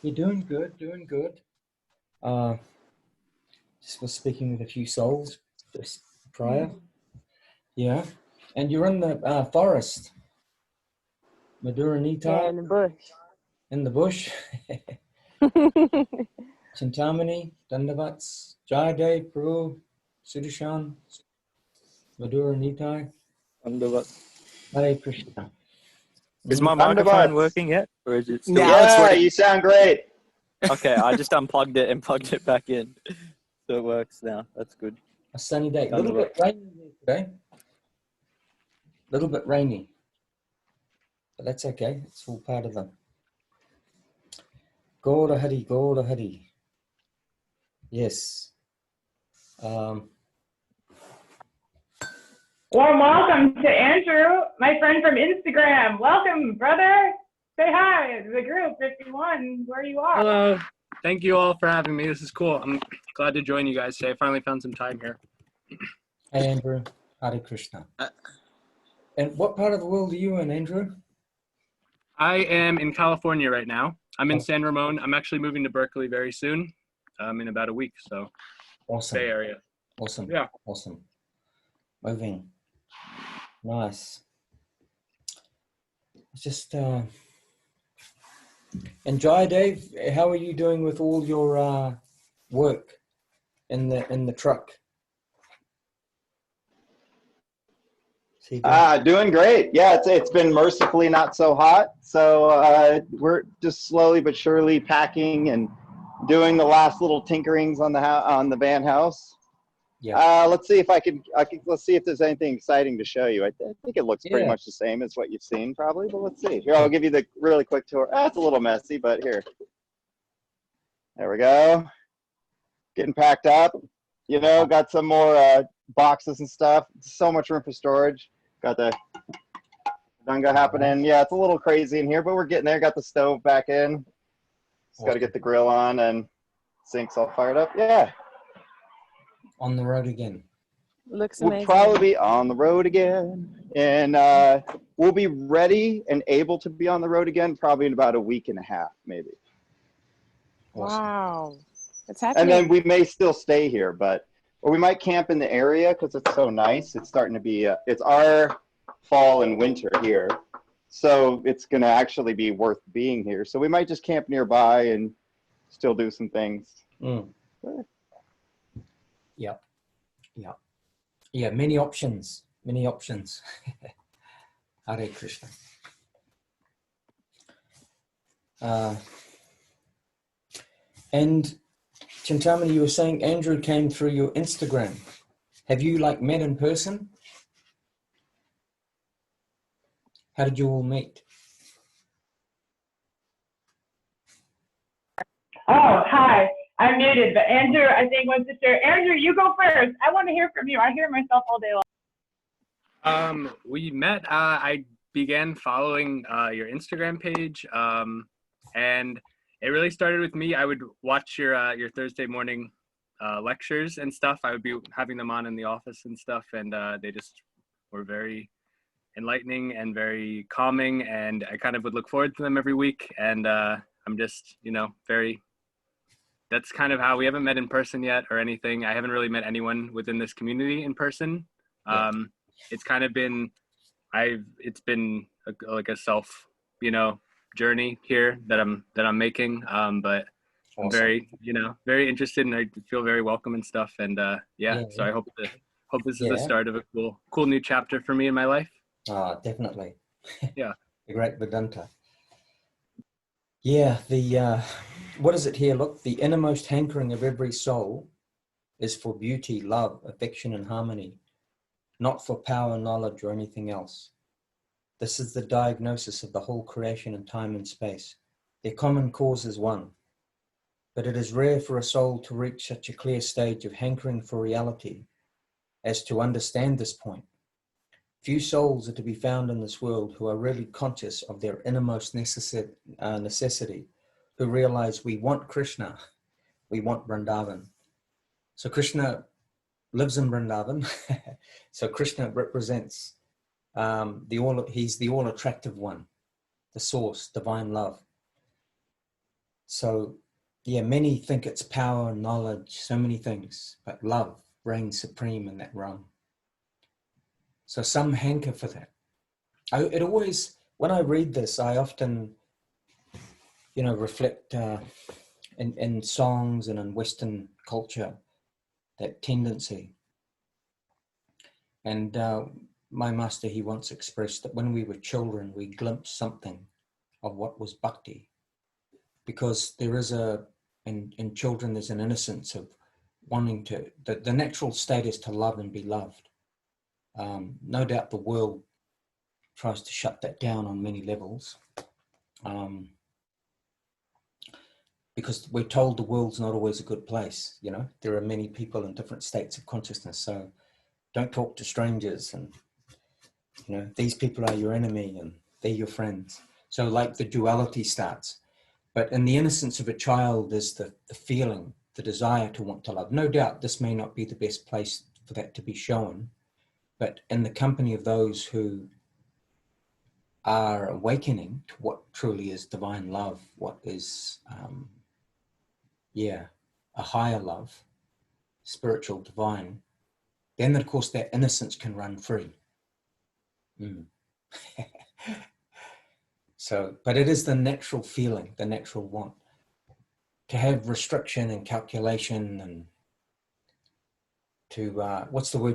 You're doing good, doing good. Uh, just was speaking with a few souls just prior. Yeah. And you're in the forest, Madura Yeah, in the bush. in the bush. Chintamani, Dandavats, Jayade, Pru, Sudishan, Madura Nitai, Hare Krishna. Is my microphone working yet? Or is it still? Yeah, you sound great. Okay, I just unplugged it and plugged it back in. So it works now. That's good. A sunny day. A little bit rainy here today. A little bit rainy. But that's okay. It's all part of the Gaura Hari, Gaura Hari. Yes. Well, welcome to Andrew, my friend from Instagram. Welcome, brother. Say hi to the group if you want, where you are. Hello. Thank you all for having me. This is cool. I'm glad to join you guys today. I finally found some time here. Hey, Andrew. Hare Krishna. And what part of the world are you in, Andrew? I am in California right now. I'm in San Ramon. I'm actually moving to Berkeley very soon, in about a week. So, awesome. Bay Area. Awesome. Yeah. Awesome. Moving. Nice. Just enjoy, Dave. How are you doing with all your work in the truck? Doing great. Yeah, it's been mercifully not so hot. So we're just slowly but surely packing and doing the last little tinkerings on the van house. Yeah. Let's see if let's see if there's anything exciting to show you. I think it looks pretty much the same as what you've seen probably, but let's see. Here, I'll give you the really quick tour. It's a little messy, but here. There we go. Getting packed up. You know, got some more boxes and stuff. So much room for storage. Got the dunga happening. Yeah, it's a little crazy in here, but we're getting there. Got the stove back in. Just got to get the grill on and sinks all fired up. Yeah. On the road again. Looks amazing. We'll probably be on the road again. And we'll be ready and able to be on the road again probably in about a week and a half, maybe. Wow. It's happening. And then we may still stay here, or we might camp in the area because it's so nice. It's starting to be, it's our fall and winter here. So it's going to actually be worth being here. So we might just camp nearby and still do some things. Yeah. Yeah, many options. Hare Krishna. And Chintamani, you were saying Andrew came through your Instagram. Have you met in person? How did you all meet? Oh, hi. I'm muted, but Andrew, I think, wants to share. Andrew, you go first. I want to hear from you. I hear myself all day long. We met. I began following your Instagram page, and it really started with me. I would watch your Thursday morning lectures and stuff. I would be having them on in the office and stuff, and they just were very enlightening and very calming, and I kind of would look forward to them every week. And I'm just, that's kind of how we haven't met in person yet or anything. I haven't really met anyone within this community in person. It's kind of been, it's been like a self, journey here that I'm making. But I'm very, very interested, and I feel very welcome and stuff. And so I hope this is the start of a cool new chapter for me in my life. Definitely. Yeah. The great Vedanta. Yeah, what is it here? Look, the innermost hankering of every soul is for beauty, love, affection, and harmony, not for power, knowledge, or anything else. This is the diagnosis of the whole creation in time and space. Their common cause is one. But it is rare for a soul to reach such a clear stage of hankering for reality as to understand this point. Few souls are to be found in this world who are really conscious of their innermost necessity, who realize we want Krishna, we want Vrindavan. So Krishna lives in Vrindavan. So Krishna represents he's the all attractive one, the source, divine love. So, yeah, many think it's power, knowledge, so many things, but love reigns supreme in that realm. So some hanker for that. It always, when I read this, I often, reflect in songs and in Western culture, that tendency. And my master, he once expressed that when we were children, we glimpsed something of what was bhakti, because there is in children, there's an innocence of wanting to, the natural state is to love and be loved. No doubt the world tries to shut that down on many levels, because we're told the world's not always a good place. There are many people in different states of consciousness, so don't talk to strangers, and these people are your enemy and they're your friends. So like the duality starts. But in the innocence of a child is the feeling, the desire to want to love. No doubt this may not be the best place for that to be shown, but in the company of those who are awakening to what truly is divine love, what is, a higher love, spiritual, divine, then of course that innocence can run free. So, but it is the natural feeling, the natural want. To have restriction and calculation and to,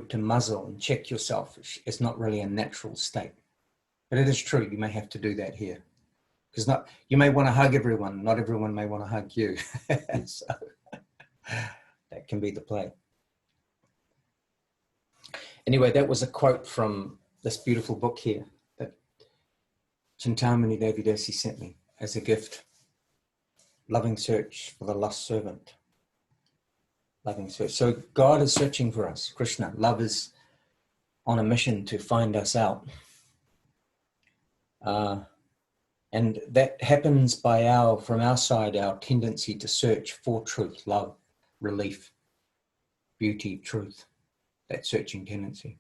to muzzle and check yourself is not really a natural state. But it is true, you may have to do that here. Because you may want to hug everyone, not everyone may want to hug you. So that can be the play. Anyway, that was a quote from this beautiful book here that Chintamani Devidasi sent me as a gift. Loving Search for the Lost Servant. Loving search. So God is searching for us. Krishna, love is on a mission to find us out. And that happens from our side, our tendency to search for truth, love, relief, beauty, truth, that searching tendency.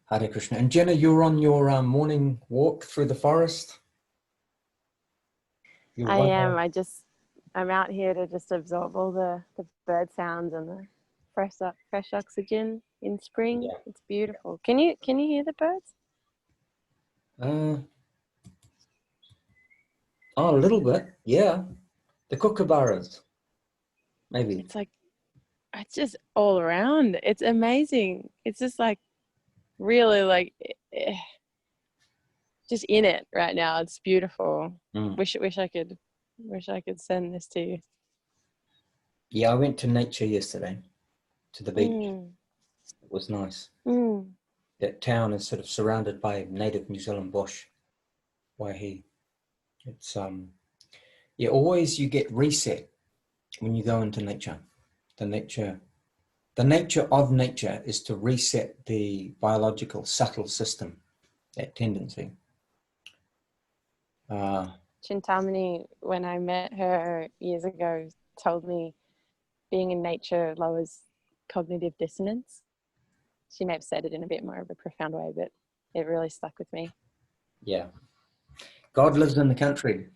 Hare Krishna. And Jenna, you're on your morning walk through the forest? I am. I'm out here to just absorb all the bird sounds and the fresh oxygen in spring. Yeah. It's beautiful. Can you hear the birds? A little bit, yeah. The kookaburras, maybe. It's just all around. It's amazing. It's just like really just in it right now. It's beautiful. Wish I could send this to you. Yeah, I went to nature yesterday, to the beach. It was nice. That town is sort of surrounded by native New Zealand bush. Waihi. It's always you get reset when you go into nature. The nature of nature is to reset the biological subtle system, that tendency. Chintamani, when I met her years ago, told me being in nature lowers cognitive dissonance. She may have said it in a bit more of a profound way, but it really stuck with me. Yeah. God lives in the country.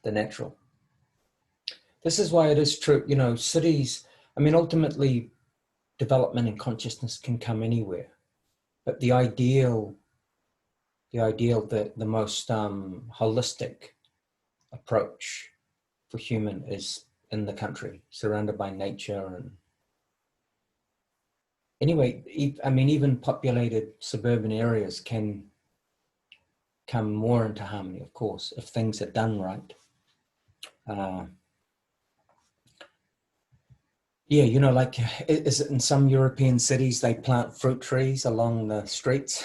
The natural. This is why it is true, cities, ultimately development and consciousness can come anywhere. But the ideal, the most holistic approach for human is in the country, surrounded by nature. And anyway, even populated suburban areas can come more into harmony, of course, if things are done right. Is it in some European cities, they plant fruit trees along the streets,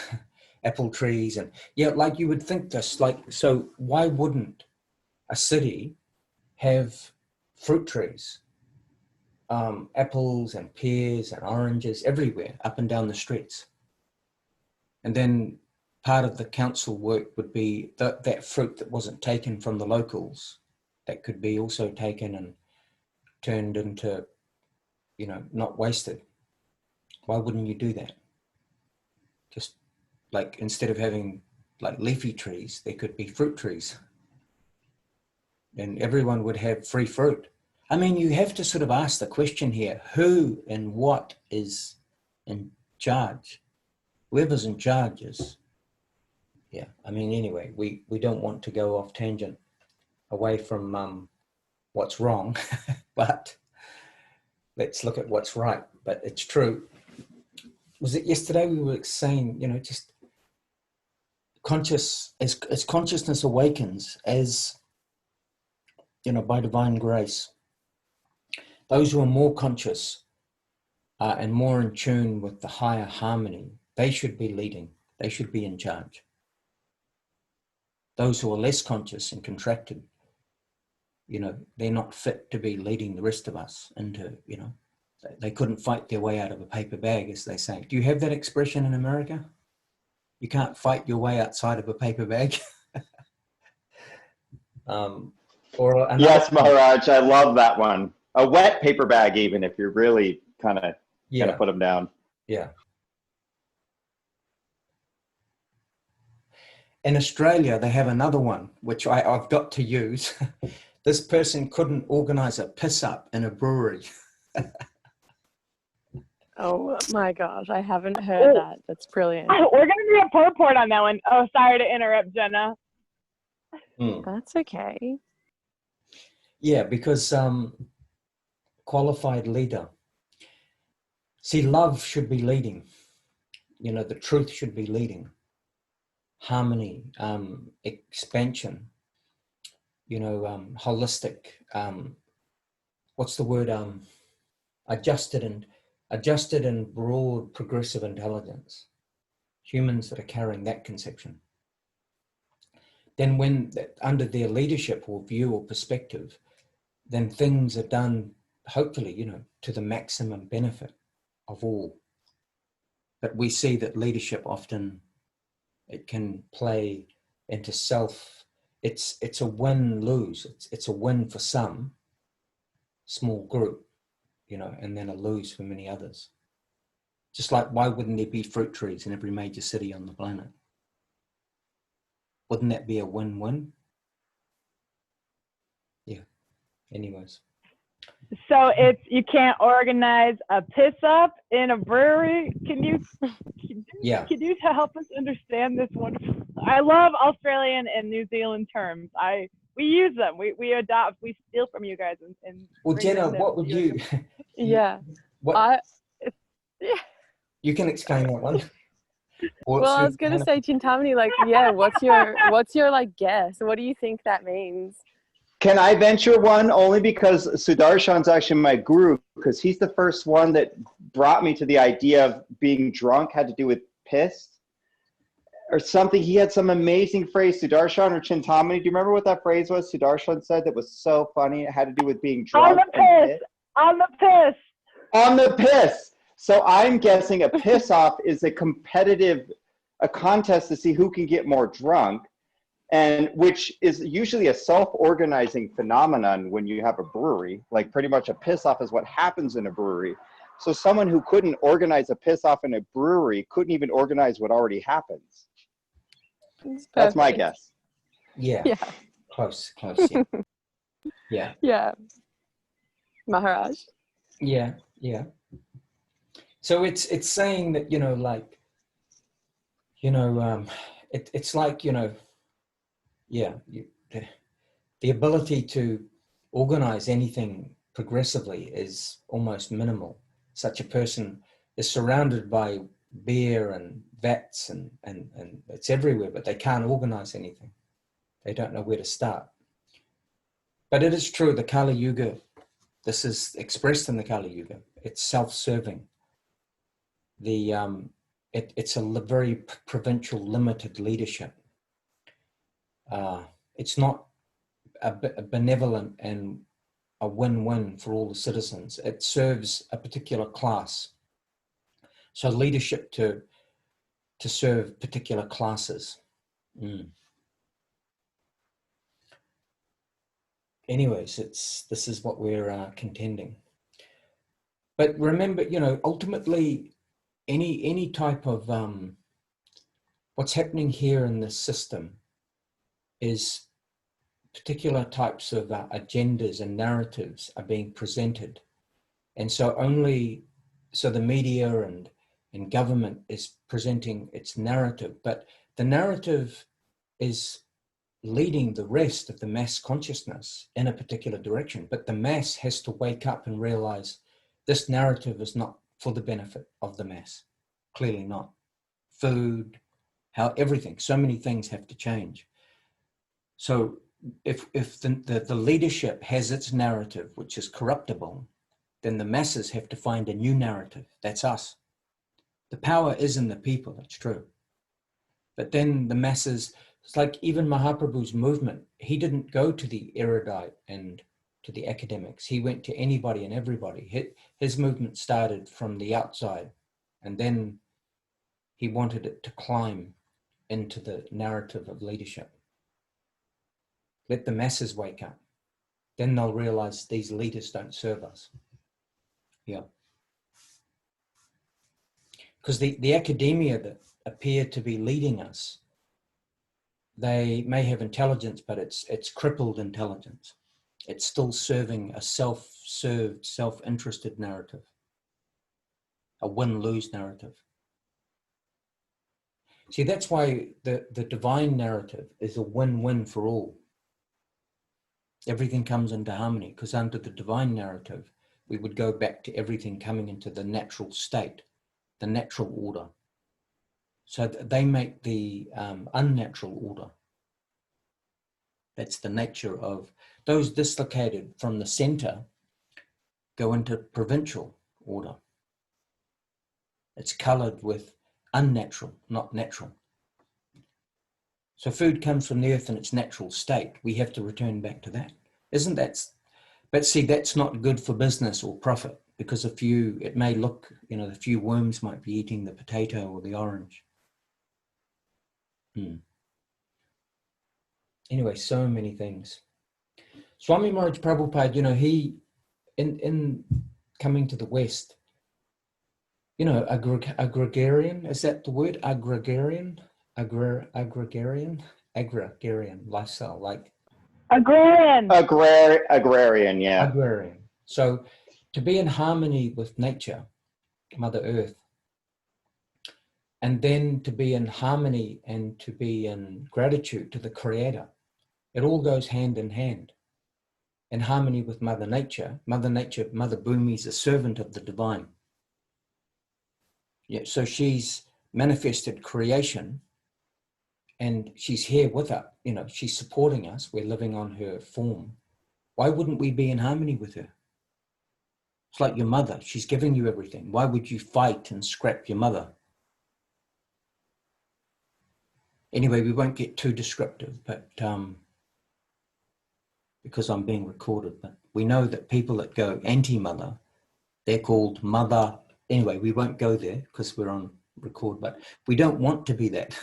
apple trees, and you would think this, so why wouldn't a city have fruit trees, apples and pears and oranges everywhere, up and down the streets? And then part of the council work would be that fruit that wasn't taken from the locals, that could be also taken and turned into, not wasted. Why wouldn't you do that? Just, like instead of having like leafy trees, there could be fruit trees, and everyone would have free fruit. I mean, you have to sort of ask the question here, who and what is in charge? Whoever's in charge is, yeah. I mean, anyway, we don't want to go off tangent away from what's wrong, but let's look at what's right. But it's true. Was it yesterday we were saying, you know, just as consciousness awakens, as, you know, by divine grace, those who are more conscious and more in tune with the higher harmony, they should be leading. They should be in charge. Those who are less conscious and contracted, you know, they're not fit to be leading the rest of us into, you know, they couldn't fight their way out of a paper bag, as they say. Do you have that expression in America? You can't fight your way outside of a paper bag. Or yes, Maharaj, I love that one. A wet paper bag, even if you're really kind of put them down. Yeah. In Australia, they have another one, which I've got to use. This person couldn't organize a piss up in a brewery. Oh my gosh, I haven't heard that. That's brilliant. We're going to do a purport on that one. Oh, sorry to interrupt, Jenna. That's okay. Yeah, because qualified leader. See, love should be leading. You know, the truth should be leading. Harmony, expansion, you know, holistic, what's the word? Adjusted and broad progressive intelligence. Humans that are carrying that conception. Then when under their leadership or view or perspective, then things are done, hopefully, you know, to the maximum benefit of all. But we see that leadership often, it can play into self. It's a win-lose. It's a win for some small group, you know, and then a lose for many others. Just like, why wouldn't there be fruit trees in every major city on the planet? Wouldn't that be a win-win? Yeah. Anyways. So it's, you can't organize a piss up in a brewery. Can you help us understand this wonderful? I love Australian and New Zealand terms. We use them. We adopt. We steal from you guys. And well, Jenna, what would you? Yeah. What? Yeah. You can explain that one. Well, I was gonna say, Chintamani, like, yeah. What's your like guess? What do you think that means? Can I venture one? Only because Sudarshan's actually my guru, because he's the first one that brought me to the idea of being drunk had to do with piss or something. He had some amazing phrase, Sudarshan or Chintamani. Do you remember what that phrase was Sudarshan said that was so funny? It had to do with being drunk. On the piss. On the piss. So I'm guessing a piss off is a contest to see who can get more drunk. And which is usually a self-organizing phenomenon when you have a brewery. Like pretty much a piss-off is what happens in a brewery. So someone who couldn't organize a piss-off in a brewery couldn't even organize what already happens. That's my guess. Yeah. Close, yeah. Yeah. Yeah. Maharaj? Yeah. So it's saying that, you know, like, you know, it's like, you know, yeah, the ability to organize anything progressively is almost minimal. Such a person is surrounded by beer and vats and it's everywhere, but they can't organize anything. They don't know where to start. But it is true, the Kali Yuga, this is expressed in the Kali Yuga. It's self-serving. It's a very provincial, limited leadership. It's not a benevolent and a win-win for all the citizens. It serves a particular class. So leadership to serve particular classes. Anyways, this is what we're contending. But remember, you know, ultimately, any type of what's happening here in this system is particular types of agendas and narratives are being presented. And so the media and government is presenting its narrative, but the narrative is leading the rest of the mass consciousness in a particular direction. But the mass has to wake up and realize this narrative is not for the benefit of the mass. Clearly not. Food, everything, so many things have to change. So if the leadership has its narrative, which is corruptible, then the masses have to find a new narrative. That's us. The power is in the people, it's true. But then the masses, it's like even Mahaprabhu's movement, he didn't go to the erudite and to the academics. He went to anybody and everybody. His movement started from the outside, and then he wanted it to climb into the narrative of leadership. Let the masses wake up. Then they'll realize these leaders don't serve us. Yeah. Because the academia that appear to be leading us, they may have intelligence, but it's crippled intelligence. It's still serving a self-served, self-interested narrative, a win-lose narrative. See, that's why the divine narrative is a win-win for all. Everything comes into harmony, because under the divine narrative, we would go back to everything coming into the natural state, the natural order. So they make the unnatural order. That's the nature of those dislocated from the center go into provincial order. It's colored with unnatural, not natural. So food comes from the earth in its natural state. We have to return back to that. Isn't that? But see, that's not good for business or profit, because it may look, a few worms might be eating the potato or the orange. Anyway, so many things. Swami Maharaj Prabhupada, he, in coming to the West, agrarian, is that the word? Agrarian lifestyle, like Agrarian, yeah. Agrarian. So to be in harmony with nature, Mother Earth, and then to be in harmony and to be in gratitude to the Creator, it all goes hand in hand. In harmony with Mother Nature, Mother Bhumi is a servant of the divine. Yeah, so she's manifested creation, and she's here with us. She's supporting us. We're living on her form. Why wouldn't we be in harmony with her? It's like your mother. She's giving you everything. Why would you fight and scrap your mother? Anyway, we won't get too descriptive, but because I'm being recorded, but we know that people that go anti-mother, they're called mother. Anyway, we won't go there because we're on record, but we don't want to be that.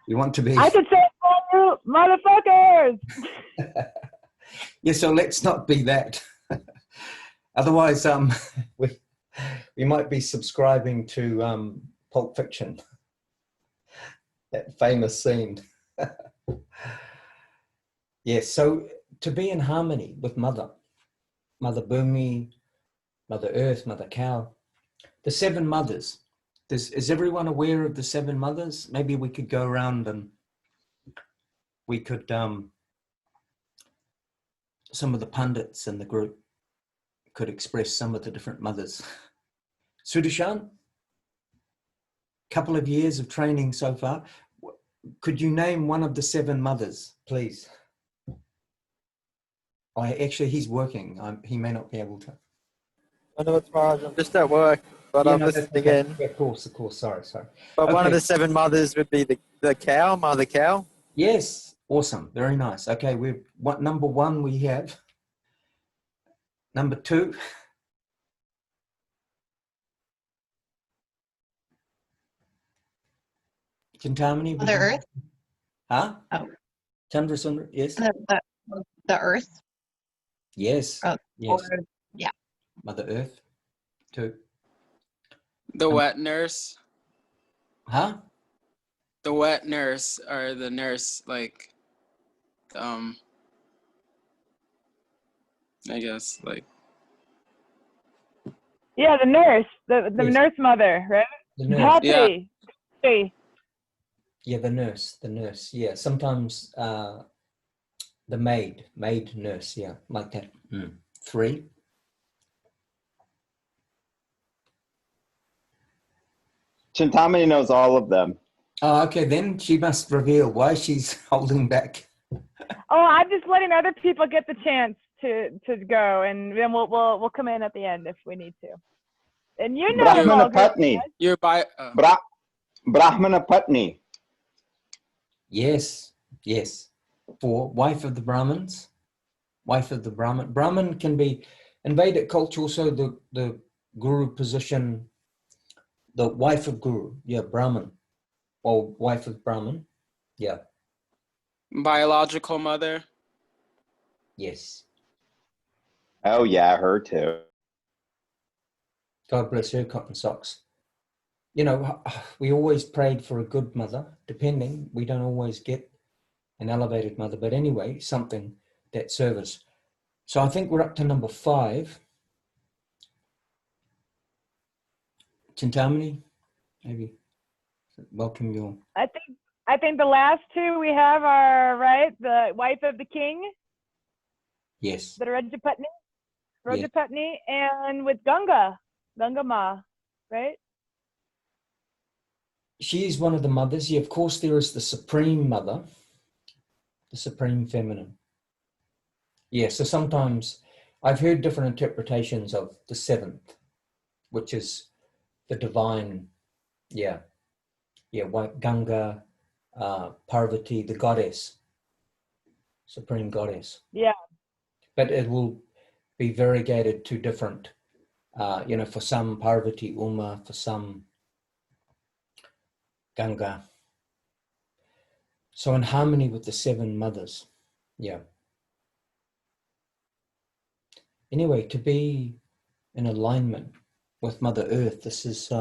We want to be... I could say you motherfuckers! Yeah, so let's not be that. Otherwise, we might be subscribing to Pulp Fiction, that famous scene. Yes, so to be in harmony with Mother Bhumi, Mother Earth, Mother Cow, the 7 mothers. Is everyone aware of the 7 mothers? Maybe we could go around and we could, some of the pundits in the group could express some of the different mothers. Sudarshan, couple of years of training so far. Could you name one of the 7 mothers, please? Actually, he's working. He may not be able to. I know it's Maharaja. I'm just at work, but I'm listening again. Yeah, of course. Sorry. But okay. One of the 7 mothers would be the cow, Mother Cow. Yes, awesome, very nice. Okay, number 1 we have. Number 2. Chintamani. Mother Earth. Huh? Oh. Chandra Sundar, yes. The Earth. Yes. Oh, yes. Yeah. Mother Earth. 2. The wet nurse. Huh? the wet nurse or the nurse, like, I guess, like. Yeah, the nurse, the Yes. nurse mother, right? The nurse. Bhati. Yeah, the nurse. Yeah, sometimes the maid nurse. Yeah, like that. 3. Chintamani knows all of them. Oh, okay. Then she must reveal why she's holding back. Oh, I'm just letting other people get the chance to go, and then we'll come in at the end if we need to. And you know them all, Brahmana Patni. You're by Brahmana Patni. Yes. For wife of the Brahmins, wife of the Brahmin. Brahmin can be, in Vedic culture also, the guru position, the wife of guru. Yeah, Brahmin. Or wife of Brahmin. Yeah. biological mother. Yes. Oh yeah, her too. God bless her cotton socks. You know, we always prayed for a good mother, depending. We don't always get an elevated mother, but anyway, something that serves. So I think we're up to number 5. Chintamani, maybe welcome your. I think the last 2 we have are right. The wife of the king. Yes. The Rajapatni, and with Ganga Ma, right? She is one of the mothers. Yeah, of course, there is the supreme mother, the supreme feminine. Yeah, so sometimes I've heard different interpretations of the 7th, which is the divine, Ganga, Parvati, the goddess, supreme goddess. Yeah. But it will be variegated to different, for some Parvati, Uma, for some Ganga. So in harmony with the 7 mothers. Yeah. Anyway, to be in alignment with Mother Earth, this is,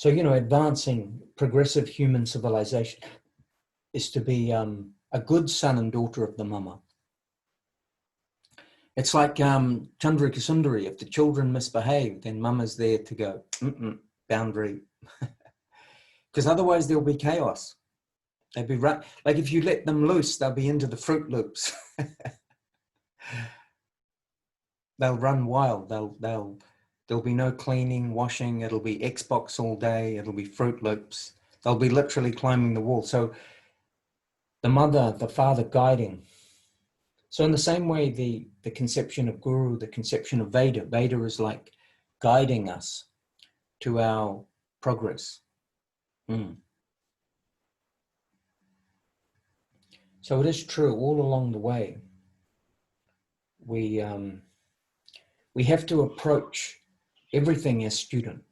advancing progressive human civilization is to be a good son and daughter of the mama. It's like Chandrika Sundari. If the children misbehave, then mama's there to go, boundary. Because otherwise there'll be chaos. They'd be like if you let them loose, they'll be into the Fruit Loops. They'll run wild. There'll be no cleaning, washing. It'll be Xbox all day. It'll be Fruit Loops. They'll be literally climbing the wall. So the mother, the father guiding. So in the same way, the conception of Guru, the conception of Veda is like guiding us to our progress. So it is true all along the way. We have to approach everything as student.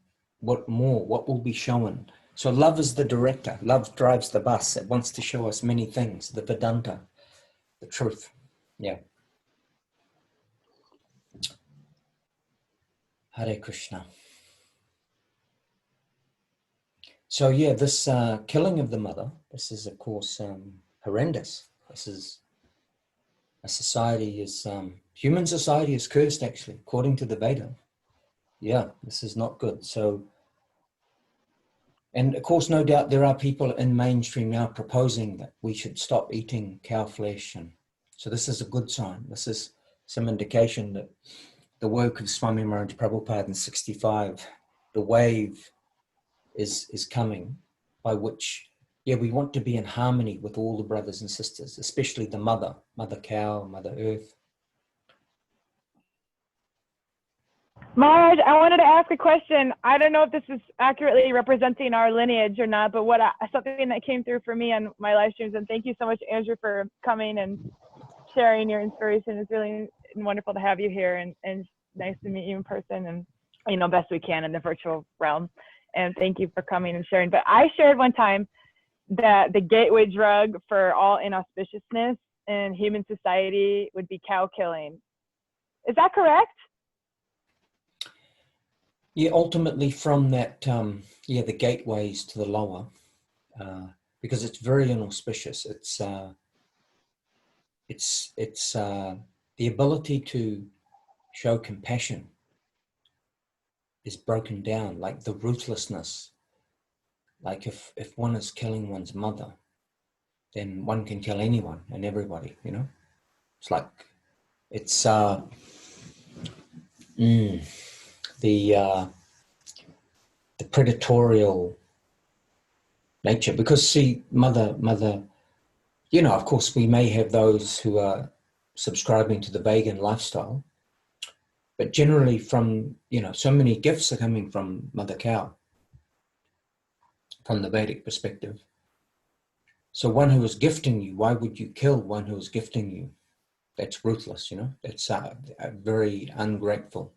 What will be shown? So love is the director. Love drives the bus. It wants to show us many things, the Vedanta, the truth. Yeah. Hare Krishna. So yeah, this killing of the mother, this is of course horrendous. This is a society is, human society is cursed actually, according to the Veda. Yeah, this is not good. So, and of course, no doubt there are people in mainstream now proposing that we should stop eating cow flesh. And so this is a good sign. This is some indication that the work of Swami Maharaja Prabhupada in 65, the wave is coming, by which, we want to be in harmony with all the brothers and sisters, especially the mother cow, Mother Earth. Maharaj, I wanted to ask a question. I don't know if this is accurately representing our lineage or not, but something that came through for me on my live streams, and thank you so much, Andrew, for coming and sharing your inspiration. It's really wonderful to have you here, and nice to meet you in person, and best we can in the virtual realm. And thank you for coming and sharing. But I shared one time that the gateway drug for all inauspiciousness in human society would be cow killing. Is that correct? Yeah, ultimately from that, the gateways to the lower, because it's very inauspicious. It's the ability to show compassion is broken down, like the ruthlessness. Like if one is killing one's mother, then one can kill anyone and everybody, you know? It's like, it's the predatorial nature. Because see, mother, you know, of course we may have those who are subscribing to the vegan lifestyle, but generally from, you know, so many gifts are coming from Mother Cow, from the Vedic perspective. So one who is gifting you, why would you kill one who is gifting you? That's ruthless, you know, that's very ungrateful.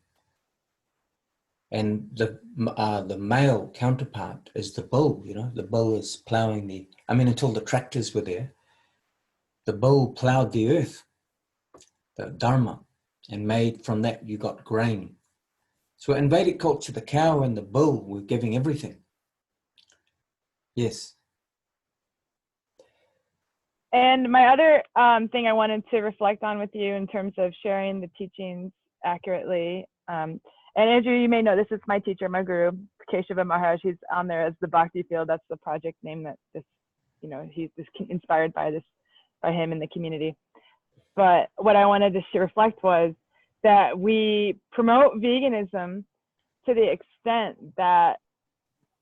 And the male counterpart is the bull, you know, the bull is plowing until the tractors were there, the bull plowed the earth, the dharma, and made from that you got grain. So in Vedic culture, the cow and the bull were giving everything. Yes. And my other thing I wanted to reflect on with you in terms of sharing the teachings accurately, and Andrew, you may know, this is my teacher, my guru, Keshava Maharaja. He's on there as the Bhakti Field. That's the project name that this, you know, he's just inspired by him in the community. But what I wanted to reflect was that we promote veganism to the extent that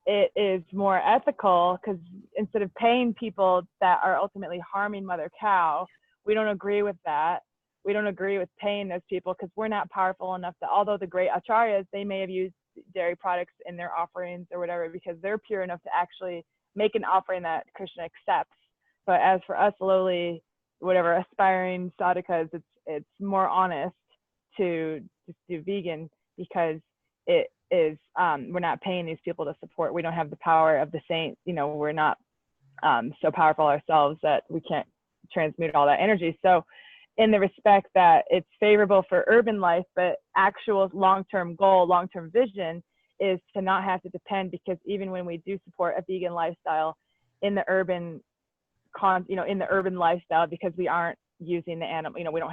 it is more ethical, because instead of paying people that are ultimately harming Mother Cow, we don't agree with that. We don't agree with paying those people because we're not powerful enough that, although the great acharyas, they may have used dairy products in their offerings or whatever because they're pure enough to actually make an offering that Krishna accepts. But as for us lowly, whatever, aspiring sadhakas, it's more honest to just do vegan because it is, we're not paying these people to support. We don't have the power of the saints. You know, we're not so powerful ourselves that we can't transmute all that energy. So in the respect that it's favorable for urban life, but actual long-term goal, long-term vision is to not have to depend, because even when we do support a vegan lifestyle in the urban in the urban lifestyle, because we aren't using the animal, you know, we don't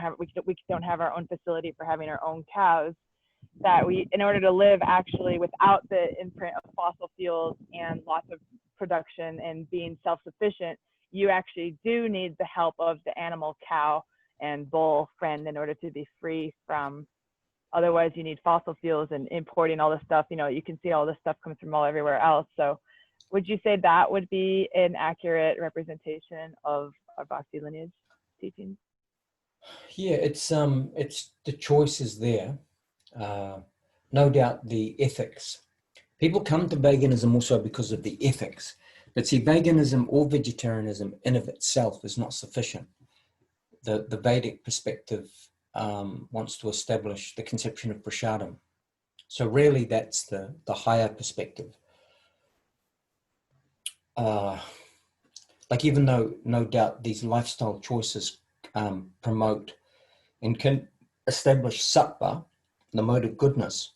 have our own facility for having our own cows, that we, in order to live actually without the imprint of fossil fuels and lots of production and being self-sufficient, you actually do need the help of the animal cow and bull friend in order to be free from, otherwise you need fossil fuels and importing all this stuff. You know, you can see all this stuff comes from all everywhere else. So would you say that would be an accurate representation of our Bhakti lineage teachings? Yeah, it's the choice is there. No doubt the ethics. People come to veganism also because of the ethics. But see, veganism or vegetarianism in of itself is not sufficient. The Vedic perspective wants to establish the conception of prasadam. So really that's the higher perspective. Like even though no doubt these lifestyle choices promote and can establish sattva, the mode of goodness,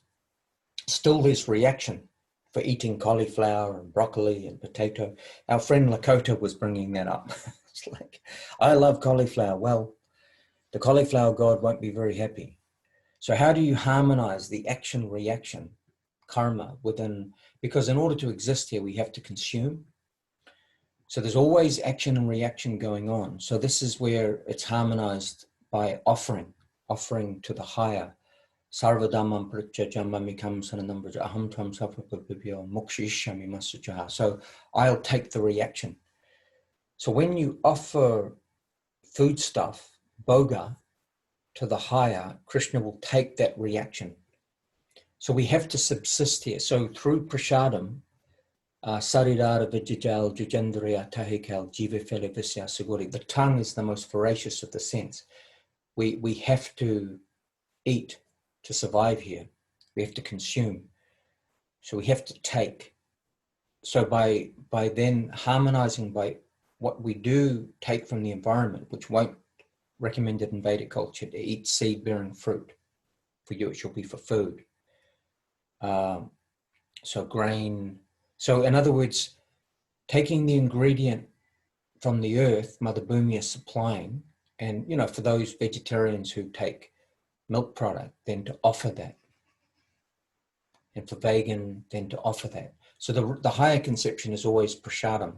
still there's reaction for eating cauliflower and broccoli and potato. Our friend Lakota was bringing that up. It's like, I love cauliflower. Well, the cauliflower god won't be very happy. So how do you harmonize the action-reaction karma within, because in order to exist here, we have to consume. So there's always action and reaction going on. So this is where it's harmonized by offering to the higher. Sarvadhamam prityajammamikam sananambraja aham tvam sapapapibhyo mokshishami masuchaha. So I'll take the reaction. So when you offer foodstuff, bhoga, to the higher, Krishna will take that reaction. So we have to subsist here. So through prasadam, saridara vijijal jujendriya tahikal jiva fele visya saguri. The tongue is the most voracious of the sense. We have to eat to survive here. We have to consume. So we have to take. So by then harmonizing by what we do take from the environment, which won't recommended in Vedic culture, to eat seed-bearing fruit. For you, it shall be for food. So grain. So in other words, taking the ingredient from the earth, Mother Bhumi is supplying, and, you know, for those vegetarians who take milk product, then to offer that. And for vegan, then to offer that. So the higher conception is always prasadam.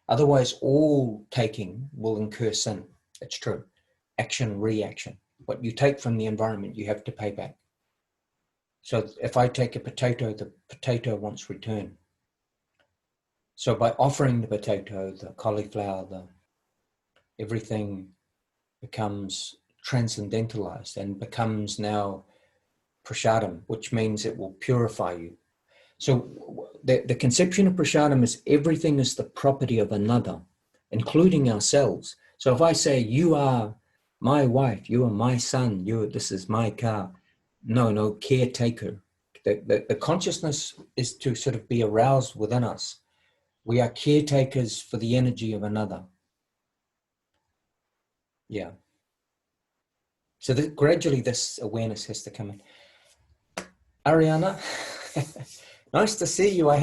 Otherwise, all taking will incur sin. It's true. Action, reaction. What you take from the environment, you have to pay back. So if I take a potato, the potato wants return. So by offering the potato, the cauliflower, everything becomes transcendentalized and becomes now prasadam, which means it will purify you. So the conception of prasadam is everything is the property of another, including ourselves. So if I say, you are my wife, you are my son, this is my car. No, caretaker. The consciousness is to sort of be aroused within us. We are caretakers for the energy of another. Yeah. So gradually this awareness has to come in. Ariana, nice to see you. I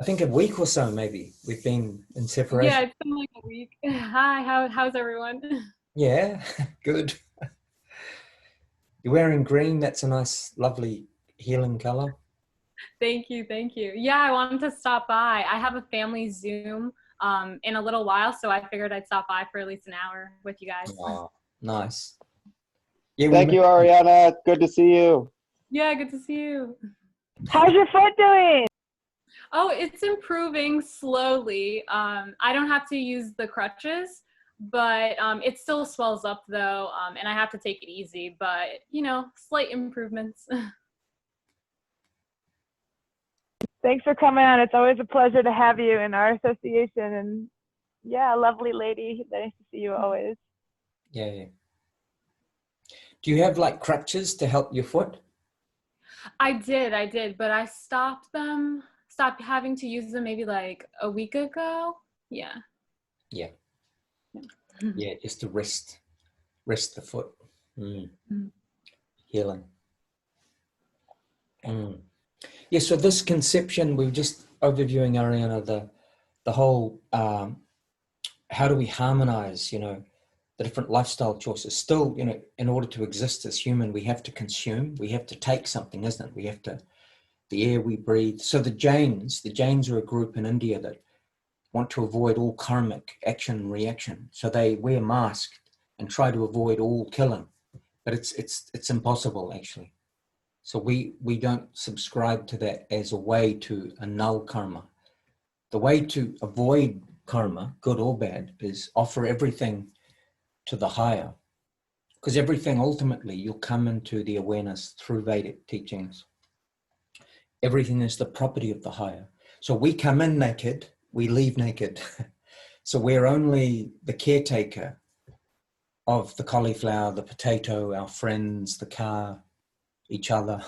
think a week or so maybe we've been in separation. Yeah, it's been like a week. Hi, how's everyone? Yeah, good. You're wearing green. That's a nice, lovely healing color. Thank you. Yeah, I wanted to stop by. I have a family Zoom in a little while, so I figured I'd stop by for at least an hour with you guys. Oh, nice. Yeah, Thank you, Ariana. Good to see you. Yeah, good to see you. How's your foot doing? Oh, it's improving slowly. I don't have to use the crutches, but it still swells up though, and I have to take it easy, but you know, slight improvements. Thanks for coming on. It's always a pleasure to have you in our association. And yeah, lovely lady. Nice to see you always. Yeah. Do you have like crutches to help your foot? I did, but I stopped having to use them maybe like a week ago. Yeah. Yeah, just to rest the foot. Healing. Yeah, so this conception, we were just overviewing, Ariana, the whole, how do we harmonize, you know, the different lifestyle choices. Still, you know, in order to exist as human, we have to consume, we have to take something, isn't it? We have to, the air we breathe. So the Jains are a group in India that want to avoid all karmic action and reaction. So they wear masks and try to avoid all killing, but it's impossible actually. So we don't subscribe to that as a way to annul karma. The way to avoid karma, good or bad, is offer everything to the higher, because everything ultimately you'll come into the awareness through Vedic teachings. Everything is the property of the higher. So we come in naked, we leave naked. So we're only the caretaker of the cauliflower, the potato, our friends, the car, each other.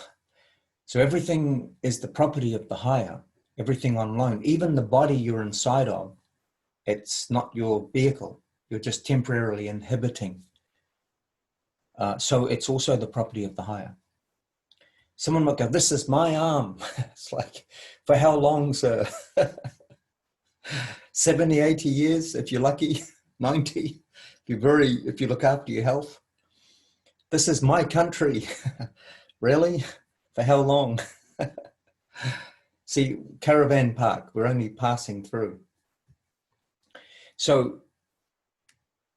So everything is the property of the higher, everything on loan. Even the body you're inside of, it's not your vehicle. You're just temporarily inhibiting. So it's also the property of the higher. Someone might go, this is my arm. It's like, for how long, sir? 70, 80 years, if you're lucky, 90, if you look after your health. This is my country. Really? For how long? See, caravan park, we're only passing through. So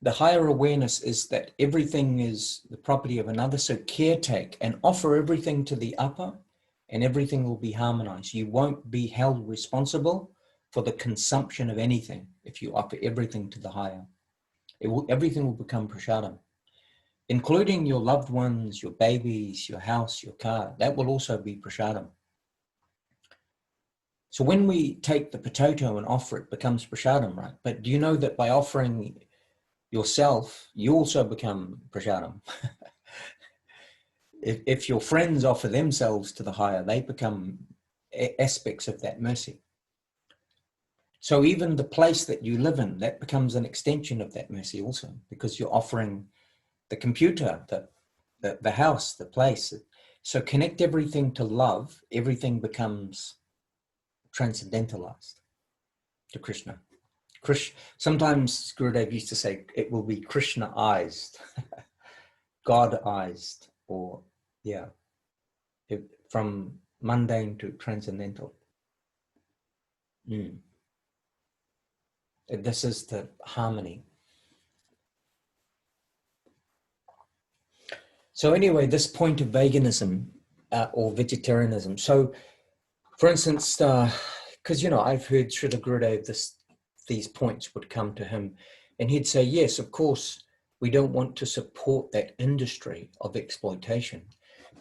the higher awareness is that everything is the property of another. So caretake and offer everything to the upper and everything will be harmonized. You won't be held responsible for the consumption of anything if you offer everything to the higher. Everything will become prasadam, including your loved ones, your babies, your house, your car. That will also be prasadam. So when we take the potato and offer it, becomes prasadam, right? But do you know that by offering yourself, you also become prasadam? If your friends offer themselves to the higher, they become aspects of that mercy. So even the place that you live in, that becomes an extension of that mercy also, because you're offering the computer, the house, the place. So connect everything to love, everything becomes transcendentalized. to Krishna. Sometimes Gurudev used to say it will be Krishna-ized, God-ized, or from mundane to transcendental. This is the harmony. So anyway, this point of veganism or vegetarianism. So, for instance, because I've heard Srila Gurudev, these points would come to him, and he'd say, yes, of course, we don't want to support that industry of exploitation,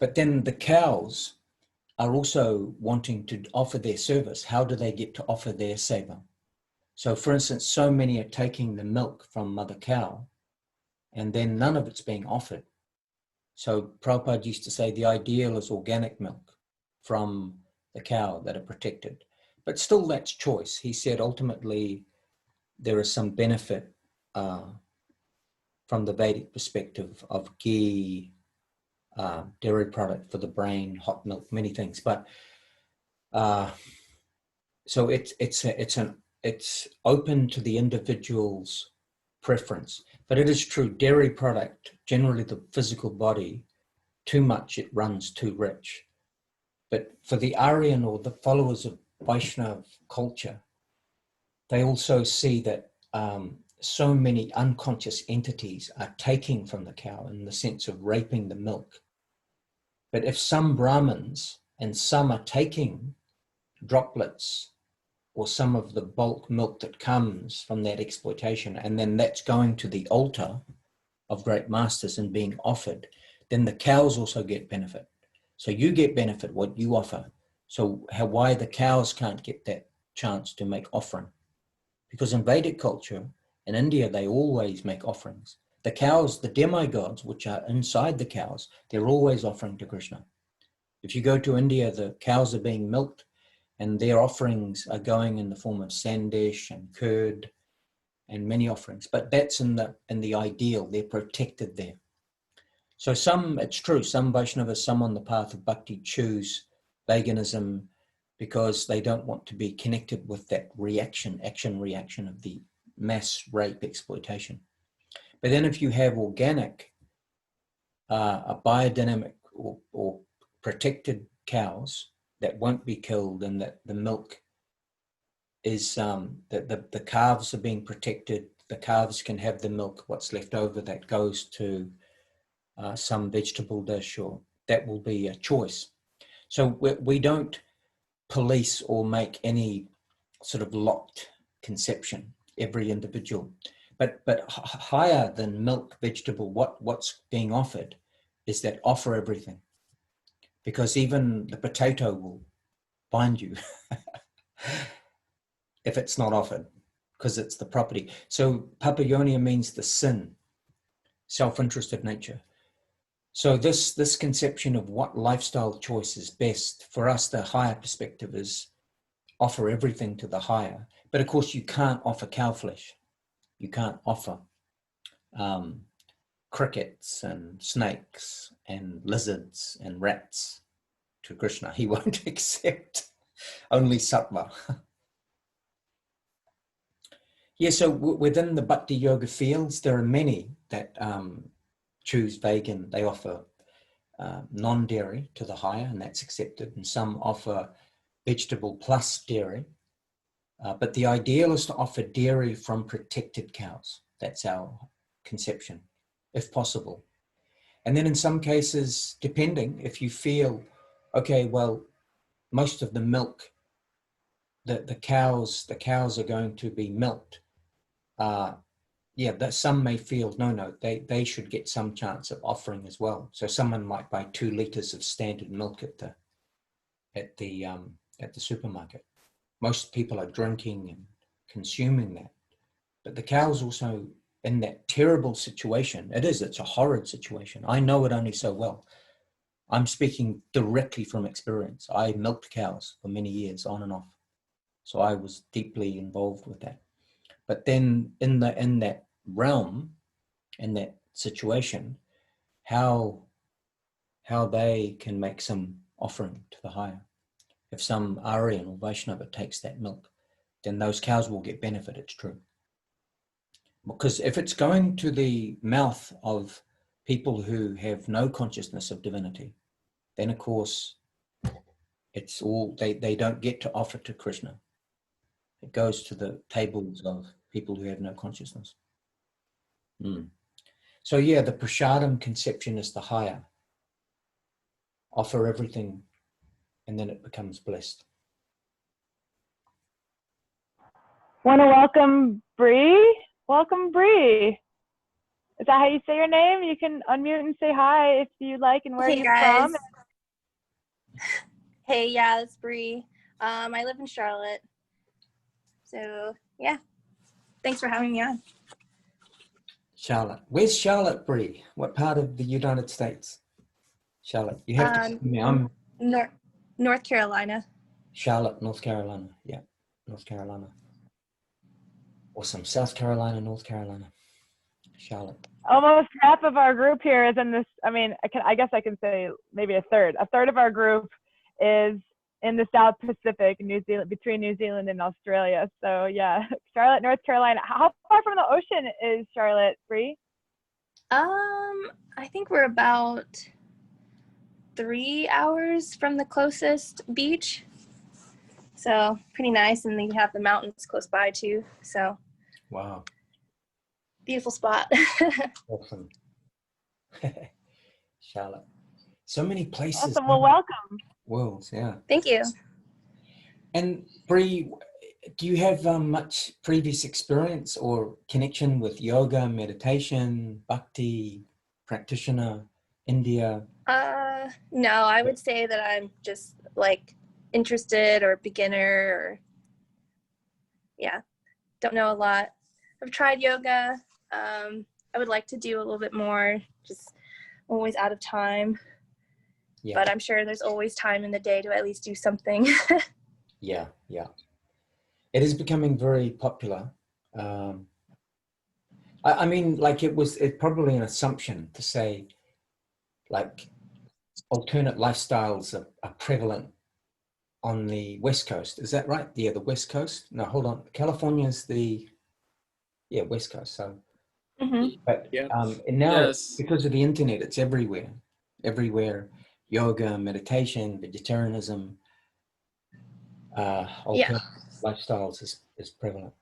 but then the cows are also wanting to offer their service. How do they get to offer their seva? So, for instance, so many are taking the milk from mother cow, and then none of it's being offered. So Prabhupada used to say the ideal is organic milk from the cow that are protected. But still, that's choice. He said ultimately there is some benefit from the Vedic perspective of ghee, dairy product for the brain, hot milk, many things. But so it's open to the individual's preference. But it is true, dairy product, generally the physical body, too much, it runs too rich. But for the Aryan or the followers of Vaishnava culture, they also see that so many unconscious entities are taking from the cow in the sense of raping the milk. But if some Brahmins and some are taking droplets or some of the bulk milk that comes from that exploitation, and then that's going to the altar of great masters and being offered, then the cows also get benefit. So you get benefit what you offer. So why the cows can't get that chance to make offering? Because in Vedic culture, in India, they always make offerings. The cows, the demigods, which are inside the cows, they're always offering to Krishna. If you go to India, the cows are being milked, and their offerings are going in the form of sandesh and curd and many offerings. But that's in the ideal. They're protected there. So it's true, some Vaishnavas, some on the path of bhakti choose veganism because they don't want to be connected with that action reaction of the mass rape exploitation. But then if you have organic, a biodynamic or protected cows that won't be killed, and that the milk is, that the calves are being protected, the calves can have the milk, what's left over that goes to some vegetable dish, or that will be a choice. So we don't police or make any sort of locked conception, every individual. But higher than milk, vegetable, what's being offered is that offer everything. Because even the potato will bind you if it's not offered, because it's the property. So papayonia means the sin, self-interested nature. So this conception of what lifestyle choice is best, for us, the higher perspective is offer everything to the higher. But of course, you can't offer cow flesh. You can't offer crickets and snakes and lizards and rats to Krishna. He won't accept only sattva. Yeah, so within the bhakti yoga fields, there are many that choose vegan. They offer non-dairy to the higher, and that's accepted. And some offer vegetable plus dairy. But the ideal is to offer dairy from protected cows. That's our conception, if possible. And then in some cases, depending, if you feel, okay, well, most of the milk, the cows are going to be milked. That some may feel, no, they should get some chance of offering as well. So someone might buy 2 liters of standard milk at the supermarket. Most people are drinking and consuming that. But the cows also in that terrible situation. It's a horrid situation. I know it only so well. I'm speaking directly from experience. I milked cows for many years on and off. So I was deeply involved with that. But then in that realm, in that situation, how they can make some offering to the higher. If some Aryan or Vaishnava takes that milk, then those cows will get benefit, it's true. Because if it's going to the mouth of people who have no consciousness of divinity, then of course it's all, they don't get to offer to Krishna. It goes to the tables of people who have no consciousness. So yeah, the prasadam conception is the higher. Offer everything and then it becomes blessed. Want to welcome Bree? Welcome, Bree. Is that how you say your name? You can unmute and say hi if you like and where Hey you're guys. from. Hey, yeah, it's Bree. I live in Charlotte. So, yeah. Thanks for having me on. Charlotte. Where's Charlotte, Bree? What part of the United States? Charlotte. You have to tell me. I'm North Carolina. Charlotte, North Carolina. Yeah, North Carolina. Awesome. South Carolina, North Carolina. Charlotte. Almost half of our group here is in this. I mean, I guess I can say maybe a third. A third of our group is in the South Pacific, New Zealand, between New Zealand and Australia. So yeah, Charlotte, North Carolina. How far from the ocean is Charlotte, Bree? I think we're about 3 hours from the closest beach. So pretty nice, and then you have the mountains close by too. So wow, beautiful spot. Awesome. Charlotte, so many places. Awesome. Well, welcome. Worlds, yeah. Thank you. And Bree, do you have much previous experience or connection with yoga, meditation, bhakti, practitioner, India? No, I would say that I'm just like interested or beginner, or yeah, don't know a lot. I've tried yoga. I would like to do a little bit more, just always out of time. Yeah. But I'm sure there's always time in the day to at least do something. Yeah. It is becoming very popular. I mean, like it's probably an assumption to say like alternate lifestyles are prevalent on the West Coast. Is that right? Yeah, the West Coast. No, hold on. California's the West Coast. So, but and now because of the internet, it's everywhere. Everywhere, yoga, meditation, vegetarianism, alternate lifestyles is prevalent.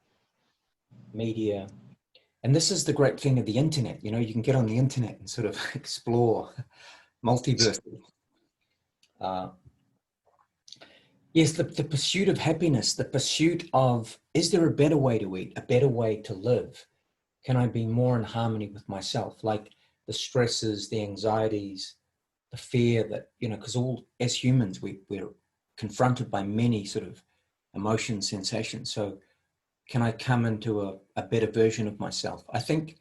Media, and this is the great thing of the internet. You know, you can get on the internet and sort of explore multiverses. Yes, the pursuit of happiness, the pursuit of, is there a better way to eat, a better way to live? Can I be more in harmony with myself? Like the stresses, the anxieties, the fear that, you know, because all, as humans, we're confronted by many sort of emotions, sensations. So can I come into a better version of myself? I think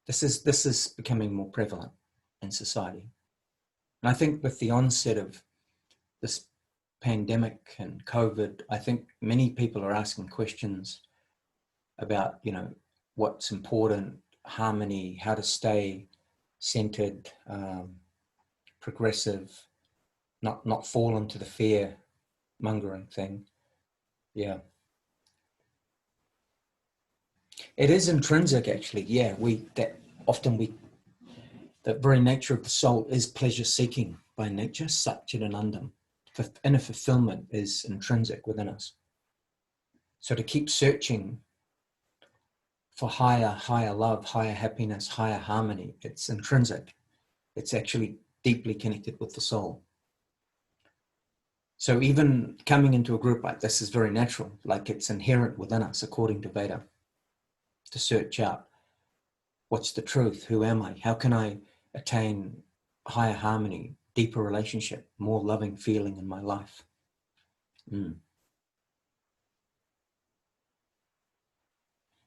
this is becoming more prevalent in society. And I think with the onset of this pandemic and COVID, I think many people are asking questions about, you know, what's important, harmony, how to stay centered, progressive, not fall into the fear mongering thing. Yeah. It is intrinsic actually. Yeah, the very nature of the soul is pleasure seeking by nature, Satchidanandam. Inner fulfillment is intrinsic within us. So to keep searching for higher love, higher happiness, higher harmony, it's intrinsic. It's actually deeply connected with the soul. So even coming into a group like this is very natural, like it's inherent within us, according to Veda, to search out what's the truth, who am I, how can I attain higher harmony, deeper relationship, more loving feeling in my life.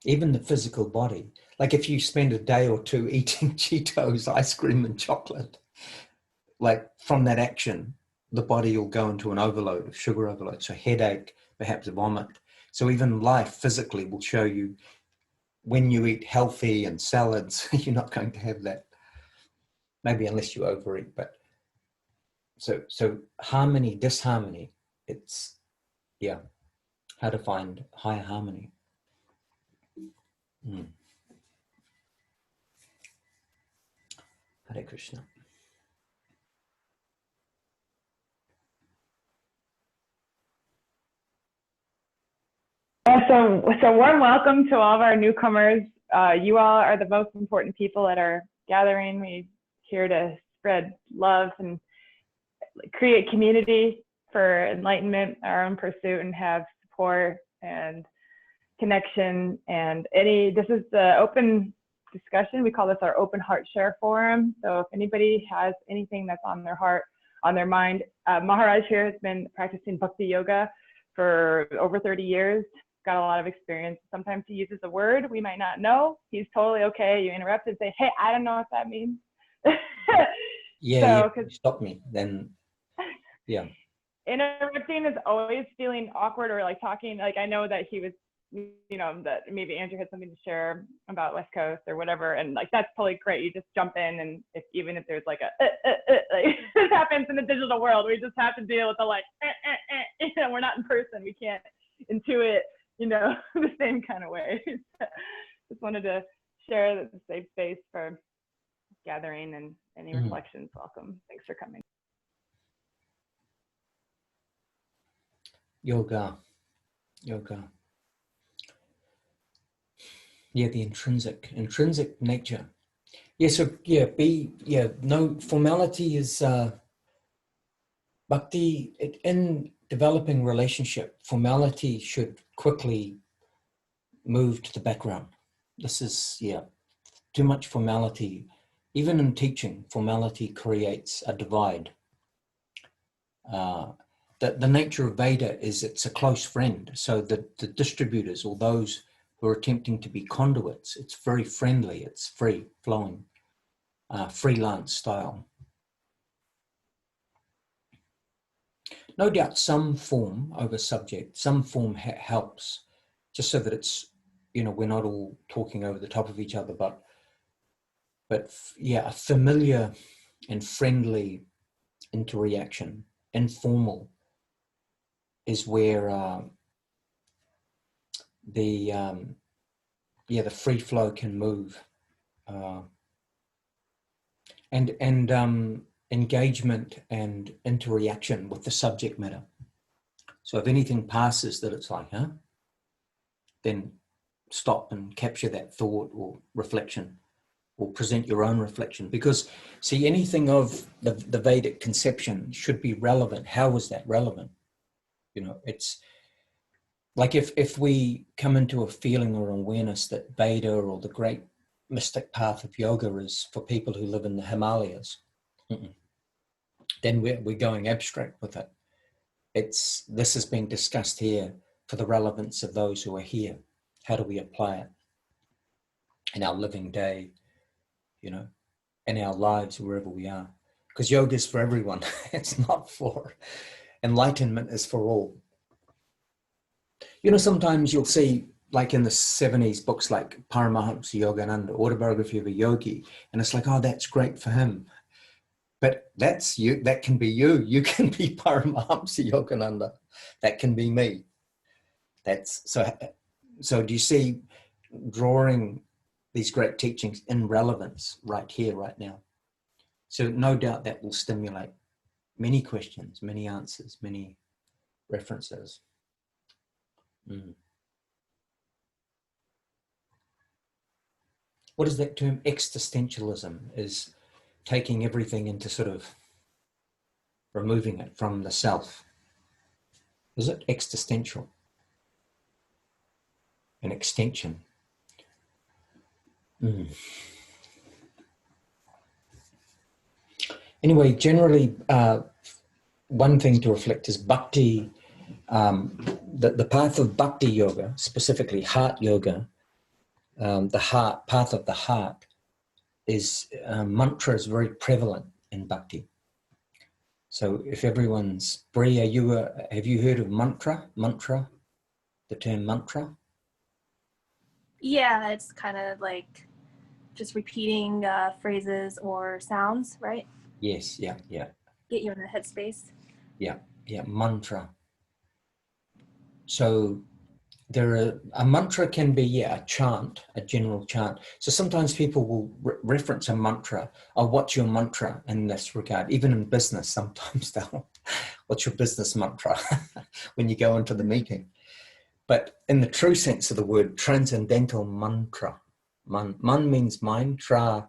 Even the physical body, like if you spend a day or two eating Cheetos, ice cream and chocolate, like from that action, the body will go into an overload of sugar overload. So headache, perhaps vomit. So even life physically will show you when you eat healthy and salads, you're not going to have that. Maybe unless you overeat, but so harmony, disharmony, it's, yeah. how to find higher harmony. Hare Krishna. So warm welcome to all of our newcomers. You all are the most important people at our gathering. We're here to spread love and create community for enlightenment, our own pursuit, and have support and connection. And this is the open discussion. We call this our open heart share forum. So if anybody has anything that's on their heart, on their mind, Maharaj here has been practicing bhakti yoga for over 30 years. Got a lot of experience. Sometimes he uses a word we might not know. He's totally okay. You interrupt and say, hey, I don't know what that means. Yeah, stop me. Then, yeah. Interrupting is always feeling awkward or like talking. Like I know that he was, that maybe Andrew had something to share about West Coast or whatever. And like, that's totally great. You just jump in, and even if there's like like this happens in the digital world, we just have to deal with the like, we're not in person. We can't intuit, the same kind of way. Just wanted to share the safe space for gathering, and any reflections welcome. Thanks for coming. Yoga. Yeah, the intrinsic nature. Yeah, so no, formality is bhakti. In developing relationship, formality should quickly move to the background. This is, too much formality. Even in teaching, formality creates a divide. The nature of Veda is it's a close friend. So the distributors, or those who are attempting to be conduits, it's very friendly, it's free flowing, freelance style. No doubt some form over subject, some form helps, just so that it's, we're not all talking over the top of each other, but a familiar and friendly interaction, informal, is where the free flow can move, and engagement and interaction with the subject matter. So if anything passes that it's like, then stop and capture that thought or reflection, or present your own reflection. Because see, anything of the Vedic conception should be relevant. How is that relevant? It's like if we come into a feeling or awareness that Veda or the great mystic path of yoga is for people who live in the Himalayas, then we're going abstract with it. This is being discussed here for the relevance of those who are here. How do we apply it in our living day, in our lives, wherever we are? Because yoga is for everyone. It's not for enlightenment, is for all. Sometimes you'll see, like in the 70s, books like Paramahamsa Yogananda, Autobiography of a Yogi, and it's like, oh, that's great for him. But that's you. That can be you. You can be Paramahamsa Yogananda. That can be me. That's so do you see, drawing these great teachings in relevance right here, right now? So no doubt that will stimulate many questions, many answers, many references. What is that term? Existentialism is taking everything into sort of removing it from the self. Is it existential? An extension. Anyway, generally, one thing to reflect is bhakti, the path of bhakti yoga, specifically heart yoga, the path of the heart, is mantra is very prevalent in bhakti. So if everyone's Bri, have you heard of mantra? Mantra, the term mantra? Yeah, it's kind of like just repeating phrases or sounds, right? Yes, yeah. Get you in the headspace. Yeah, mantra. So a mantra can be, a chant, a general chant. So sometimes people will reference a mantra. Oh, what's your mantra in this regard? Even in business, sometimes they'll, what's your business mantra when you go into the meeting? But in the true sense of the word, transcendental mantra. Man means mind. Tra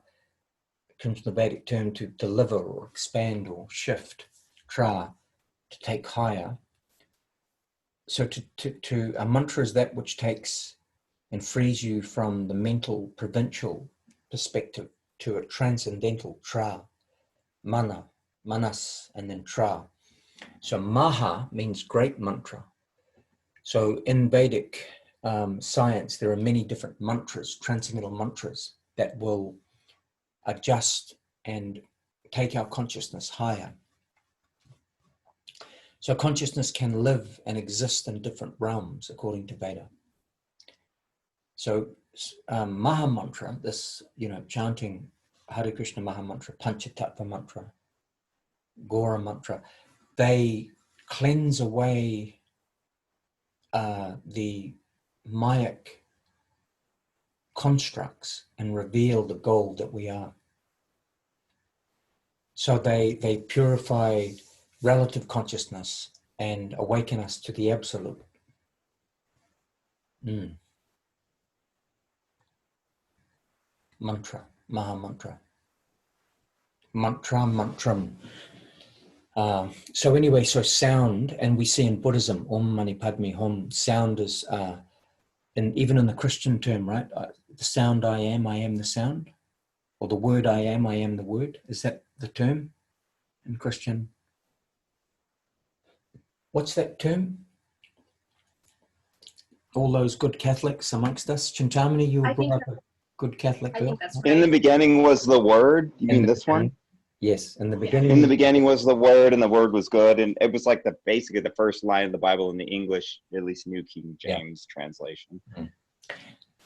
comes from the Vedic term to deliver or expand or shift. Tra, to take higher. So to a mantra is that which takes and frees you from the mental provincial perspective to a transcendental tra, mana, manas, and then tra. So maha means great mantra. So in Vedic science, there are many different mantras, transcendental mantras that will adjust and take our consciousness higher. So consciousness can live and exist in different realms according to Veda. So Maha Mantra, this, chanting Hare Krishna Maha Mantra, Panchatattva Mantra, Gora Mantra, they cleanse away the Mayic constructs and reveal the gold that we are. So they purify relative consciousness and awaken us to the absolute. Mantra, Maha Mantra. Mantra, mantram. So anyway, so sound, and we see in Buddhism, Om Mani Padme Hum, sound is, and even in the Christian term, right? The sound I am the sound. Or the word I am the word. Is that the term in Christian? What's that term? All those good Catholics amongst us. Chintamani, you were brought up a good Catholic girl. I think that's right. In the beginning was the Word. You mean this one? Yes, in the beginning. In the beginning was the Word, and the Word was good, and it was like basically the first line of the Bible in the English, at least New King James translation.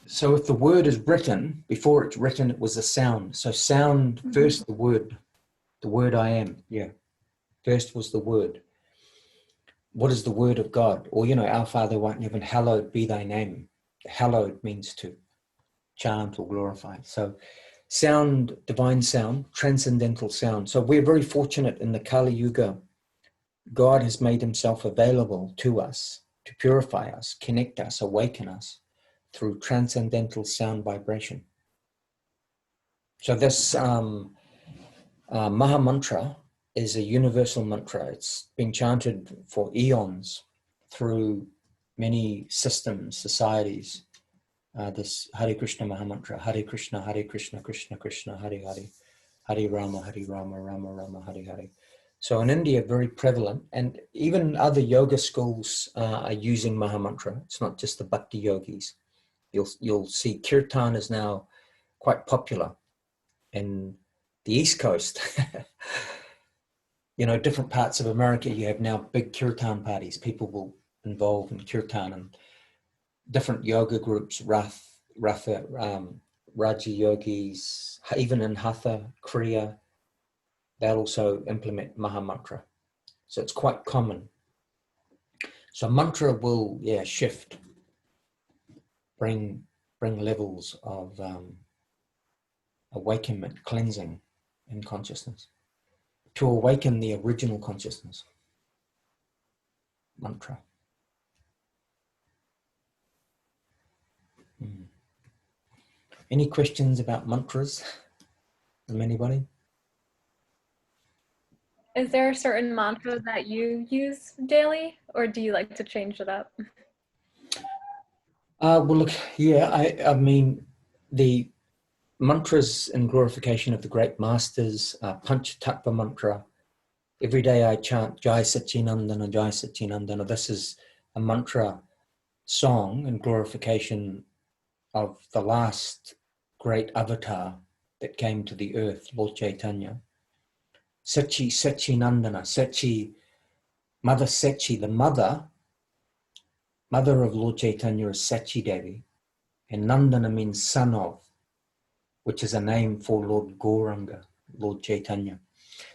So if the word is written, before it's written, it was a sound. So sound first, the word I am. Yeah, first was the word. What is the word of God? Or, our Father who art in heaven, hallowed be thy name. Hallowed means to chant or glorify. So sound, divine sound, transcendental sound. So we're very fortunate in the Kali Yuga. God has made himself available to us to purify us, connect us, awaken us through transcendental sound vibration. So this Maha Mantra is a universal mantra. It's been chanted for eons through many systems, societies. This Hare Krishna Maha Mantra, Hare Krishna, Krishna Krishna, Hare Hare, Hare Rama, Rama Rama, Hare Hare. So in India, very prevalent, and even other yoga schools are using Maha Mantra. It's not just the bhakti yogis. You'll see kirtan is now quite popular in the East Coast. Different parts of America, you have now big kirtan parties. People will involve in kirtan, and different yoga groups, Raja yogis, even in Hatha, Kriya, they'll also implement Maha Mantra. So it's quite common. So mantra will, shift, bring levels of awakenment, cleansing in consciousness, to awaken the original consciousness. Mantra. Any questions about mantras from anybody? Is there a certain mantra that you use daily, or do you like to change it up? Well, look, I mean, the mantras in glorification of the great masters, Panchatattva mantra. Every day I chant Jai Satchinandana, Jai Satchinandana. This is a mantra song in glorification of the last great avatar that came to the earth, Lord Chaitanya. Sachi, Satchinandana, Sachi, Mother Sachi, the mother of Lord Chaitanya is Sachi Devi, and Nandana means son of, which is a name for Lord Gauranga, Lord Chaitanya.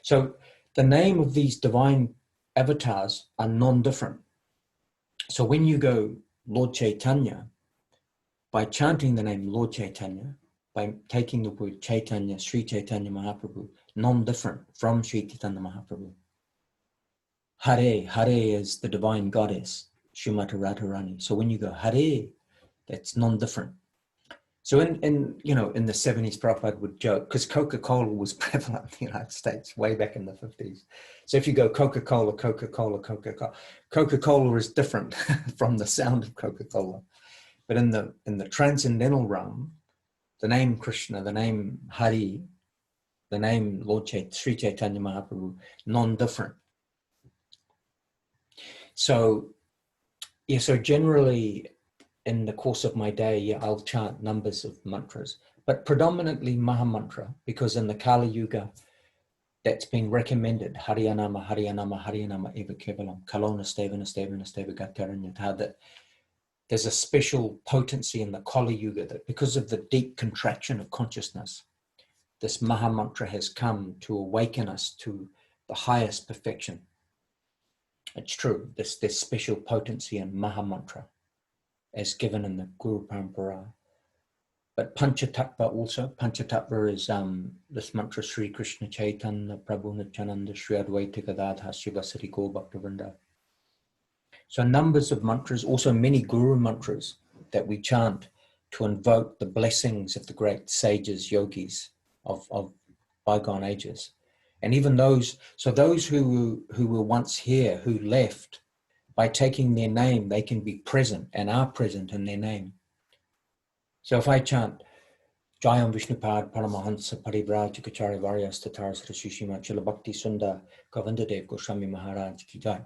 So the name of these divine avatars are non-different. So when you go Lord Chaitanya, by chanting the name Lord Chaitanya, by taking the word Chaitanya, Sri Chaitanya Mahaprabhu, non-different from Sri Chaitanya Mahaprabhu. Hare, Hare is the divine goddess, Srimati Radharani. So when you go Hare, that's non-different. So in the 70s, Prabhupada would joke, because Coca-Cola was prevalent in the United States way back in the 50s. So if you go Coca-Cola, Coca-Cola, Coca-Cola, Coca-Cola is different from the sound of Coca-Cola. But in the transcendental realm, the name Krishna, the name Hari, the name Lord Sri Chaitanya Mahaprabhu, non-different. So, yeah, so generally in the course of my day, yeah, I'll chant numbers of mantras, but predominantly Maha Mantra, because in the Kali Yuga, that's been recommended, Hariyanama, Hariyanama, Hariyanama Eva Kevalam, Kalona Stevana, Stevana, Steva Gataranyata, that there's a special potency in the Kali Yuga that because of the deep contraction of consciousness, this Maha Mantra has come to awaken us to the highest perfection. It's true, there's special potency in Maha Mantra as given in the Guru Parampara. But Panchatattva also, Panchatattva is this mantra Sri Krishna Chaitanya Prabhu Nityananda Sri Advaita Gadadhar Shivasati Gaur Bhaktivinoda. So numbers of mantras, also many Guru mantras that we chant to invoke the blessings of the great sages, yogis of bygone ages. And even those who were once here, who left, by taking their name, they can be present and are present in their name. So if I chant Jayam Vishnupad Paramahansa Parivrajikacharya Varyas Tatar Srishishima Chila Bhakti Sundar Govindadev Goswami Maharaj Ki Jai.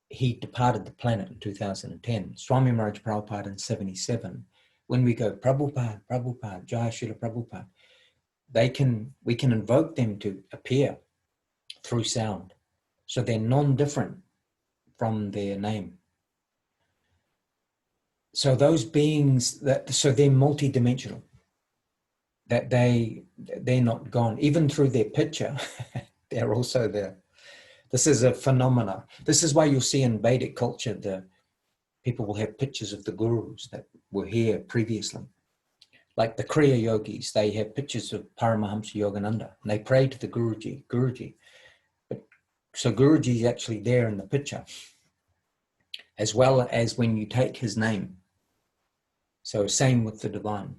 He departed the planet in 2010. Swami Maharaj Prabhupada in 77. When we go Prabhupada, Prabhupada, Jai Srila Prabhupada, we can invoke them to appear through sound. So they're non-different from their name. So those beings, so they're multidimensional, that they're not gone. Even through their picture, they're also there. This is a phenomena. This is why you'll see in Vedic culture, the people will have pictures of the gurus that were here previously. Like the Kriya yogis, they have pictures of Paramahamsa Yogananda, and they pray to the Guruji. So Guruji is actually there in the picture, as well as when you take his name. So same with the divine.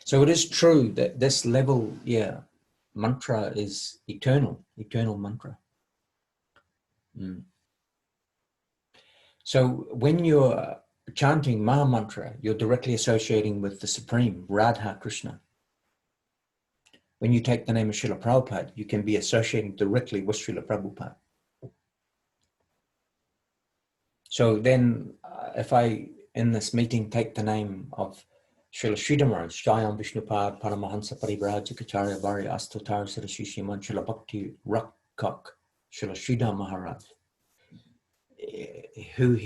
So it is true that this level, mantra is eternal mantra. So when you're chanting Maha Mantra, you're directly associating with the Supreme, Radha Krishna. When you take the name of Srila Prabhupada, you can be associating directly with Srila Prabhupada. So then if I, in this meeting, take the name of Srila Sridhar Maharaj, Jayam Vishnupad Paramahansa Parivrajikacharya Varya Astotar Sarashishiman Srila Bhakti Rakak, Srila Sridhar Maharaj, who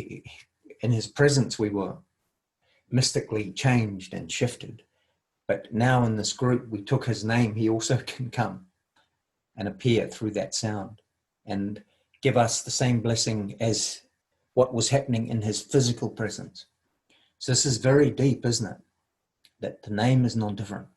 in his presence we were mystically changed and shifted. But now in this group, we took his name, he also can come and appear through that sound and give us the same blessing as what was happening in his physical presence. So this is very deep, isn't it? That the name is non-different.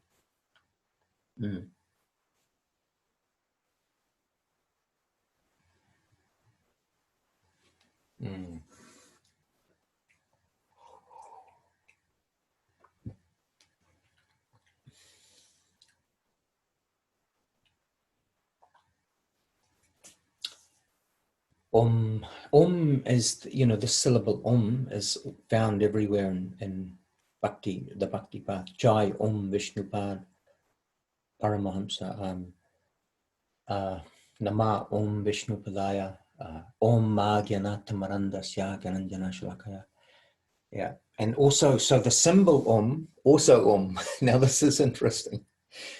Om is, the syllable Om is found everywhere in Bhakti, the Bhakti path. Jai Om Vishnupad Paramahamsa, Nama Om Vishnupadaya, Om Ma Gyanata Marandasya Gyananjana Shalakaya. Yeah, and also, so the symbol Om, also Om. Now this is interesting.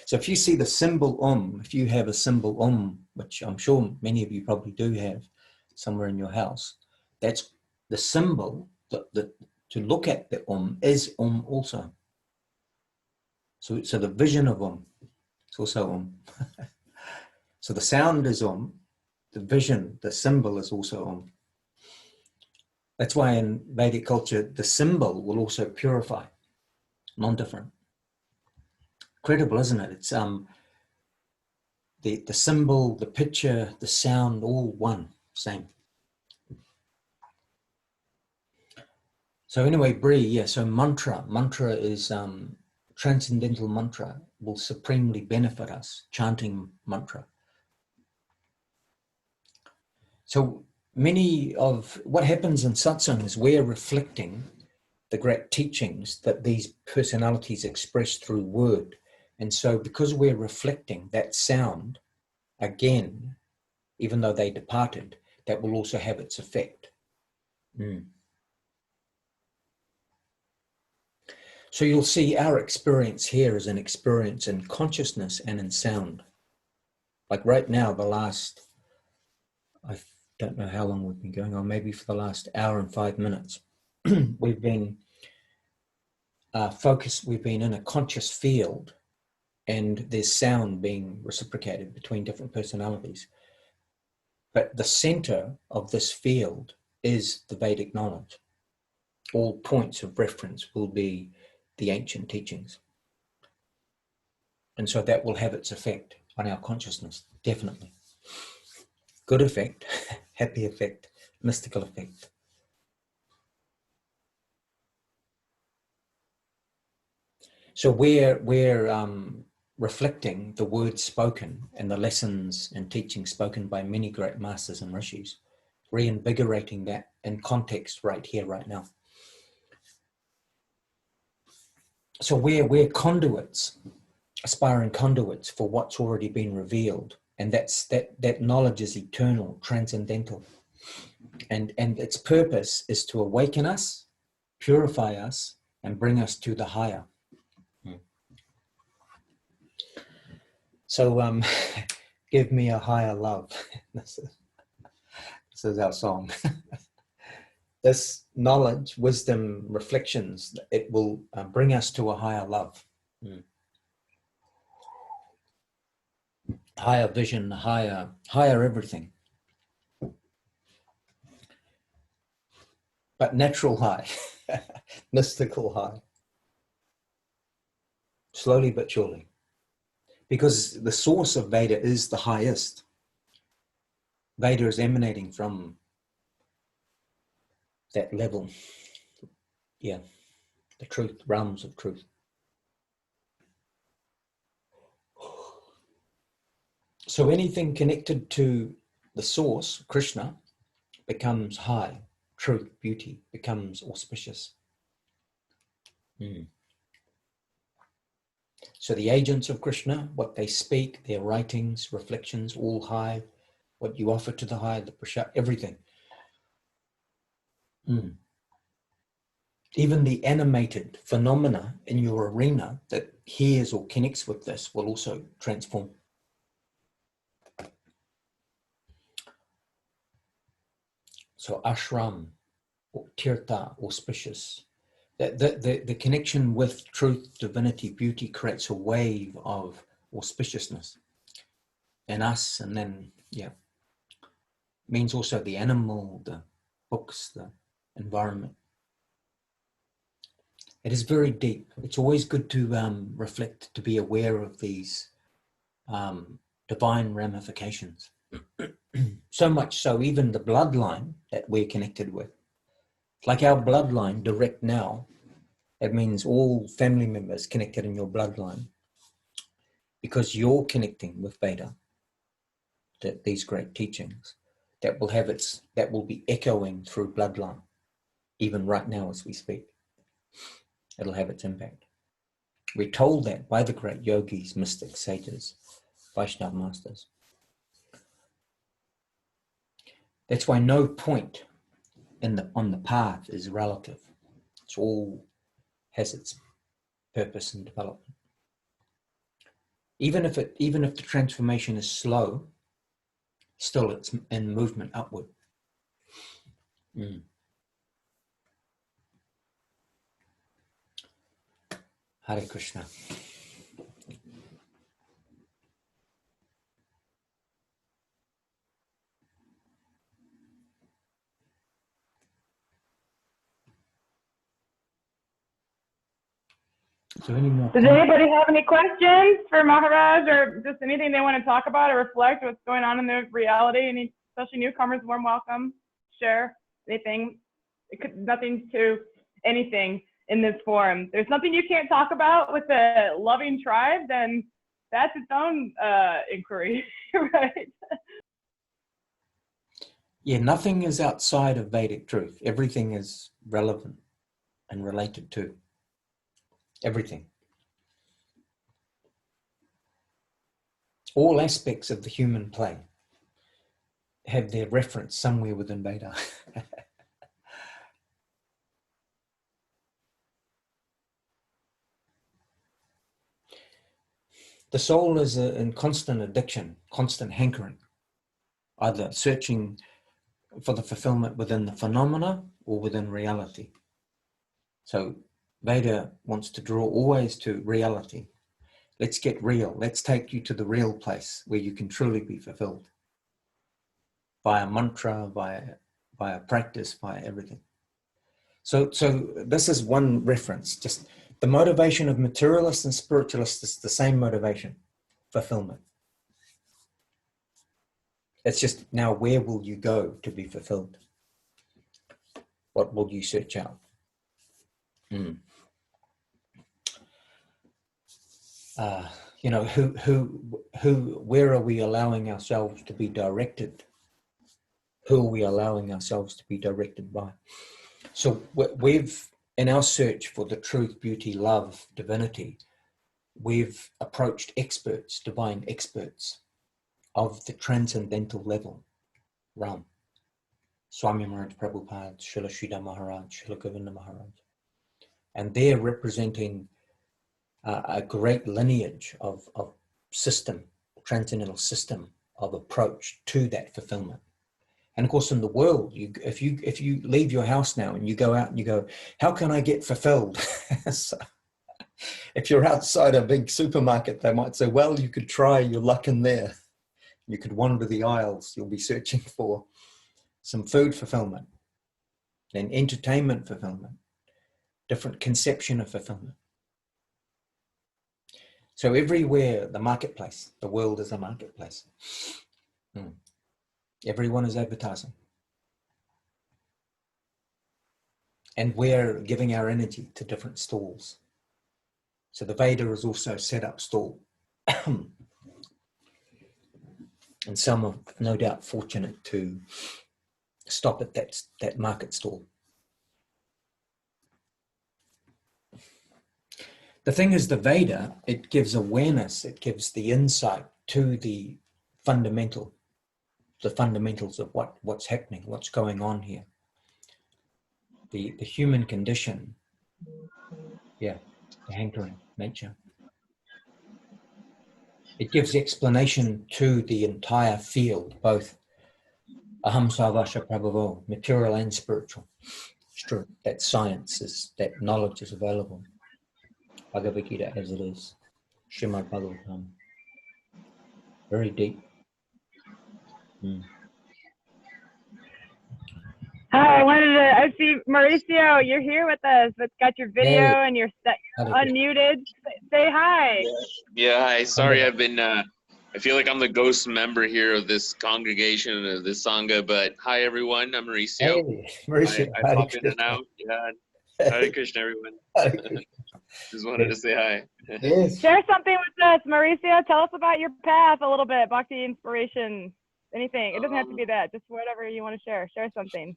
So if you see the symbol Om, if you have a symbol Om, which I'm sure many of you probably do have somewhere in your house, that's the symbol, to look at the Om is Om also. So the vision of Om, it's also Om. So the sound is Om, the vision, the symbol is also Om. That's why in Vedic culture, the symbol will also purify, non-different. Incredible, isn't it? It's the symbol, the picture, the sound, all one, same. So anyway, Bree, yeah, so mantra is transcendental mantra will supremely benefit us, chanting mantra. So many of what happens in satsang is we're reflecting the great teachings that these personalities express through word. And so because we're reflecting that sound again, even though they departed, that will also have its effect. So you'll see our experience here is an experience in consciousness and in sound. Like right now, I don't know how long we've been going on, maybe for the last hour and 5 minutes. We've been focused, we've been in a conscious field, and there's sound being reciprocated between different personalities. But the center of this field is the Vedic knowledge. All points of reference will be the ancient teachings. And so that will have its effect on our consciousness, definitely. Good effect, happy effect, mystical effect. So we're reflecting the words spoken and the lessons and teachings spoken by many great masters and rishis, reinvigorating that in context right here, right now. So we're conduits, aspiring conduits for what's already been revealed, and that knowledge is eternal, transcendental, and its purpose is to awaken us, purify us, and bring us to the higher. So give me a higher love. This is our song. This knowledge, wisdom, reflections, it will bring us to a higher love. Higher vision, higher everything. But natural high, mystical high. Slowly but surely. Because the source of Veda is the highest. Veda is emanating from that level. Yeah, the truth, realms of truth. So anything connected to the source, Krishna, becomes high. Truth, beauty, becomes auspicious. So the agents of Krishna, what they speak, their writings, reflections, all high. What you offer to the high, the prasad, everything. Even the animated phenomena in your arena that hears or connects with this will also transform. So ashram, or tirtha, auspicious. The connection with truth, divinity, beauty creates a wave of auspiciousness in us, and then, means also the animal, the books, the environment. It is very deep. It's always good to reflect, to be aware of these divine ramifications. So much so, even the bloodline that we're connected with, like our bloodline direct now, it means all family members connected in your bloodline, because you're connecting with Veda, these great teachings, that will be echoing through bloodline, even right now as we speak. It'll have its impact. We're told that by the great yogis, mystics, sages, Vaishnava masters. That's why no point on the path is relative. It's all has its purpose and development. Even if the transformation is slow, still it's in movement upward. Hare Krishna. there any more Does comments? anybody have any questions for Maharaj, or just anything they want to talk about or reflect what's going on in their reality? Any, especially newcomers, warm welcome. Share anything. Nothing to anything in this forum. There's nothing you can't talk about with a loving tribe, then that's its own inquiry, right? Yeah, nothing is outside of Vedic truth. Everything is relevant and related to everything. All aspects of the human play have their reference somewhere within Veda. The soul is in constant addiction, constant hankering, either searching for the fulfillment within the phenomena or within reality. So Veda wants to draw always to reality. Let's get real. Let's take you to the real place where you can truly be fulfilled. Via mantra, via practice, via everything. So this is one reference. Just the motivation of materialists and spiritualists is the same motivation, fulfillment. It's just now, where will you go to be fulfilled? What will you search out? You know, where are we allowing ourselves to be directed? Who are we allowing ourselves to be directed by? So we've, in our search for the truth, beauty, love, divinity, we've approached experts, divine experts of the transcendental level, realm. Swami Maharaj Prabhupada, Srila Sridhar Maharaj, Srila Govinda Maharaj. And they're representing a great lineage of system, transcendental system of approach to that fulfillment. And of course, in the world, if you leave your house now and you go out and you go, how can I get fulfilled? So, if you're outside a big supermarket, they might say, well, you could try your luck in there. You could wander the aisles. You'll be searching for some food fulfillment, then entertainment fulfillment, different conception of fulfillment. So everywhere, the marketplace, the world is a marketplace. Everyone is advertising. And we're giving our energy to different stalls. So the Veda is also set up stall. And some are no doubt fortunate to stop at that market stall. The thing is, the Veda, it gives awareness, it gives the insight to the fundamentals of what's happening, what's going on here. The human condition, the hankering nature. It gives explanation to the entire field, both aham sarvasya prabhavo, material and spiritual. It's true that science is, that knowledge is available. Bhagavad Gita as it is. Srimad Bhagavatam. Very deep. Hi, I see Mauricio, you're here with us. It's got your video and you're unmuted. Say hi. Yeah, hi. Sorry, I've been, I feel like I'm the ghost member here of this congregation, of this Sangha, but hi everyone, I'm Mauricio. Hey, Mauricio. I pop in and out. Yeah. Hare Krishna, everyone. Just wanted to say hi. Yes. Share something with us, Mauricio. Tell us about your path a little bit, Bhakti inspiration, anything. It doesn't have to be that, just whatever you want to share. Share something.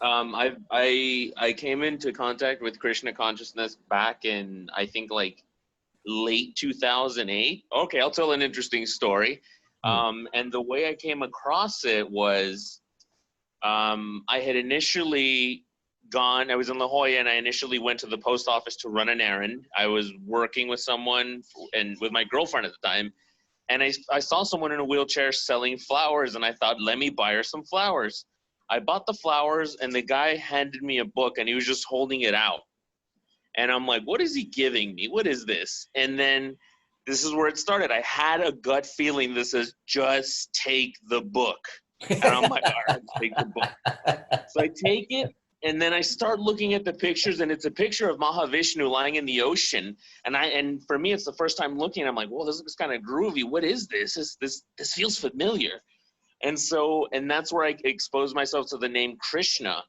I came into contact with Krishna consciousness back in, I think, like late 2008. Okay, I'll tell an interesting story. And the way I came across it was, I had initially I was in La Jolla, and I initially went to the post office to run an errand. I was working with someone and with my girlfriend at the time, and I saw someone in a wheelchair selling flowers, and I thought, let me buy her some flowers. I bought the flowers, and the guy handed me a book, and he was just holding it out. And I'm like, what is he giving me? What is this? And then this is where it started. I had a gut feeling that says, just take the book. And I'm like, all right, take the book. So I take it, And then I start looking at the pictures, and it's a picture of Mahavishnu lying in the ocean. And for me, it's the first time looking. I'm like, well, this looks kind of groovy. What is this? This feels familiar. And that's where I exposed myself to the name Krishna.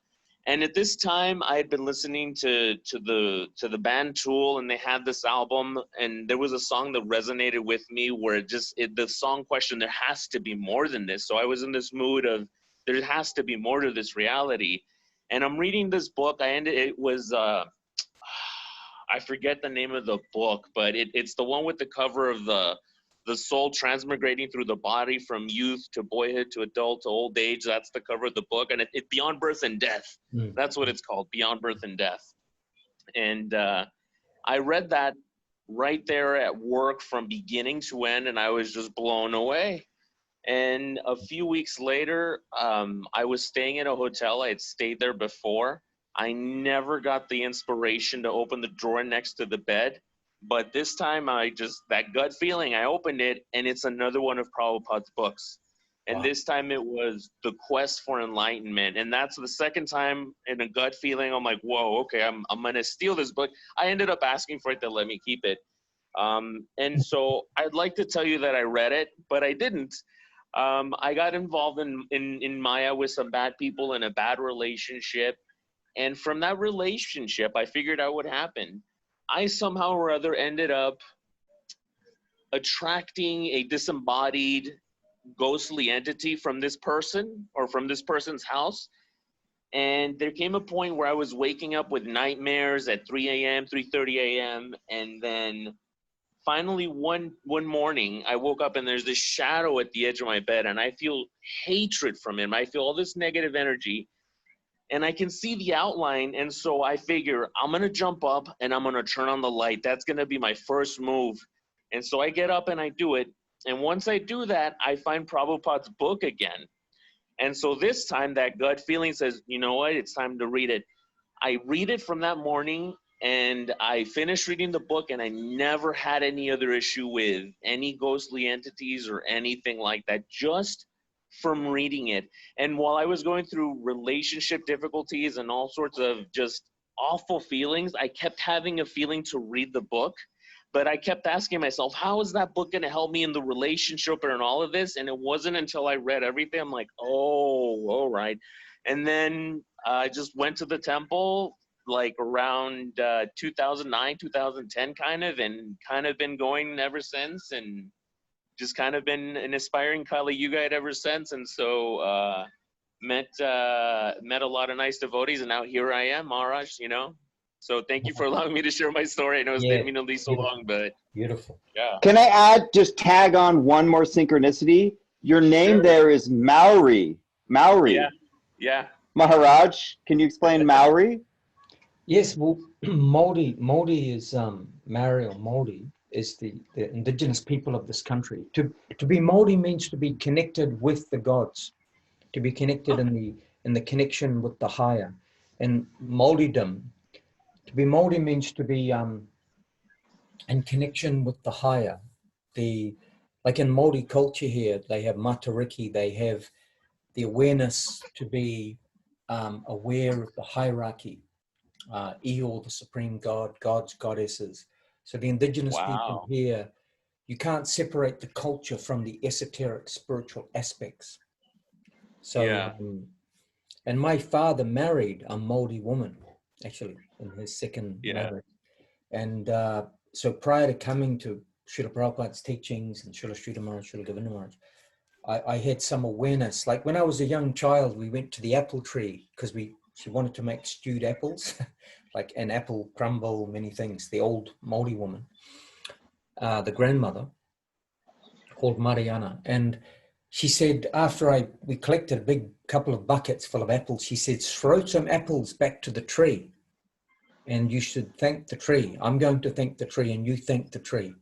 And at this time, I had been listening to the band Tool, and they had this album, and there was a song that resonated with me where the song questioned, there has to be more than this. So I was in this mood of, there has to be more to this reality. And I'm reading this book. I forget the name of the book, but it's the one with the cover of the soul transmigrating through the body from youth to boyhood to adult to old age. That's the cover of the book. And it's Beyond Birth and Death. That's what it's called, Beyond Birth and Death. And I read that right there at work from beginning to end, and I was just blown away. And a few weeks later, I was staying at a hotel. I had stayed there before. I never got the inspiration to open the drawer next to the bed. But this time, that gut feeling, I opened it, and it's another one of Prabhupada's books. And This time it was The Quest for Enlightenment. And that's the second time in a gut feeling, I'm like, whoa, okay, I'm going to steal this book. I ended up asking for it to let me keep it. And so I'd like to tell you that I read it, but I didn't. I got involved in Maya with some bad people in a bad relationship. And from that relationship, I figured out what happened. I somehow or other ended up attracting a disembodied ghostly entity from this person or from this person's house. And there came a point where I was waking up with nightmares at 3 a.m., 3:30 a.m. And then finally one morning I woke up and there's this shadow at the edge of my bed, and I feel hatred from him. I feel all this negative energy. And I can see the outline, and so I figure I'm going to jump up and I'm going to turn on the light. That's going to be my first move. And so I get up and I do it. And once I do that, I find Prabhupada's book again. And so this time that gut feeling says, you know what, it's time to read it. I read it from that morning, and I finished reading the book, and I never had any other issue with any ghostly entities or anything like that, just from reading it. And while I was going through relationship difficulties and all sorts of just awful feelings, I kept having a feeling to read the book. But I kept asking myself, how is that book going to help me in the relationship and all of this? And it wasn't until I read everything, I'm like, oh, all right. And then I just went to the temple like around 2009, 2010 and kind of been going ever since, and just kind of been an aspiring Kali Yugite ever since. And so met a lot of nice devotees, and now here I am, Maharaj, So thank you for allowing me to share my story. I know it's didn't mean to be so long, but beautiful. Yeah. Can I just tag on one more synchronicity? Your name there is Maori. Maori. Yeah. Maharaj, can you explain Maori? Yes, well, Maori is Maori or Maori is the indigenous people of this country. To be Maori means to be connected with the gods, to be connected in the connection with the higher. And Maoridom, to be Maori means to be in connection with the higher. Like in Maori culture here, they have matariki, they have the awareness to be aware of the hierarchy, Eeyore, the supreme god, gods, goddesses. So the indigenous people here, you can't separate the culture from the esoteric spiritual aspects. So, and my father married a Māori woman, actually, in his second marriage. And so prior to coming to Srila Prabhupada's teachings and Srila Sridhar Maharaj, Srila Govinda Maharaj, I had some awareness. Like when I was a young child, we went to the apple tree because she wanted to make stewed apples, like an apple crumble, many things. The old Māori woman, the grandmother, called Mariana. And she said, after we collected a big couple of buckets full of apples, she said, throw some apples back to the tree and you should thank the tree. I'm going to thank the tree and you thank the tree.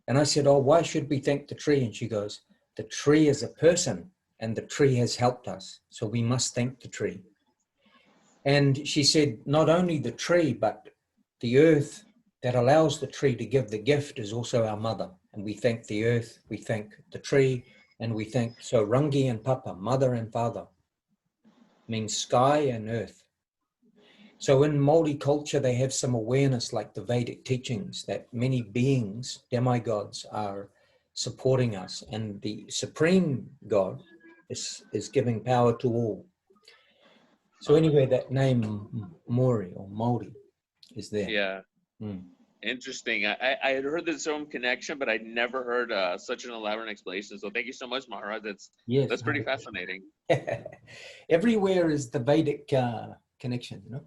And I said, oh, why should we thank the tree? And she goes, the tree is a person and the tree has helped us. So we must thank the tree. And she said, not only the tree, but the earth that allows the tree to give the gift is also our mother. And we thank the earth, we thank the tree, and we thank, so Rangi and Papa, mother and father, means sky and earth. So in Māori culture, they have some awareness, like the Vedic teachings, that many beings, demigods, are supporting us, and the supreme God is giving power to all. So anyway, that name Maori or Māori is there. Yeah. Mm. Interesting. I had heard the some connection, but I'd never heard such an elaborate explanation. So thank you so much, Maharaja. That's pretty fascinating. Everywhere is the Vedic connection, you know.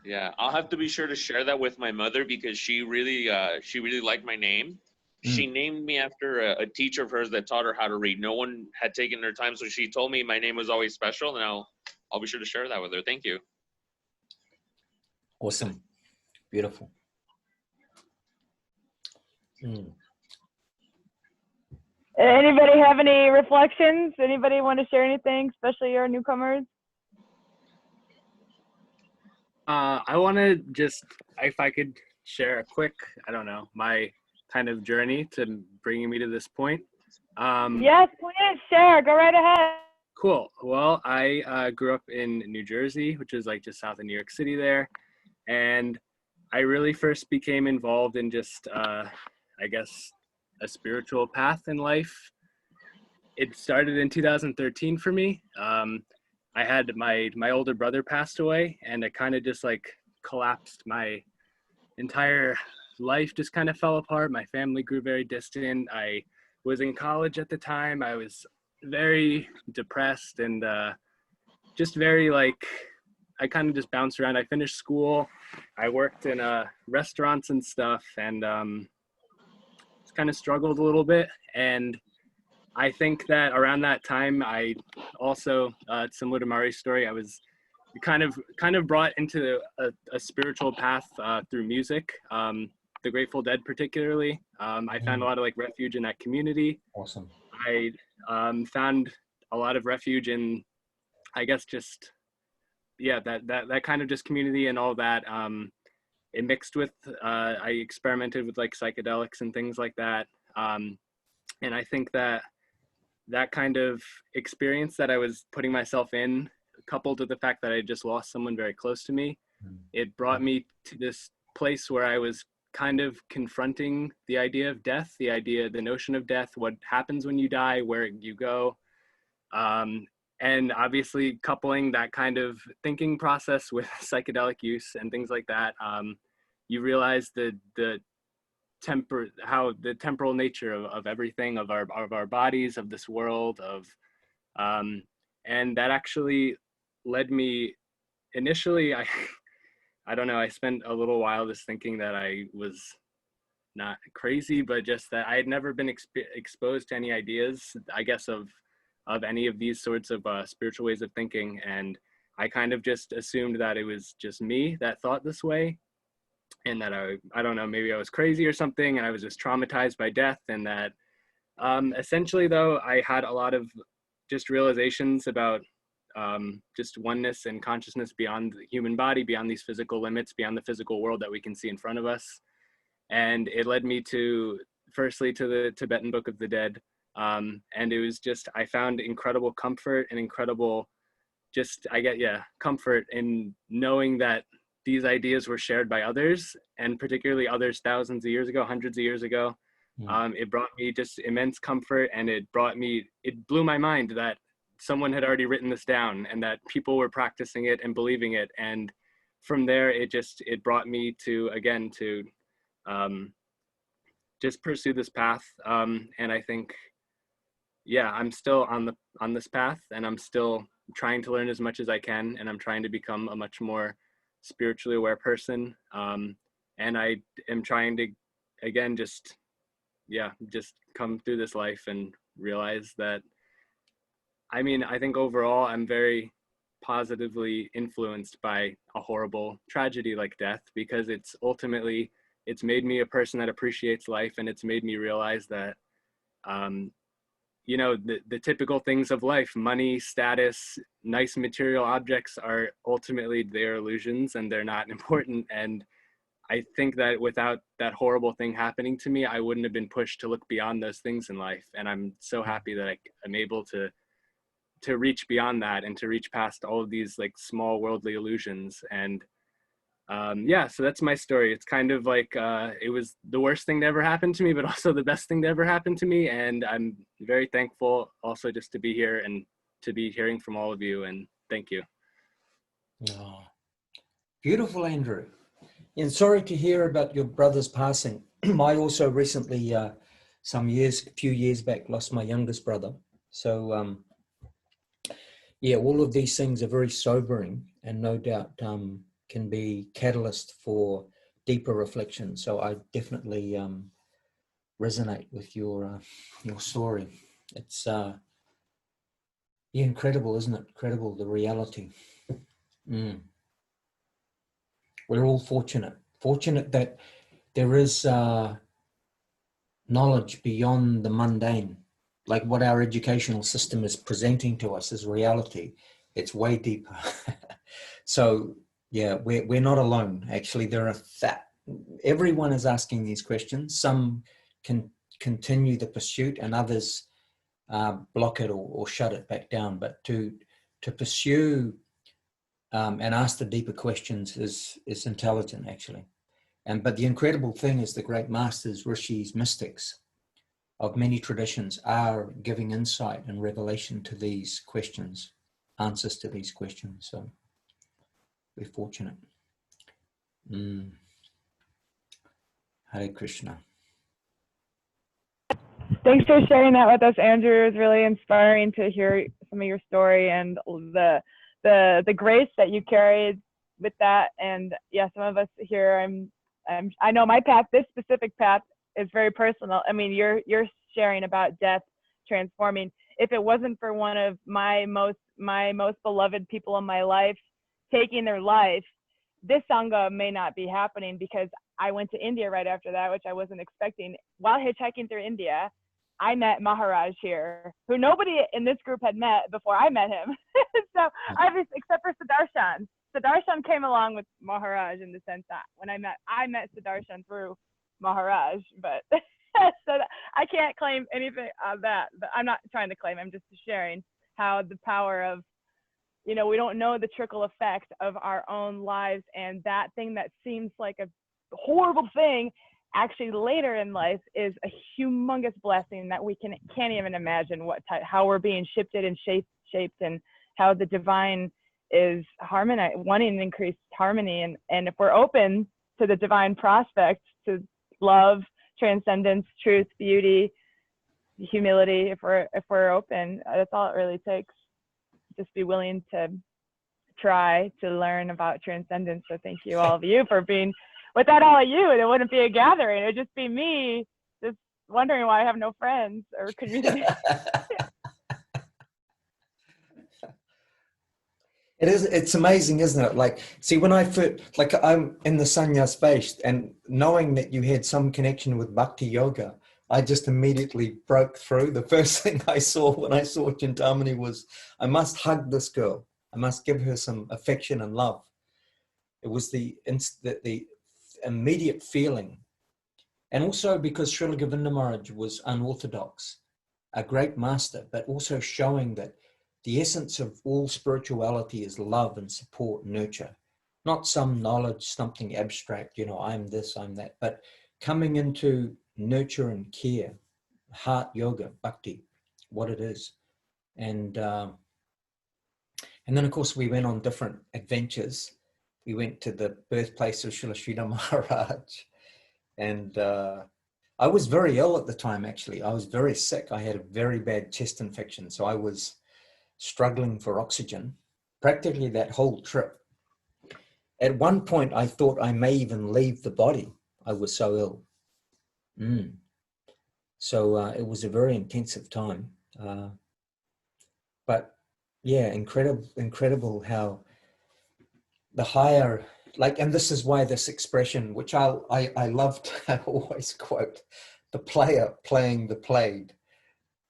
Yeah, I'll have to be sure to share that with my mother because she really liked my name. She named me after a teacher of hers that taught her how to read. No one had taken their time, so she told me my name was always special, and I'll be sure to share that with her. Thank you. Awesome. Beautiful. Anybody have any reflections? Anybody want to share anything, especially your newcomers? I want to just, if I could share a quick, I don't know, my kind of journey to bringing me to this point. Yes, please share. Go right ahead. Cool. Well, I grew up in New Jersey, which is like just south of New York City there. And I really first became involved in just, I guess, a spiritual path in life. It started in 2013 for me. I had my older brother passed away, and it kind of just like collapsed. My entire life just kind of fell apart. My family grew very distant. I was in college at the time. I was very depressed and just very like, I kind of just bounced around. I finished school. I worked in restaurants and stuff, and kind of struggled a little bit. And I think that around that time, I also, similar to Mari's story, I was kind of brought into a spiritual path through music, the Grateful Dead particularly. I found a lot of like refuge in that community. Awesome. I found a lot of refuge in, I guess, just, yeah, that kind of just community and all that. It mixed with, I experimented with like psychedelics and things like that. And I think that kind of experience that I was putting myself in, coupled with the fact that I just lost someone very close to me, it brought me to this place where I was kind of confronting the idea of death, the notion of death, what happens when you die, where you go. And obviously coupling that kind of thinking process with psychedelic use and things like that, you realize the temporal nature of everything, of our bodies, of this world, and that actually led me initially, I don't know, I spent a little while just thinking that I was not crazy, but just that I had never been exposed to any ideas, I guess, of any of these sorts of spiritual ways of thinking. And I kind of just assumed that it was just me that thought this way, and that I don't know, maybe I was crazy or something, and I was just traumatized by death. And that essentially, though, I had a lot of just realizations about just oneness and consciousness beyond the human body, beyond these physical limits, beyond the physical world that we can see in front of us. And it led me firstly to the Tibetan Book of the Dead. And it was just, I found incredible comfort and incredible comfort in knowing that these ideas were shared by others, and particularly others thousands of years ago, hundreds of years ago. It brought me just immense comfort, and it blew my mind that someone had already written this down and that people were practicing it and believing it. And from there, it brought me to just pursue this path. And I think, yeah, I'm still on this path, and I'm still trying to learn as much as I can, and I'm trying to become a much more spiritually aware person. And I am trying to, again, just come through this life and realize that, I mean, I think overall I'm very positively influenced by a horrible tragedy like death, because it's made me a person that appreciates life, and it's made me realize that, the typical things of life, money, status, nice material objects, are ultimately their illusions, and they're not important. And I think that without that horrible thing happening to me, I wouldn't have been pushed to look beyond those things in life. And I'm so happy that I'm able to reach beyond that, and to reach past all of these like small worldly illusions. And yeah, so that's my story. It's kind of like it was the worst thing to ever happen to me, but also the best thing to ever happen to me. And I'm very thankful also just to be here and to be hearing from all of you. And thank you. Oh, beautiful, Andrew. And sorry to hear about your brother's passing. I also recently, a few years back, lost my youngest brother. So, yeah, all of these things are very sobering and no doubt can be catalyst for deeper reflection. So I definitely resonate with your story. It's incredible, isn't it? Incredible, the reality. We're all fortunate that there is knowledge beyond the mundane, like what our educational system is presenting to us as reality. It's way deeper. So yeah, we're not alone. Actually, everyone is asking these questions. Some can continue the pursuit, and others block it or shut it back down. But to pursue and ask the deeper questions is intelligent, actually. But the incredible thing is the great masters, rishis, mystics of many traditions are giving insight and revelation to these questions, answers to these questions. So we're fortunate. Hare Krishna. Thanks for sharing that with us, Andrew. It was really inspiring to hear some of your story and the grace that you carried with that. And yeah, some of us here, I know my path, this specific path, is very personal. I mean, you're sharing about death transforming. If it wasn't for one of my most beloved people in my life taking their life, this Sangha may not be happening, because I went to India right after that, which I wasn't expecting. While hitchhiking through India, I met Maharaj here, who nobody in this group had met before I met him. So except for Sudarshan. Sudarshan came along with Maharaj in the sense that when I met Sudarshan through Maharaj, but so I can't claim anything of that. But I'm not trying to claim, I'm just sharing how the power of, we don't know the trickle effect of our own lives, and that thing that seems like a horrible thing actually later in life is a humongous blessing that we can't even imagine how we're being shifted and shaped, and how the divine is wanting increased harmony. And if we're open to the divine prospects, to love, transcendence, truth, beauty, humility, if we're open, that's all it really takes. Just be willing to try to learn about transcendence. So thank you, all of you, for being, without all of you, it wouldn't be a gathering. It would just be me just wondering why I have no friends or community. It's amazing, isn't it? Like, see, when I first, like, I'm in the Sanya space, and knowing that you had some connection with Bhakti Yoga, I just immediately broke through. The first thing I saw when I saw Chintamani was, I must hug this girl. I must give her some affection and love. It was the immediate feeling. And also because Srila Govinda Maharaj was unorthodox, a great master, but also showing that the essence of all spirituality is love and support, nurture, not some knowledge, something abstract, I'm this, I'm that, but coming into nurture and care, heart yoga, bhakti, what it is. And then, of course, we went on different adventures. We went to the birthplace of Srila Sridhar Maharaj. And I was very ill at the time, actually. I was very sick. I had a very bad chest infection. So I was struggling for oxygen practically that whole trip. At one point, I thought I may even leave the body. I was so ill. So it was a very intensive time. But yeah, incredible how the higher, like, and this is why this expression, which I love to always quote, the player playing the played.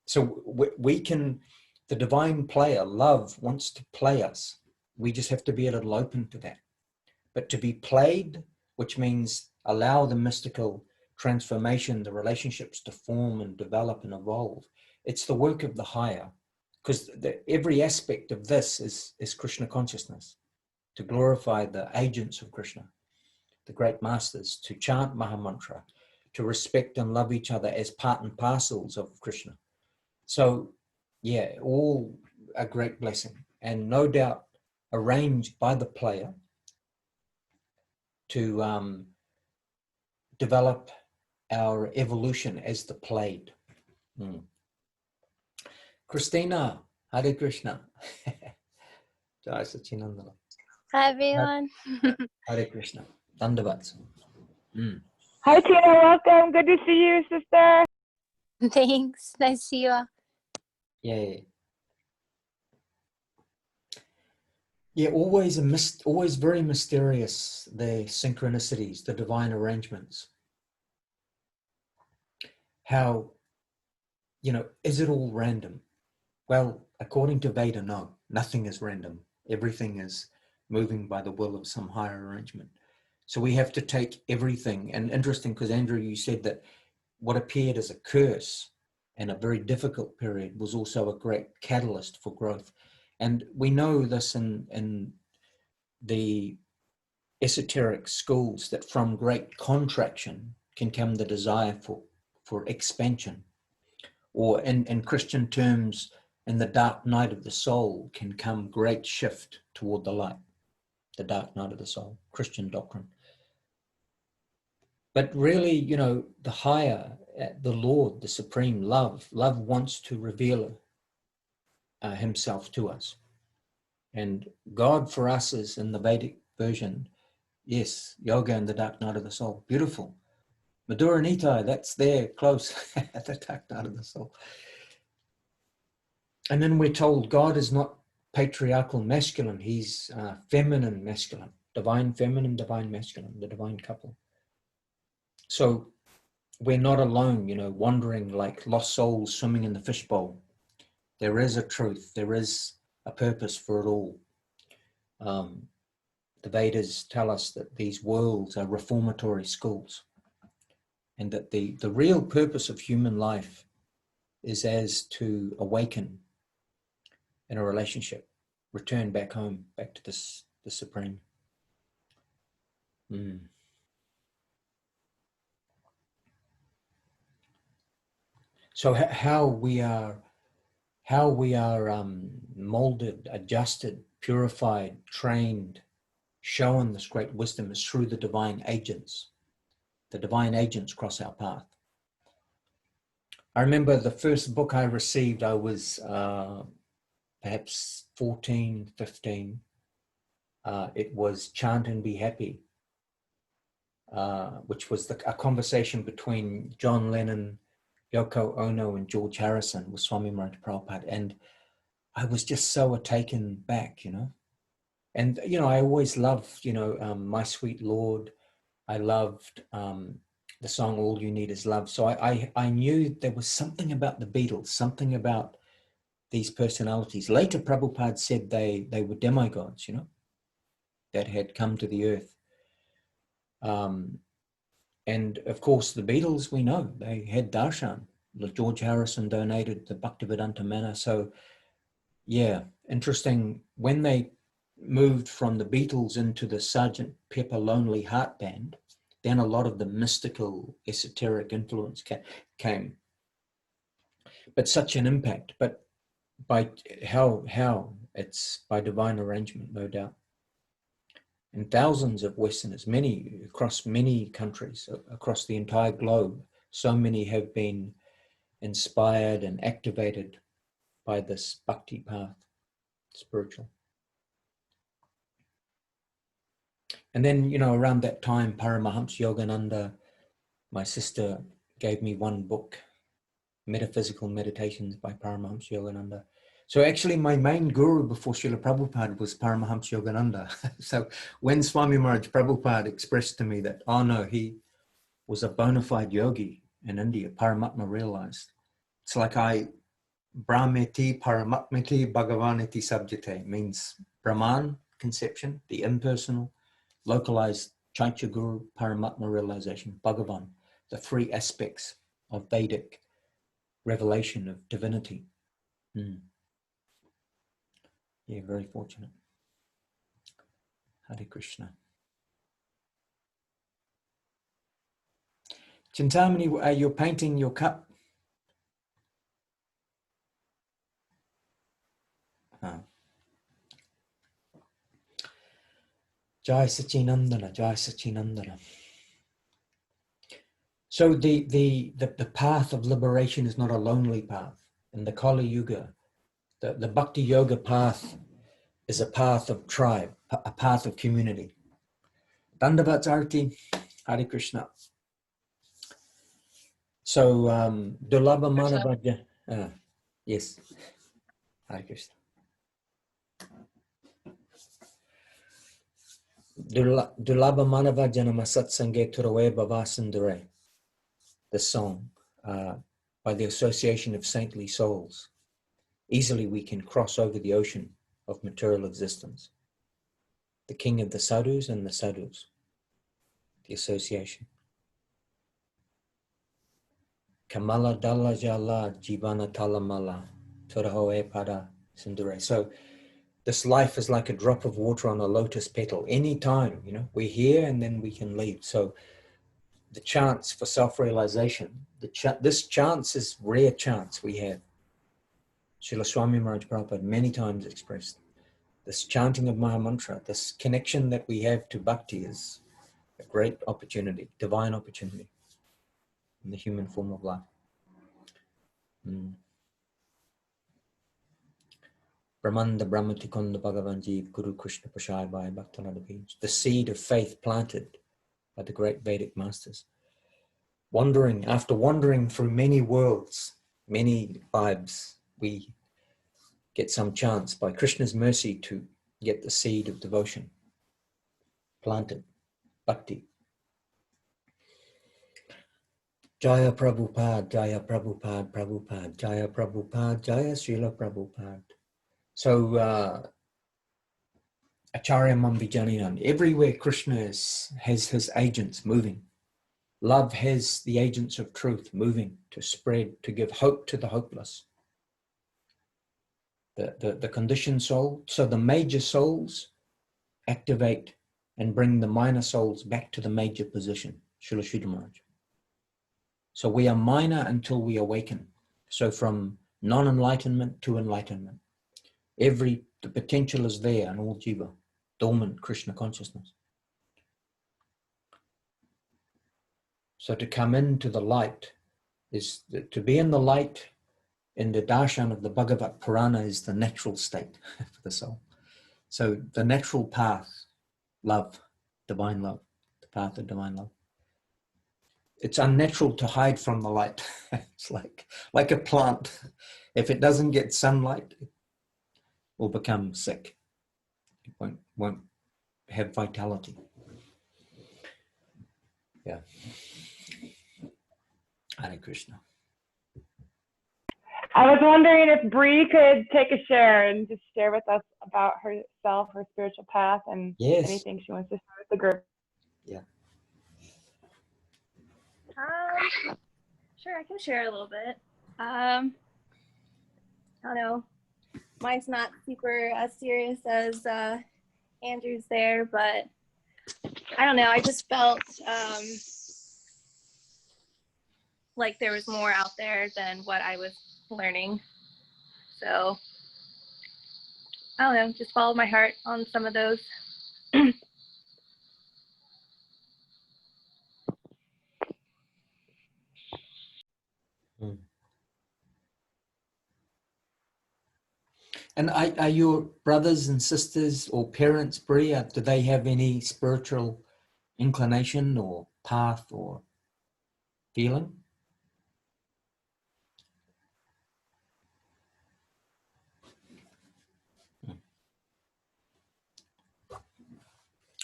So we can, the divine player, love, wants to play us. We just have to be a little open to that. But to be played, which means allow the mystical transformation, the relationships to form and develop and evolve. It's the work of the higher, because every aspect of this is Krishna consciousness, to glorify the agents of Krishna. the great masters, to chant Mahamantra, to respect and love each other as part and parcels of Krishna. So, yeah, all a great blessing, and no doubt arranged by the player to develop our evolution as the played. Christina, Hare Krishna. Jai Sachinandana. Hi everyone. Hare Krishna. Dandavats. Hi Tina, welcome. Good to see you, sister. Thanks. Nice to see you all. Yeah. Yeah, always very mysterious, the synchronicities, the divine arrangements. How, is it all random? Well, according to Veda, no, nothing is random. Everything is moving by the will of some higher arrangement. So we have to take everything. And interesting, because Andrew, you said that what appeared as a curse and a very difficult period was also a great catalyst for growth. And we know this in the esoteric schools, that from great contraction can come the desire for expansion. Or in Christian terms, in the dark night of the soul can come great shift toward the light, the dark night of the soul, Christian doctrine. But really, the higher, the Lord, the supreme love wants to reveal himself to us. And God for us is, in the Vedic version, yes, yoga and the dark night of the soul. Beautiful. Madhura Nita, that's there, close, at the dark night of the soul. And then we're told God is not patriarchal masculine, he's feminine masculine, divine feminine, divine masculine, the divine couple. So we're not alone, wandering like lost souls swimming in the fishbowl. There is a truth, there is a purpose for it all. The Vedas tell us that these worlds are reformatory schools, and that the real purpose of human life is as to awaken in a relationship, return back home, back to the Supreme. So how we are molded, adjusted, purified, trained, shown this great wisdom is through the divine agents. The divine agents cross our path. I remember the first book I received, I was perhaps 14, 15. It was Chant and Be Happy, which was a conversation between John Lennon, Yoko Ono, and George Harrison with Swami Maharaja Prabhupada. And I was just so taken back, And, I always loved, My Sweet Lord. I loved the song All You Need Is Love. So I knew there was something about the Beatles, something about these personalities. Later, Prabhupada said they were demigods, that had come to the earth. And of course, the Beatles, we know, they had darshan. George Harrison donated the Bhaktivedanta Manor. So, yeah, interesting. When they moved from the Beatles into the Sgt. Pepper Lonely Heart Band, then a lot of the mystical, esoteric influence came. But such an impact. But by how? It's by divine arrangement, no doubt. And thousands of Westerners, many across many countries, across the entire globe, so many have been inspired and activated by this bhakti path, spiritual. And then, around that time, Paramahamsa Yogananda, my sister, gave me one book, Metaphysical Meditations by Paramahamsa Yogananda. So actually my main guru before Srila Prabhupada was Paramahamsa Yogananda. So when Swami Maharaj Prabhupada expressed to me that, oh no, he was a bona fide yogi in India, Paramatma realized. It's like Brahmeti Paramatmeti Bhagavaniti Sabjate, means Brahman, conception, the impersonal, localized Chaitya Guru, Paramatma realization, Bhagavan, the three aspects of Vedic revelation of divinity. Yeah, very fortunate. Hare Krishna. Chintamani, you're painting your cup. Jai Sachinandana, Jai Sachinandana. So the path of liberation is not a lonely path. In the Kali Yuga, the Bhakti Yoga path is a path of tribe, a path of community. Dandavat Arti, Hare Krishna. So, Dulabha Manavaja, yes, Hare Krishna. Dulabha Manava Janama Satsange Turawe Bhavasundare, the song, by the association of saintly souls. Easily we can cross over the ocean of material existence. The king of the sadhus and the sadhus, the association. Kamala Dalla Jala Jivana Talamala Turahoe Pada Sundare. So this life is like a drop of water on a lotus petal. Any time, we're here and then we can leave. So the chance for self-realization, this chance is rare chance we have. Srila Swami Maharaj Prabhupada many times expressed this chanting of Maha Mantra, this connection that we have to bhakti is a great opportunity, divine opportunity in the human form of life. Brahmanda Brahmatikunda Bhagavan Jeev Guru Krishna Prashai Bhai Bhaktanada Beans, the seed of faith planted by the great Vedic masters. After wandering through many worlds, many lives, we get some chance by Krishna's mercy to get the seed of devotion planted, bhakti. Jaya Prabhupada, Jaya Prabhupada, Prabhupada, Jaya Prabhupada, Jaya Srila Prabhupada. So, Acharya Mambijaninan, everywhere Krishna has his agents moving. Love has the agents of truth moving to spread, to give hope to the hopeless. The conditioned soul, so the major souls activate and bring the minor souls back to the major position, Srila Sridhar Maharaj. So we are minor until we awaken. So from non-enlightenment to enlightenment. The potential is there in all jiva, dormant Krishna consciousness. So to come into the light to be in the light in the darshan of the Bhagavat Purana is the natural state for the soul. So the natural path, love, divine love, the path of divine love. It's unnatural to hide from the light. It's like a plant. If it doesn't get sunlight, it will become sick. It won't have vitality. Yeah. Hare Krishna. I was wondering if Bree could take a share and just share with us about herself, her spiritual path, and anything she wants to share with the group. Yeah. Sure, I can share a little bit. I don't know. Mine's not super as serious as Andrew's there, but I don't know. I just felt like there was more out there than what I was learning. So I don't know, just followed my heart on some of those. And are your brothers and sisters or parents, Bria, do they have any spiritual inclination or path or feeling?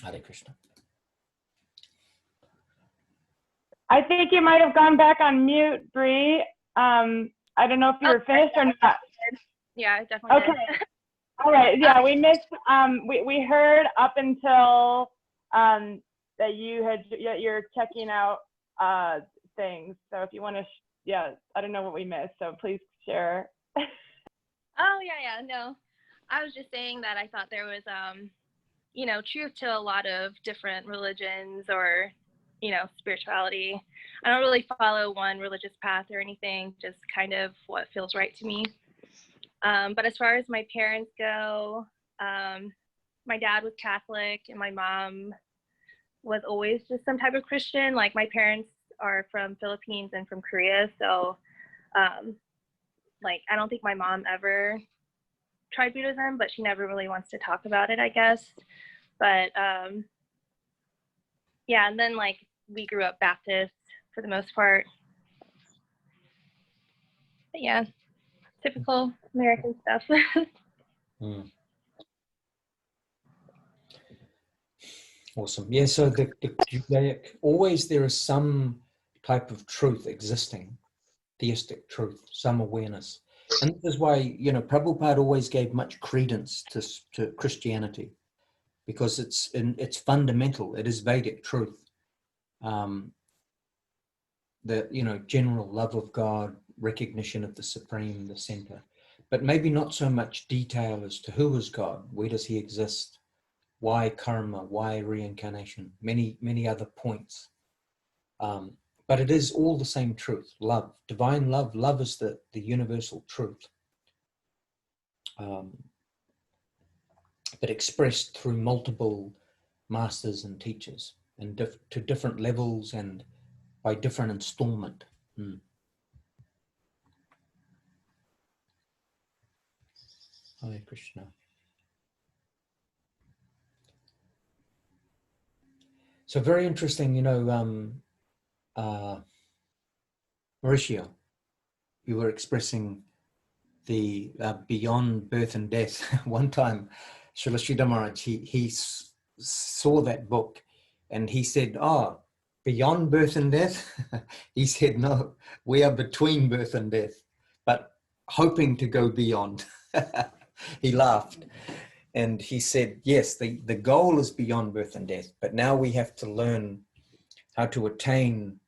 Hare Krishna. I think you might have gone back on mute, Bree. I don't know if you were finished or not. Yeah, I definitely Okay. did. All right. Yeah, we missed. We heard up until that you're checking out things. So if you want to, I don't know what we missed. So please share. Oh yeah. No, I was just saying that I thought there was truth to a lot of different religions or spirituality. I don't really follow one religious path or anything, just kind of what feels right to me. But as far as my parents go, my dad was Catholic and my mom was always just some type of Christian. Like my parents are from Philippines and from Korea, so I don't think my mom ever tried Buddhism, but she never really wants to talk about it, I guess. But yeah, and then we grew up Baptist for the most part. But yeah, typical American stuff. Awesome. Yeah, so the Judaic, always there is some type of truth existing, theistic truth, some awareness. And this is why, Prabhupada always gave much credence to Christianity, because it's fundamental. It is Vedic truth. The general love of God, recognition of the Supreme, the center, but maybe not so much detail as to who is God, where does he exist, why karma, why reincarnation, many other points. But it is all the same truth, love, divine love. Love is the universal truth, but expressed through multiple masters and teachers, and to different levels and by different installment. Hare Krishna. So very interesting, Mauricio, you were expressing the beyond birth and death. One time, Srila Sridhar Maharaj, he saw that book and he said, beyond birth and death? He said, no, we are between birth and death, but hoping to go beyond. He laughed. And he said, yes, the goal is beyond birth and death, but now we have to learn how to attain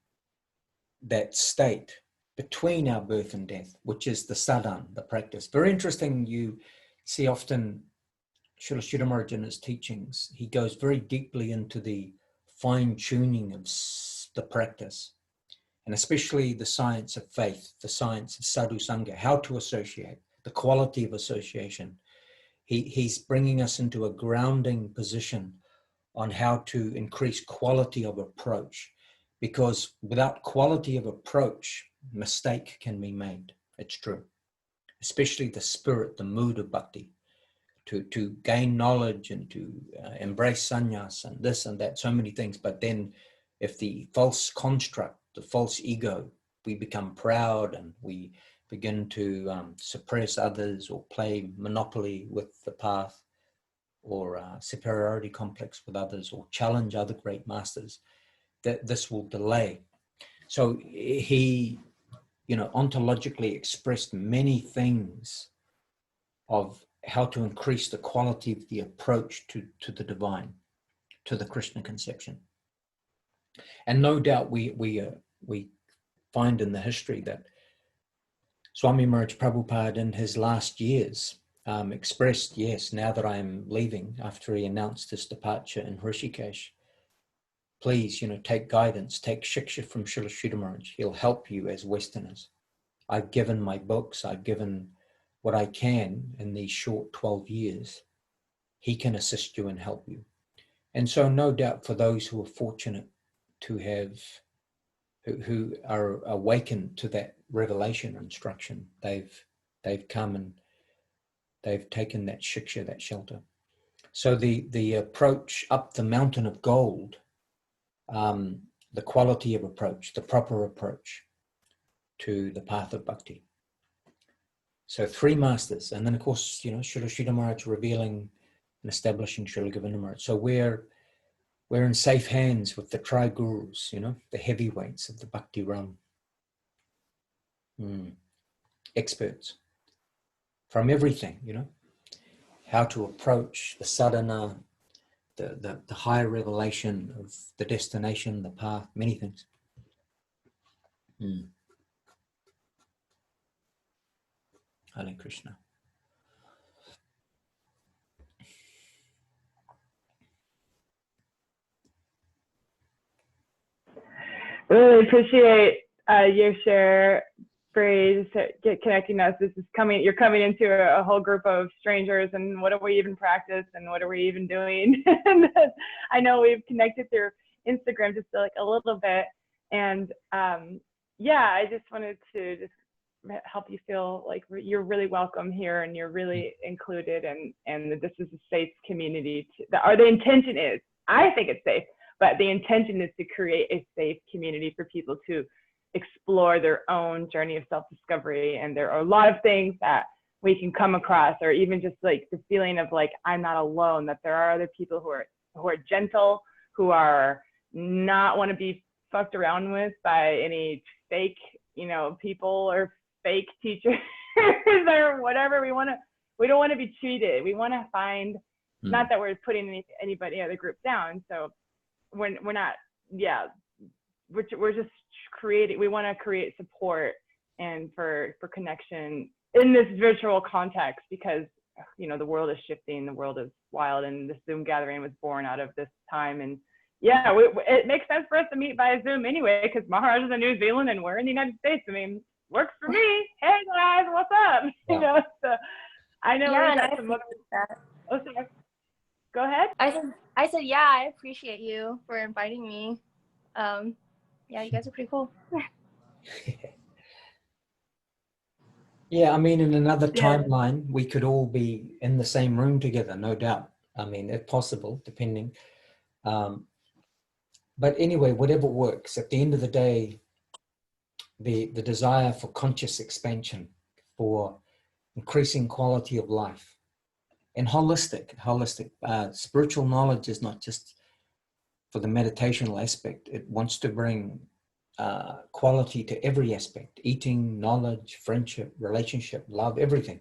that state between our birth and death, which is the sadhana, the practice. Very interesting. You see often Srila Sridhar Maharaj in his teachings, he goes very deeply into the fine-tuning of the practice, and especially the science of faith, the science of sadhu sangha, how to associate, the quality of association. He's bringing us into a grounding position on how to increase quality of approach, because without quality of approach, mistake can be made. It's true, especially the spirit, the mood of bhakti, to gain knowledge and to embrace sannyas and this and that, so many things. But then if the false construct, the false ego, we become proud and we begin to suppress others or play monopoly with the path, or superiority complex with others, or challenge other great masters, that this will delay. So he, ontologically expressed many things of how to increase the quality of the approach to the divine, to the Krishna conception. And no doubt we find in the history that Swami Maharaj Prabhupada in his last years expressed, yes, now that I'm leaving, after he announced his departure in Rishikesh, please, take guidance, take shiksha from Srila Sridhar Maharaj. He'll help you as Westerners. I've given my books, I've given what I can in these short 12 years. He can assist you and help you. And so no doubt for those who are fortunate to have, who are awakened to that revelation instruction, they've come and they've taken that shiksha, that shelter. So the approach up the mountain of gold, the quality of approach, the proper approach to the path of bhakti. So 3 masters, and then of course, Srila Sridhar Maharaj revealing and establishing Srila Govinda Maharaj. So we're in safe hands with the tri-gurus, the heavyweights of the bhakti realm. Experts from everything, how to approach the sadhana, the higher revelation of the destination, the path, many things. Hare Krishna. Really appreciate your share, Bree, get connecting us. This is you're coming into a whole group of strangers, and what do we even practice, and what are we even doing? And I know we've connected through Instagram just like a little bit, and yeah, I just wanted to just help you feel like you're really welcome here, and you're really included, and that this is a safe community. Or the intention is, I think it's safe, but the intention is to create a safe community for people to explore their own journey of self-discovery. And there are a lot of things that we can come across, or even just like the feeling of like, I'm not alone, that there are other people who are gentle, who are not want to be fucked around with by any fake, people or fake teachers or whatever. We don't want to be treated. We want to find, not that we're putting anybody other group down. So we're not, yeah, we're just creating, we want to create support and for connection in this virtual context, because the world is shifting, the world is wild, and this Zoom gathering was born out of this time. And yeah, it makes sense for us to meet via Zoom anyway, because Maharaja is in New Zealand and we're in the United States. I mean, works for me. Hey guys, what's up? Yeah. So I know Yeah, we got and some other. Oh, sorry. Go ahead. I said, yeah, I appreciate you for inviting me. Yeah, you guys are pretty cool. Yeah, I mean, in another timeline, we could all be in the same room together, no doubt. I mean, if possible, depending. But anyway, whatever works. At the end of the day, the desire for conscious expansion, for increasing quality of life, and holistic spiritual knowledge is not just for the meditational aspect. It wants to bring quality to every aspect: eating, knowledge, friendship, relationship, love, everything.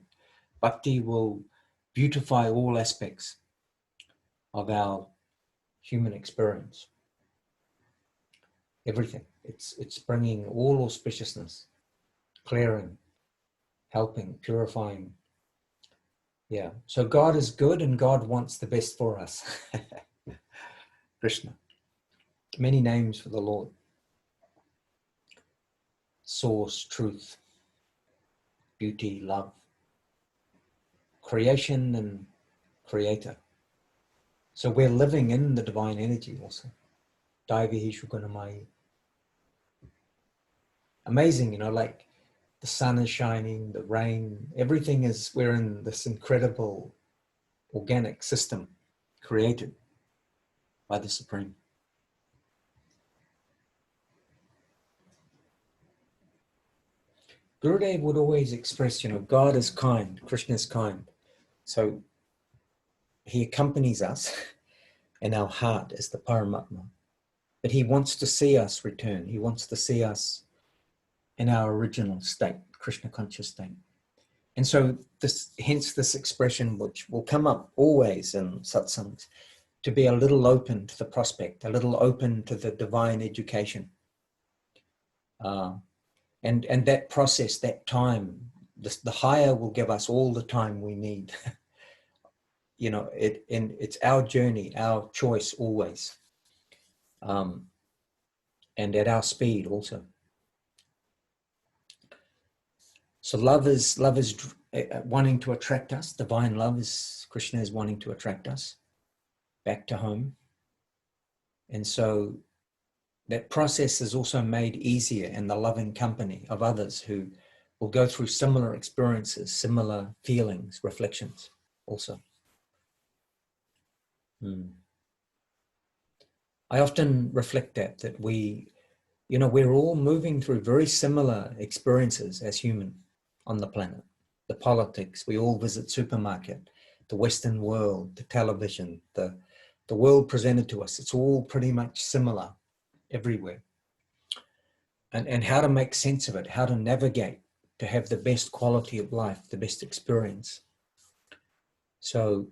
Bhakti will beautify all aspects of our human experience. Everything. It's bringing all auspiciousness, clearing, helping, purifying. Yeah. So God is good, and God wants the best for us. Krishna. Many names for the Lord. Source, truth, beauty, love, creation and creator. So we're living in the divine energy also. Daivihi Shugunamai. Amazing, like the sun is shining, the rain, everything is, we're in this incredible organic system created by the Supreme. Gurudev would always express, God is kind, Krishna is kind. So he accompanies us in our heart as the Paramatma. But he wants to see us return. He wants to see us in our original state, Krishna conscious state. And so hence this expression, which will come up always in satsangs, to be a little open to the prospect, a little open to the divine education. And that process, that time, the higher will give us all the time we need. And it's our journey, our choice always. And at our speed also. So love is wanting to attract us. Divine love is, Krishna is wanting to attract us back to home. And so that process is also made easier in the loving company of others who will go through similar experiences, similar feelings, reflections also. I often reflect that we're all moving through very similar experiences as human on the planet. The politics, we all visit supermarket, the Western world, the television, the world presented to us. It's all pretty much similar everywhere. And how to make sense of it, how to navigate to have the best quality of life, the best experience. So,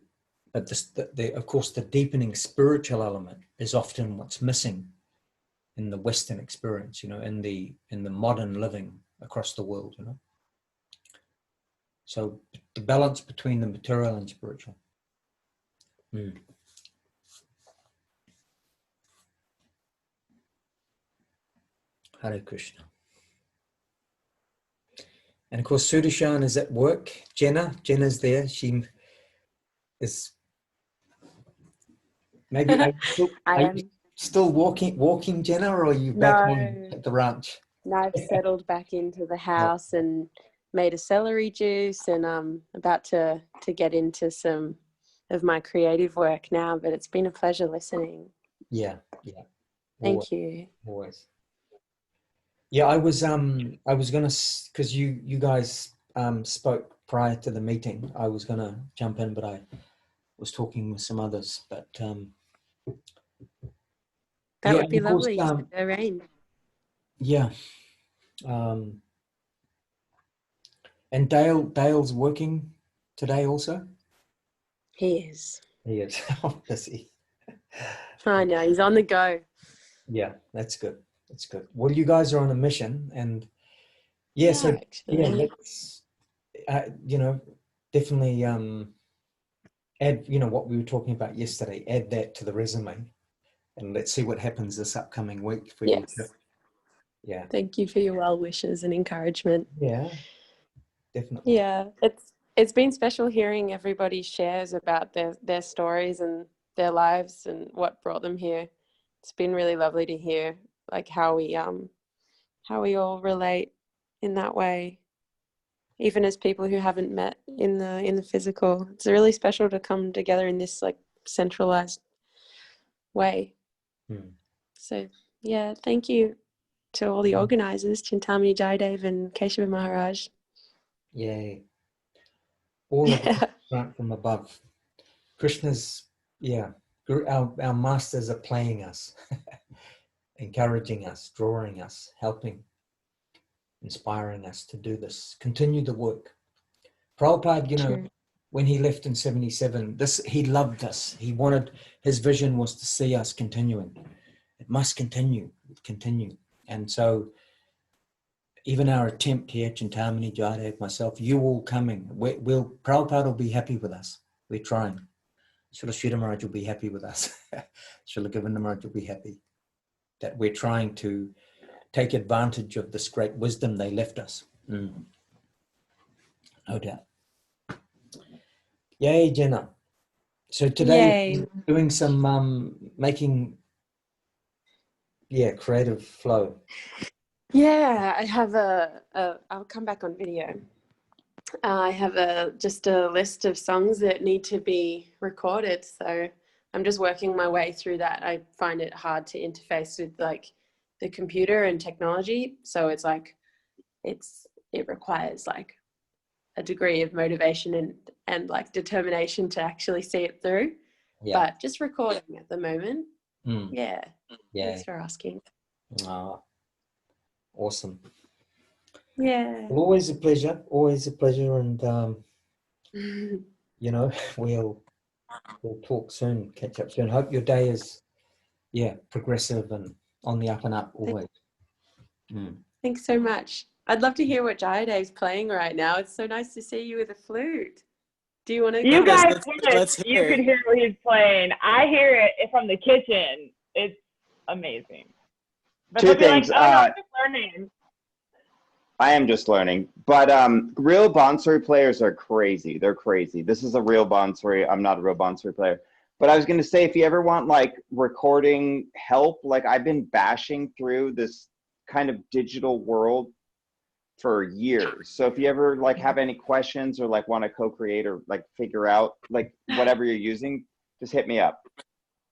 but of course, the deepening spiritual element is often what's missing in the Western experience, in the modern living across the world, So the balance between the material and spiritual. Hare Krishna. And of course, Sudashan is at work. Jenna's there. She is maybe. I Are you still walking, Jenna, or are you back home No, at the ranch? no, I've settled back into the house and made a celery juice, and I'm about to get into some of my creative work now. But it's been a pleasure listening. Yeah. Thank you. Always. Yeah, I was gonna, because you guys spoke prior to the meeting. I was gonna jump in, but I was talking with some others. But That yeah, would be of course, lovely. Rain. yeah. And Dale's working today also. He is. He is. Oh, does he? I know, he's on the go. Yeah, that's good. That's good. Well, you guys are on a mission, and yeah, so yeah, let's definitely add what we were talking about yesterday. Add that to the resume, and let's see what happens this upcoming week for you. Yeah. Thank you for your well wishes and encouragement. Yeah, definitely. Yeah, it's been special hearing everybody shares about their stories and their lives and what brought them here. It's been really lovely to hear like how we all relate in that way, even as people who haven't met in the physical. It's really special to come together in this like centralized way. So yeah, thank you to all the organizers, Chintamani Jaidev and Keshava Maharaj. Yay. All of us grant from above. Krishna's, our masters are playing us, encouraging us, drawing us, helping, inspiring us to do this, continue the work. Prabhupada, when he left in 77, he loved us. His vision was to see us continuing. It must continue. And so even our attempt here, Chintamani, Jadev, myself, you all coming, Prabhupada will be happy with us. We're trying. Srila Sridhar Maharaj will be happy with us. Srila Govinda Maharaj will be happy that we're trying to take advantage of this great wisdom they left us. No doubt. Yay, Jenna. So today, doing some making, creative flow. Yeah, I have I'll come back on video. I have just a list of songs that need to be recorded. So I'm just working my way through that. I find it hard to interface with like the computer and technology. So it's like, it requires like a degree of motivation and like determination to actually see it through. Yeah. But just recording at the moment. Yeah. Thanks for asking. Awesome. Yeah. Well, always a pleasure. And we'll talk soon, catch up soon. Hope your day is progressive and on the up and up always. Thanks so much. I'd love to hear what Jayadev's playing right now. It's so nice to see you with a flute. Do you want to? You guys you can hear what he's playing. I hear it from the kitchen. It's amazing. But Two things. Like, oh, no, I'm just learning. I am just learning. But real Bonsuri players are crazy. They're crazy. This is a real Bonsuri. I'm not a real Bonsuri player. But I was going to say, if you ever want like recording help, like I've been bashing through this kind of digital world for years. So if you ever like have any questions or like want to co-create or like figure out like whatever you're using, just hit me up.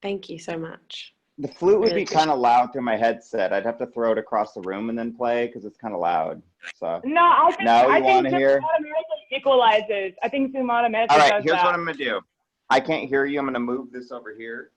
Thank you so much. The flute would be kind of loud through my headset. I'd have to throw it across the room and then play because it's kind of loud. So no, I think hear? Zoom automatically equalizes. I think Zoom automatically does that. All right, here's what I'm gonna do. I can't hear you. I'm gonna move this over here.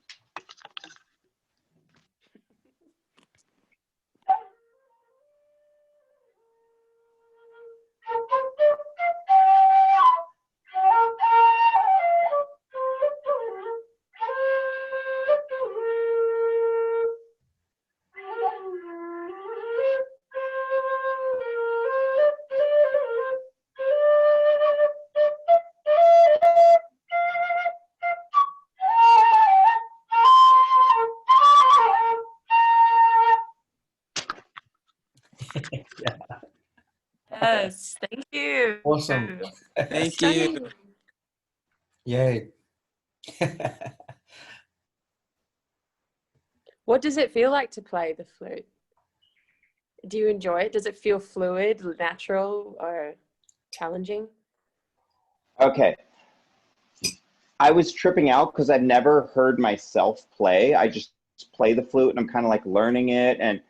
you. Awesome. Thank you. Yay. What does it feel like to play the flute? Do you enjoy it? Does it feel fluid, natural, or challenging? Okay. I was tripping out because I'd never heard myself play. I just play the flute and I'm kind of like learning it. And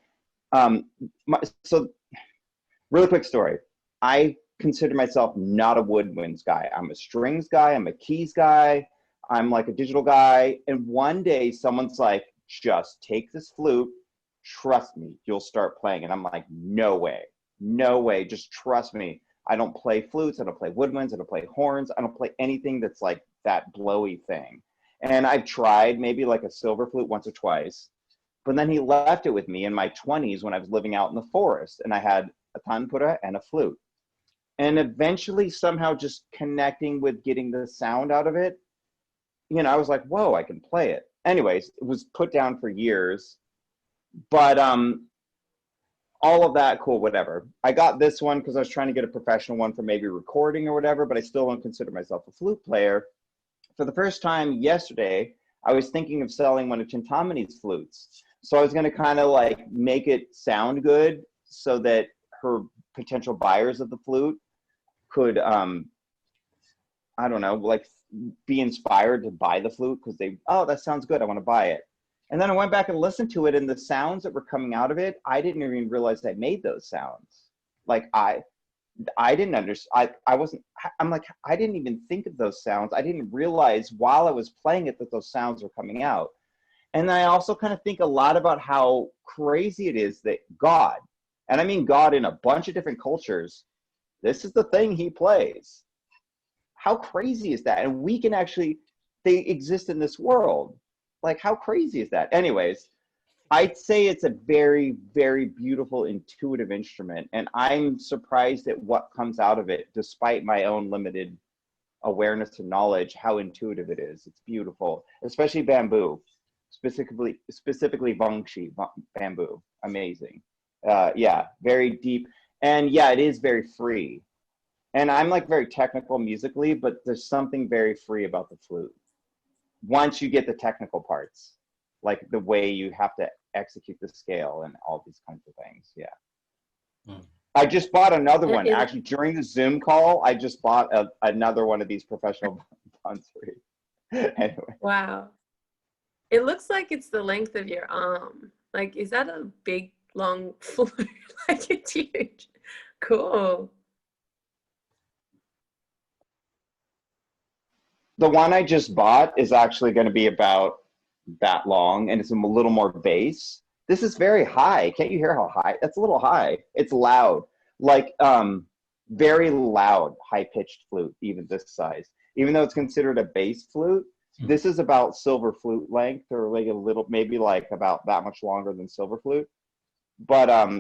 so really quick story. I consider myself not a woodwinds guy. I'm a strings guy. I'm a keys guy. I'm like a digital guy. And one day someone's like, just take this flute. Trust me, you'll start playing. And I'm like, no way. No way. Just trust me. I don't play flutes. I don't play woodwinds. I don't play horns. I don't play anything that's like that blowy thing. And I've tried maybe like a silver flute once or twice. But then he left it with me in my 20s when I was living out in the forest. And I had a tanpura and a flute. And eventually somehow just connecting with getting the sound out of it, you know, I was like, whoa, I can play it. Anyways, it was put down for years. But all of that, cool, whatever. I got this one because I was trying to get a professional one for maybe recording or whatever, but I still don't consider myself a flute player. For the first time yesterday, I was thinking of selling one of Chintamani's flutes. So I was going to kind of like make it sound good so that her potential buyers of the flute could, I don't know, like be inspired to buy the flute because they, oh, that sounds good, I want to buy it. And then I went back and listened to it, and the sounds that were coming out of it, I didn't even realize I made those sounds. Like I didn't understand. I'm like, I didn't even think of those sounds. I didn't realize while I was playing it that those sounds were coming out. And I also kind of think a lot about how crazy it is that God, and I mean God in a bunch of different cultures, this is the thing he plays. How crazy is that? And we can actually, they exist in this world. Like, how crazy is that? Anyways, I'd say it's a very, very beautiful, intuitive instrument. And I'm surprised at what comes out of it, despite my own limited awareness and knowledge, how intuitive it is. It's beautiful, especially bamboo, specifically Vangshi bamboo. Amazing. Yeah, very deep. And yeah, it is very free. And I'm like very technical musically, but there's something very free about the flute. Once you get the technical parts, like the way you have to execute the scale and all these kinds of things. Yeah. I just bought another one. Actually, during the Zoom call, I just bought another one of these professional Bansuri. Anyway. Wow. It looks like it's the length of your arm. Like, is that a big, long flute? Like, it's huge. Cool. The one I just bought is actually going to be about that long, and it's a little more bass. This is very high. Can't you hear how high? That's a little high. It's loud, like very loud, high-pitched flute, even this size. Even though it's considered a bass flute, this is about silver flute length, or like a little, maybe like about that much longer than silver flute. But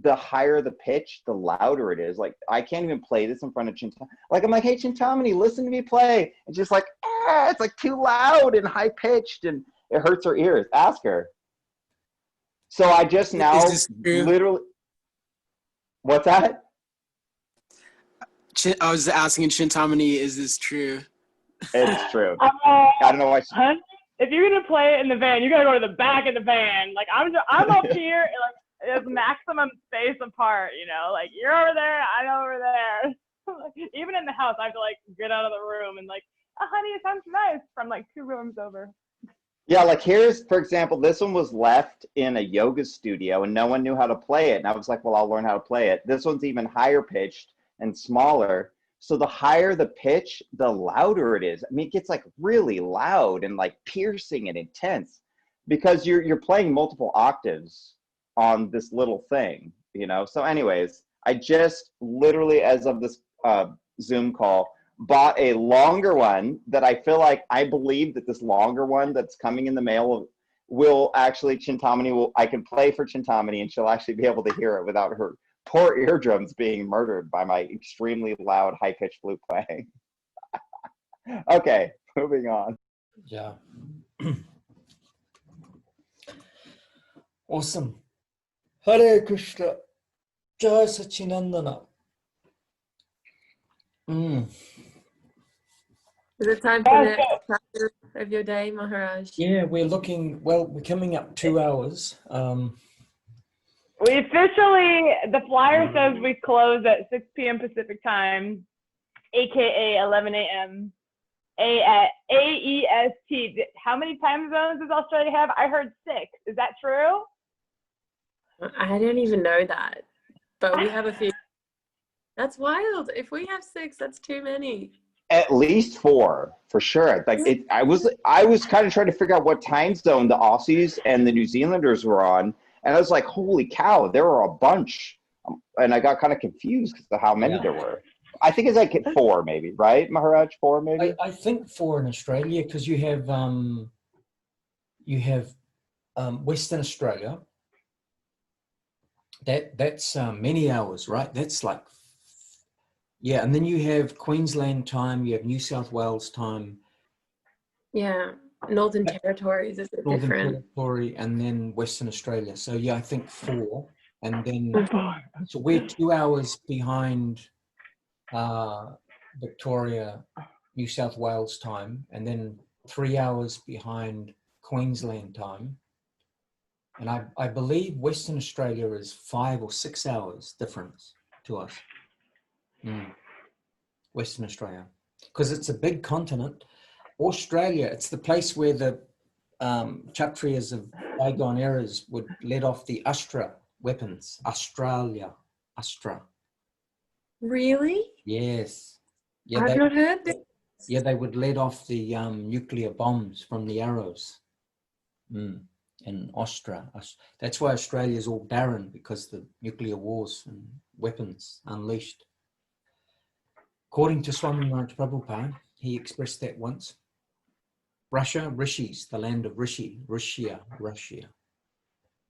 the higher the pitch, the louder it is. Like, I can't even play this in front of Chintamani. Like, I'm like, hey, Chintamani, listen to me play. And just like, it's like too loud and high pitched, and it hurts her ears. Ask her. So I just now literally, what's that? I was asking Chintamani, is this true? It's true. I don't know why. Hun, if you're gonna play it in the van, you gotta go to the back of the van. Like, I'm up here, like, it's maximum space apart, you know, like, you're over there, I'm over there. Even in the house, I have to like get out of the room and like, oh, honey, it sounds nice, from like 2 rooms over. Yeah, like here's, for example, this one was left in a yoga studio and no one knew how to play it. And I was like, well, I'll learn how to play it. This one's even higher pitched and smaller. So the higher the pitch, the louder it is. I mean, it gets like really loud and like piercing and intense because you're playing multiple octaves on this little thing, you know? So anyways, I just literally, as of this Zoom call, bought a longer one that I feel like, I believe that this longer one that's coming in the mail will actually, I can play for Chintamani and she'll actually be able to hear it without her poor eardrums being murdered by my extremely loud, high-pitched flute playing. Okay, moving on. Yeah. Awesome. Hare Krishna. Jai Sachinandana. Mm. Is it time for the next chapter of your day, Maharaj? Yeah, we're coming up 2 hours. We officially, the flyer says we close at 6 p.m. Pacific time, aka 11 a.m. AEST. How many time zones does Australia have? I heard 6. Is that true? I don't even know that, but we have a few. That's wild. If we have 6, that's too many. At least 4, for sure. I was kind of trying to figure out what time zone the Aussies and the New Zealanders were on, and I was like, holy cow, there were a bunch. And I got kind of confused because of how many there were. I think it's like 4 maybe, right, Maharaj? 4 maybe? I think 4 in Australia, because you have Western Australia. That's many hours, right? That's like, yeah. And then you have Queensland time, you have New South Wales time. Yeah, Northern Territories is Northern different. Territory, and then Western Australia. So yeah, I think 4. And then, so we're 2 hours behind Victoria, New South Wales time, and then 3 hours behind Queensland time. And I believe Western Australia is 5 or 6 hours difference to us. Western Australia, because it's a big continent. Australia, it's the place where the Kshatriyas of bygone eras would let off the Astra weapons. Australia, Astra. Really? Yes. Yeah, I've not heard this. Yeah, they would let off the nuclear bombs from the arrows. In Astra. That's why Australia is all barren, because the nuclear wars and weapons unleashed. According to Swami Maharaj Prabhupada, he expressed that once. Russia, rishis, the land of Rishi, Russia.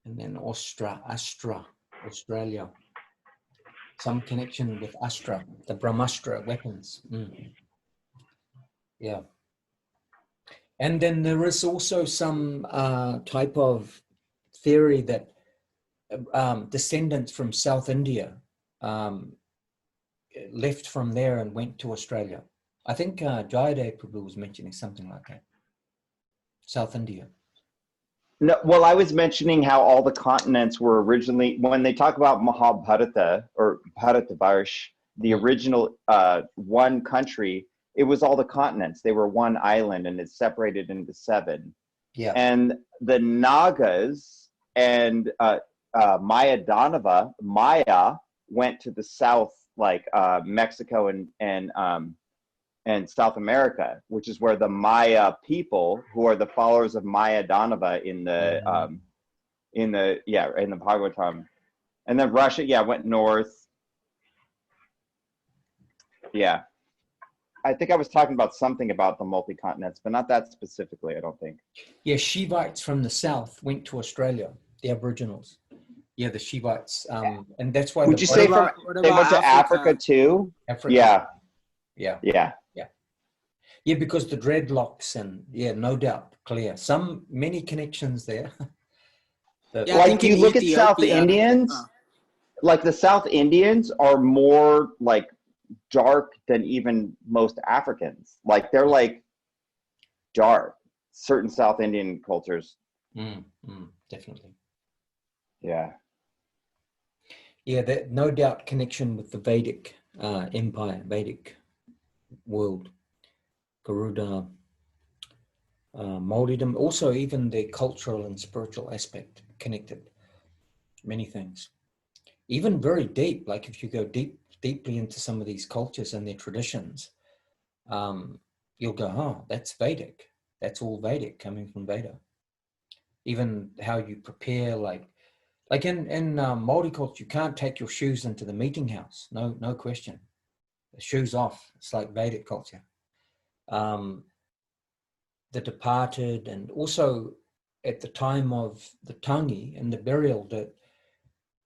And then Astra, Australia. Some connection with Astra, the Brahmastra weapons. Yeah. And then there is also some type of theory that descendants from South India left from there and went to Australia. I think Jayadev Prabhu was mentioning something like that. South India. No, well, I was mentioning how all the continents were originally, when they talk about Mahabharata or Bharatavarsha, the original one country, it was all the continents. They were one island, and it's separated into 7. Yeah. And the Nagas and Maya went to the south, like Mexico and South America, which is where the Maya people, who are the followers of Maya Danava in the Bhagavatam, and then Russia, went north. Yeah, I think I was talking about something about the multi-continents, but not that specifically, I don't think. Yeah, Shivites from the south went to Australia, the Aboriginals. Yeah, the Shivites, and that's why. Would you say they went to Africa too? Africa. Yeah. Yeah, because the dreadlocks and no doubt, clear. Many connections there. Like you look at South Indians, like the South Indians are more like dark than even most Africans. Like they're like dark. Certain South Indian cultures. Definitely. Yeah. Yeah, that no doubt connection with the Vedic empire, Vedic world. Garuda, Mauriyam, also even the cultural and spiritual aspect connected. Many things. Even very deep, like if you go deeply into some of these cultures and their traditions, you'll go, oh, that's Vedic. That's all Vedic, coming from Veda. Even how you prepare, like in Maori culture, you can't take your shoes into the meeting house. No question. The shoes off. It's like Vedic culture. The departed, and also at the time of the tangi and the burial,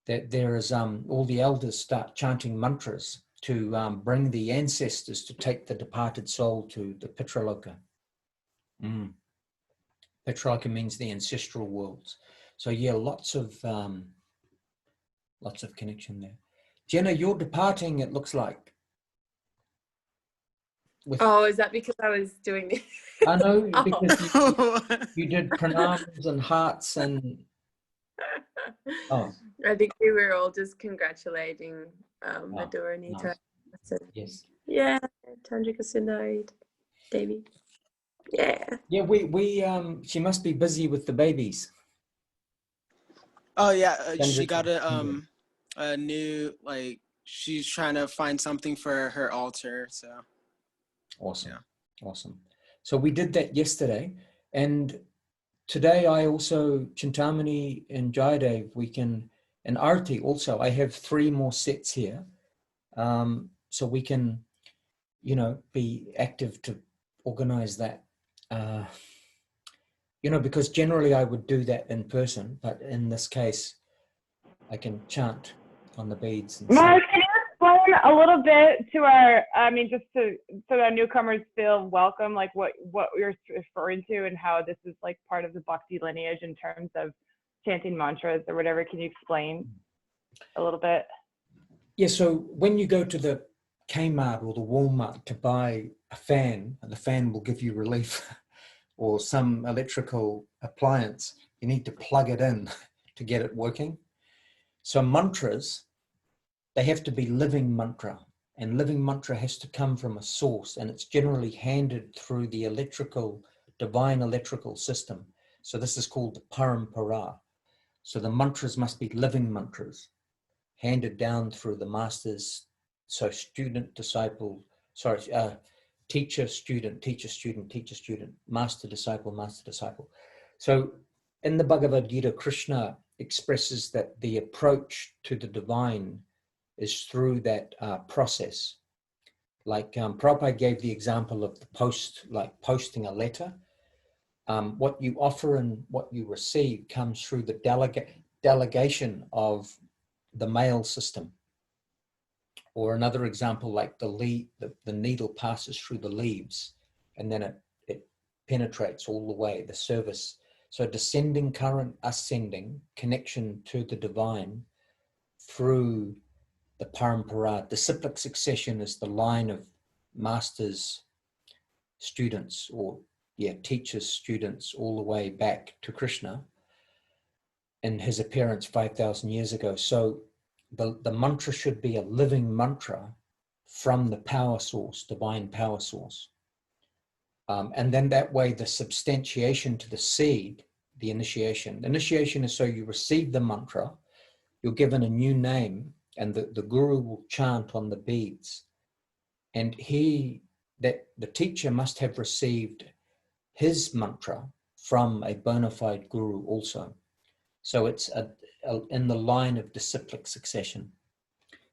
that there is all the elders start chanting mantras to bring the ancestors to take the departed soul to the Pitraloka. Pitraloka means the ancestral worlds. So yeah, lots of connection there. Jenna, you're departing, it looks like. Oh, is that because I was doing this? I know, Oh. because you did pranams and hearts and I think we were all just congratulating Madhura Nita. nice. So, Yes. yeah, Chandrika Sundari, Devi. Yeah. Yeah, we she must be busy with the babies. Oh yeah, she Chandrika. got a new, like, she's trying to find something for her altar. So Awesome. Yeah. Awesome. So we did that yesterday, and today I also, Chintamani and Jayadev, we can, and Arti also, I have 3 more sets here. So we can, you know, be active to organize that. You know, because generally I would do that in person, but in this case, I can chant on the beads. And Mark, can you explain a little bit to our, just so our newcomers feel welcome, like what you're referring to and how this is like part of the Bhakti lineage in terms of chanting mantras or whatever? Can you explain a little bit? Yeah, so when you go to the Kmart or the Walmart to buy a fan, and the fan will give you relief, or some electrical appliance, you need to plug it in to get it working. So mantras, they have to be living mantra, and living mantra has to come from a source, and it's generally handed through the divine electrical system. So this is called the parampara. So the mantras must be living mantras, handed down through the masters. So student, disciple, teacher, student, teacher, student, teacher, student, master, disciple, master, disciple. So in the Bhagavad Gita, Krishna expresses that the approach to the divine is through that process. Like Prabhupada gave the example of the posting a letter. What you offer and what you receive comes through the delegation of the mail system. Or another example, like the needle passes through the leaves and then it penetrates all the way, the service. So descending current, ascending, connection to the divine through the parampara. Disciplic succession is the line of masters, students, or teachers, students, all the way back to Krishna in his appearance 5,000 years ago. So the mantra should be a living mantra from the power source, divine power source. And then that way the substantiation to the seed, the initiation is so you receive the mantra, you're given a new name, and the guru will chant on the beads. And the teacher must have received his mantra from a bona fide guru also. So it's in the line of disciplic succession.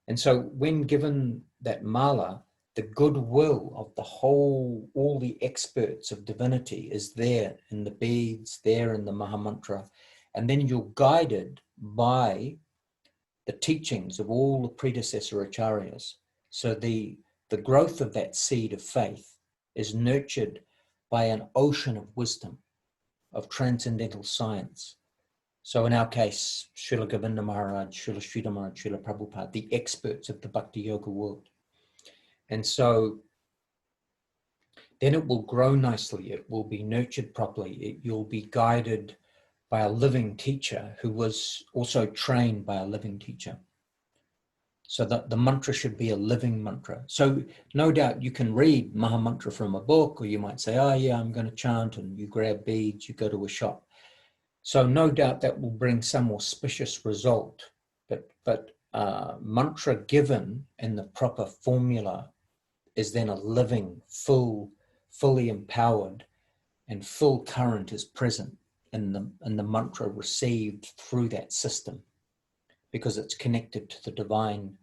And so when given that mala, the goodwill of all the experts of divinity is there in the beads, there in the Mahamantra. And then you're guided by the teachings of all the predecessor acharyas. So the growth of that seed of faith is nurtured by an ocean of wisdom, of transcendental science. So in our case, Srila Govinda Maharaj, Srila Sridhar Maharaj, Srila Prabhupada, the experts of the Bhakti Yoga world. And so then it will grow nicely, it will be nurtured properly, you'll be guided by a living teacher who was also trained by a living teacher. So that the mantra should be a living mantra. So no doubt you can read Maha Mantra from a book, or you might say, oh yeah, I'm going to chant, and you grab beads, you go to a shop. So no doubt that will bring some auspicious result, but mantra given in the proper formula is then a living, fully empowered, and full current is present in the mantra received through that system, because it's connected to the divine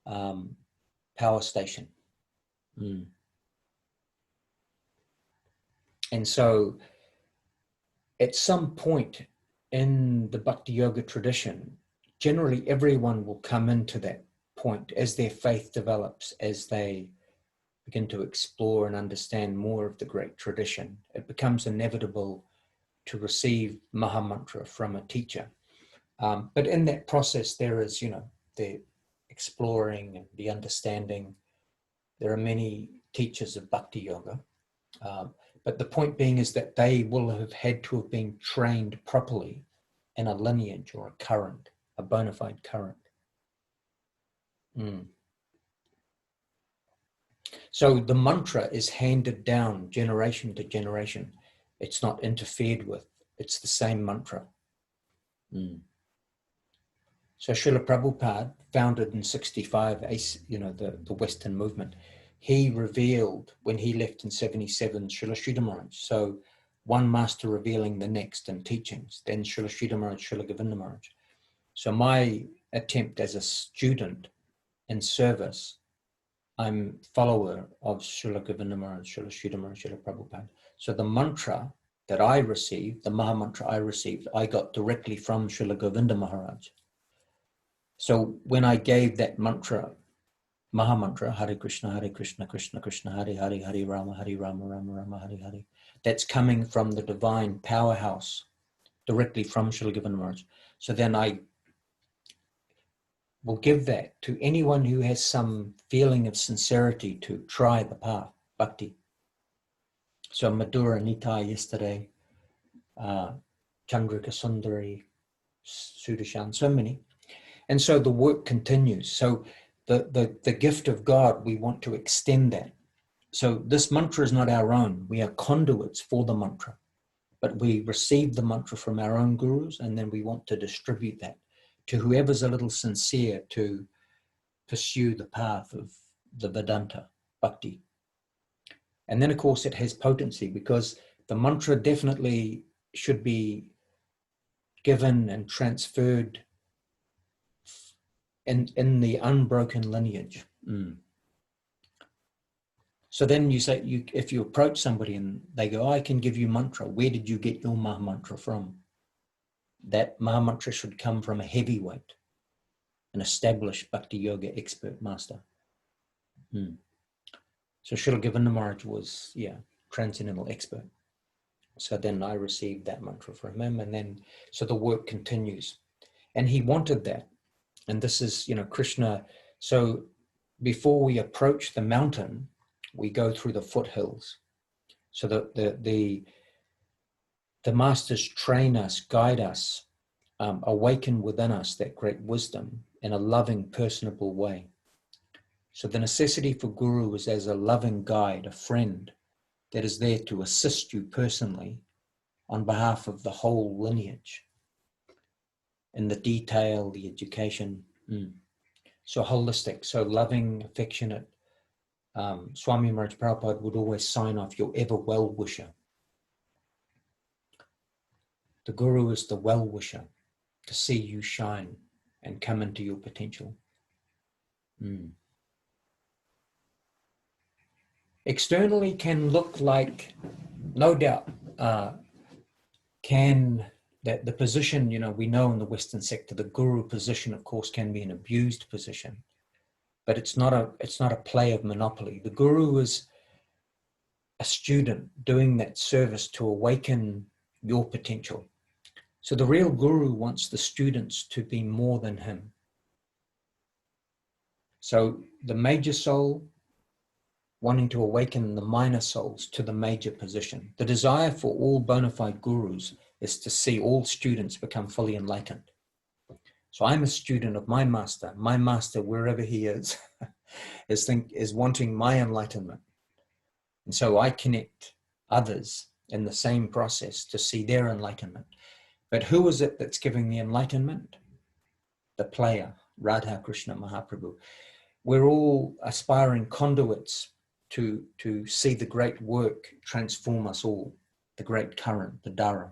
power station. And so at some point in the Bhakti Yoga tradition, generally everyone will come into that point as their faith develops, as they begin to explore and understand more of the great tradition. It becomes inevitable to receive Maha Mantra from a teacher. But in that process, there is, the exploring and the understanding. There are many teachers of Bhakti Yoga. But the point being is that they will have had to have been trained properly in a lineage or a current, a bona fide current. So the mantra is handed down generation to generation. It's not interfered with. It's the same mantra. So Srila Prabhupada, founded in 65, the Western movement, he revealed when he left in 77 Srila Sridhar Maharaj. So one master revealing the next in teachings, then Srila Sridhar Maharaj, Srila Govinda Maharaj. So my attempt as a student in service, I'm follower of Srila Govinda Maharaj, Srila Sridhar Maharaj, Srila Prabhupada. So the mantra that I received, the Maha Mantra I received, I got directly from Srila Govinda Maharaj. So when I gave that mantra, Maha Mantra, Hare Krishna, Krishna Krishna, Hare Hare, Hare Rama, Rama Rama, Hare Hare, that's coming from the divine powerhouse, directly from Srila Govinda Maharaj. So then I will give that to anyone who has some feeling of sincerity to try the path, bhakti. So Madhura Nitai yesterday, Chandrika Sundari, Sudashan, so many. And so the work continues. So the gift of God, we want to extend that. So this mantra is not our own. We are conduits for the mantra. But we receive the mantra from our own gurus, and then we want to distribute that to whoever's a little sincere to pursue the path of the Vedanta, bhakti. And then, of course, it has potency because the mantra definitely should be given and transferred in the unbroken lineage. So then you say, if you approach somebody and they go, I can give you mantra, where did you get your Maha Mantra from? That Maha Mantra should come from a heavyweight, an established Bhakti Yoga expert master. So Srila Govinda Maharaj was, transcendental expert. So then I received that mantra from him, and then, so the work continues. And he wanted that. And this is, Krishna. So before we approach the mountain, we go through the foothills. So the masters train us, guide us, awaken within us that great wisdom in a loving, personable way. So the necessity for guru is as a loving guide, a friend that is there to assist you personally on behalf of the whole lineage in the detail, the education. So holistic, so loving, affectionate. Swami Maharaj Prabhupada would always sign off, your ever well-wisher. The guru is the well-wisher to see you shine and come into your potential. Externally can look like, no doubt, that the position, we know in the Western sector, the guru position, of course, can be an abused position, but it's not a play of monopoly. The guru is a student doing that service to awaken your potential. So the real guru wants the students to be more than him. So the major soul wanting to awaken the minor souls to the major position. The desire for all bona fide gurus is to see all students become fully enlightened. So I'm a student of my master. My master, wherever he is, is wanting my enlightenment. And so I connect others in the same process to see their enlightenment. But who is it that's giving the enlightenment? The player, Radha Krishna Mahaprabhu. We're all aspiring conduits to see the great work transform us all, the great current, the Dhara.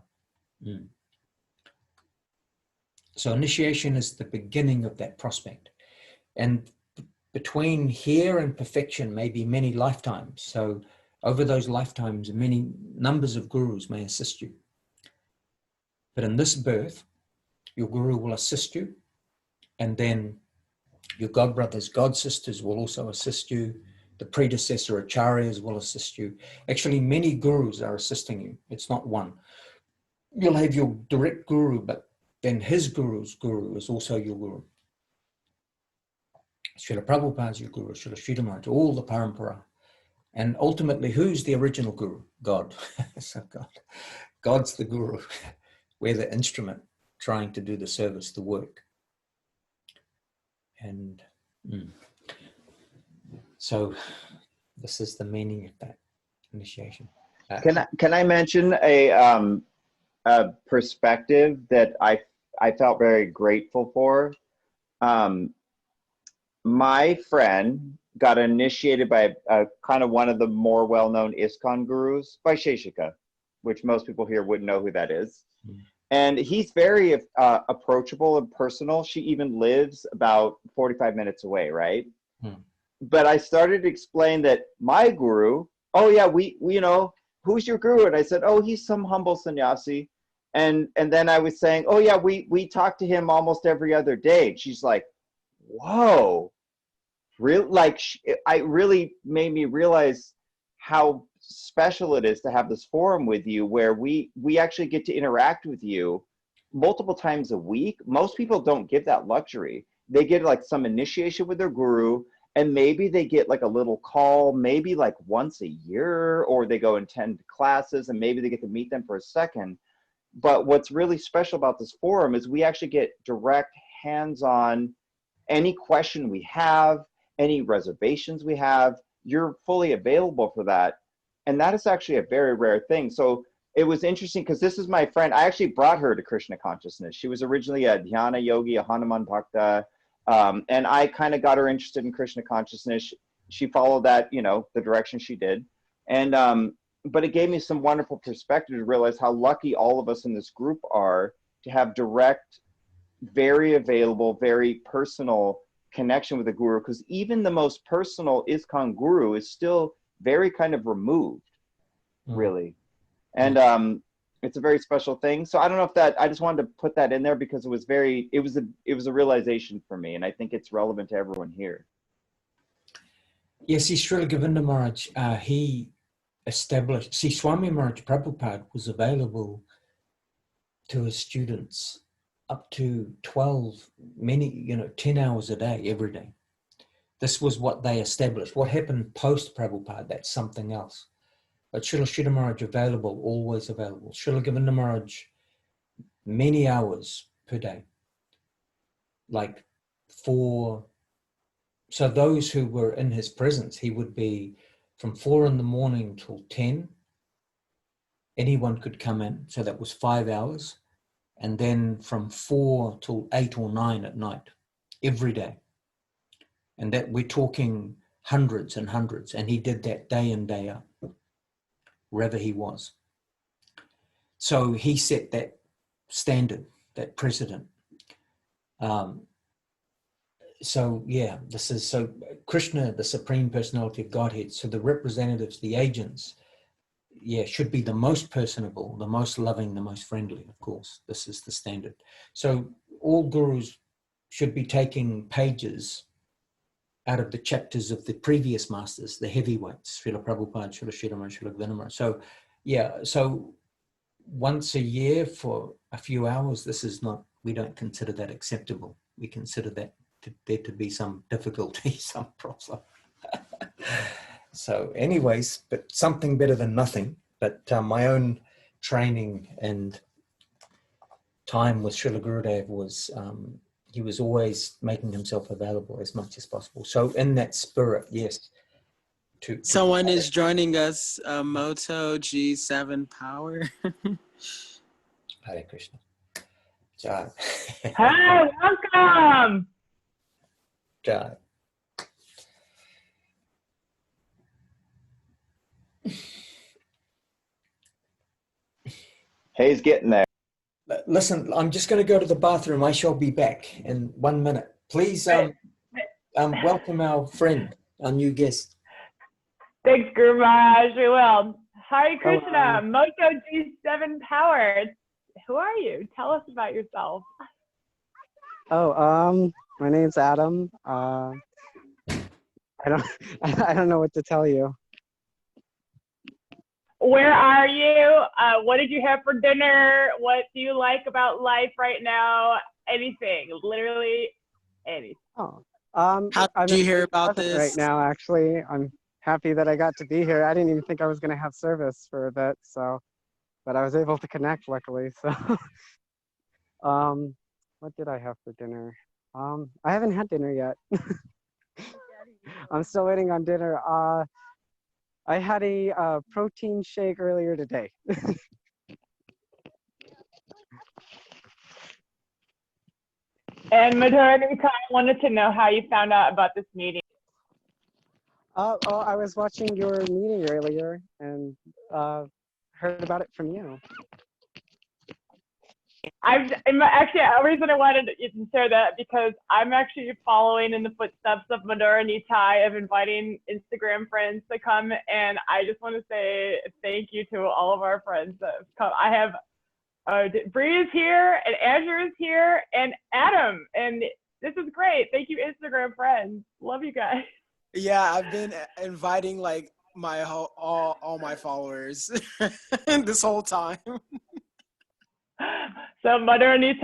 So initiation is the beginning of that prospect. And between here and perfection may be many lifetimes. So over those lifetimes, many numbers of gurus may assist you. But in this birth, your guru will assist you, and then your godbrothers, godsisters will also assist you. The predecessor acharyas will assist you. Actually, many gurus are assisting you. It's not one. You'll have your direct guru, but then his guru's guru is also your guru. Srila Prabhupada is your guru, Srila Sridhar Maharaj, all the parampara. And ultimately, who's the original guru? God. So God's the guru. We're the instrument trying to do the service, the work. And so this is the meaning of that initiation. Can I mention a perspective that I felt very grateful for? My friend got initiated by kind of one of the more well-known ISKCON gurus, by Sheshika, which most people here wouldn't know who that is. And he's very approachable and personal. She even lives about 45 minutes away, right? But I started to explain that my guru, oh yeah, we you know, who's your guru? And I said, oh, he's some humble sannyasi. And then I was saying, oh yeah, we talk to him almost every other day. And she's like, whoa, really? Like, I really made me realize how special it is to have this forum with you, where we actually get to interact with you multiple times a week. Most people don't get that luxury. They get like some initiation with their guru, and maybe they get like a little call, maybe like once a year, or they go and attend classes, and maybe they get to meet them for a second. But what's really special about this forum is we actually get direct, hands-on, any question we have, any reservations we have, you're fully available for that. And that is actually a very rare thing. So it was interesting because this is my friend. I actually brought her to Krishna consciousness. She was originally a Dhyana yogi, a Hanuman Bhakta. And I kind of got her interested in Krishna consciousness. She followed that, you know, the direction she did. And, but it gave me some wonderful perspective to realize how lucky all of us in this group are to have direct, very available, very personal connection with the guru. Because even the most personal ISKCON guru is still very kind of removed, really. And it's a very special thing. So I don't know if that, I just wanted to put that in there because it was a realization for me, and I think it's relevant to everyone here. Yes, Srila Govinda Maharaj, he established, Swami Maharaj Prabhupada was available to his students up to 10 hours a day, every day. This was what they established. What happened post Prabhupada, that's something else. But Srila Sridhar Maharaj available, always available. Srila Govinda Maharaj, many hours per day. Like so those who were in his presence, he would be from 4 in the morning till 10. Anyone could come in, so that was 5 hours. And then from 4 till 8 or 9 at night, every day. And that we're talking hundreds and hundreds. And he did that day in, day out, wherever he was. So he set that standard, that precedent. So yeah, so Krishna, the Supreme Personality of Godhead, so the representatives, the agents, should be the most personable, the most loving, the most friendly, of course. This is the standard. So all gurus should be taking pages out of the chapters of the previous masters, the heavyweights, Srila Prabhupada, Srila Sridhar Maharaj, Srila Govinda Maharaj. So so once a year for a few hours, this is not, we don't consider that acceptable. We consider that there to be some difficulty, some problem. So anyways, but something better than nothing. But my own training and time with Srila Gurudev was, he was always making himself available as much as possible. So in that spirit, yes. Someone is joining us, Moto G7 Power. Hare Krishna. Jai. Hi, welcome. Jai. Hey, he's getting there. Listen, I'm just going to go to the bathroom. I shall be back in 1 minute. Please welcome our friend, our new guest. Thanks, Guru Maharaj. We will. Hare Krishna, Moto G7 Power. Who are you? Tell us about yourself. Oh, my name's Adam. I don't know what to tell you. Where are you? What did you have for dinner? What do you like about life right now? Anything, literally anything. Oh, how did you hear about this? Right now, actually, I'm happy that I got to be here. I didn't even think I was going to have service for a bit, so, but I was able to connect luckily. So, what did I have for dinner? I haven't had dinner yet. I'm still waiting on dinner. I had a protein shake earlier today. And Madhura, I wanted to know how you found out about this meeting. Oh, I was watching your meeting earlier and heard about it from you. Actually, the reason I wanted to share that because I'm actually following in the footsteps of Madhura Nitai of inviting Instagram friends to come, and I just want to say thank you to all of our friends that have come. I have Bree is here, and Azure is here, and Adam, and this is great. Thank you, Instagram friends. Love you guys. Yeah, I've been inviting like all my followers this whole time. So Madhura Nitai,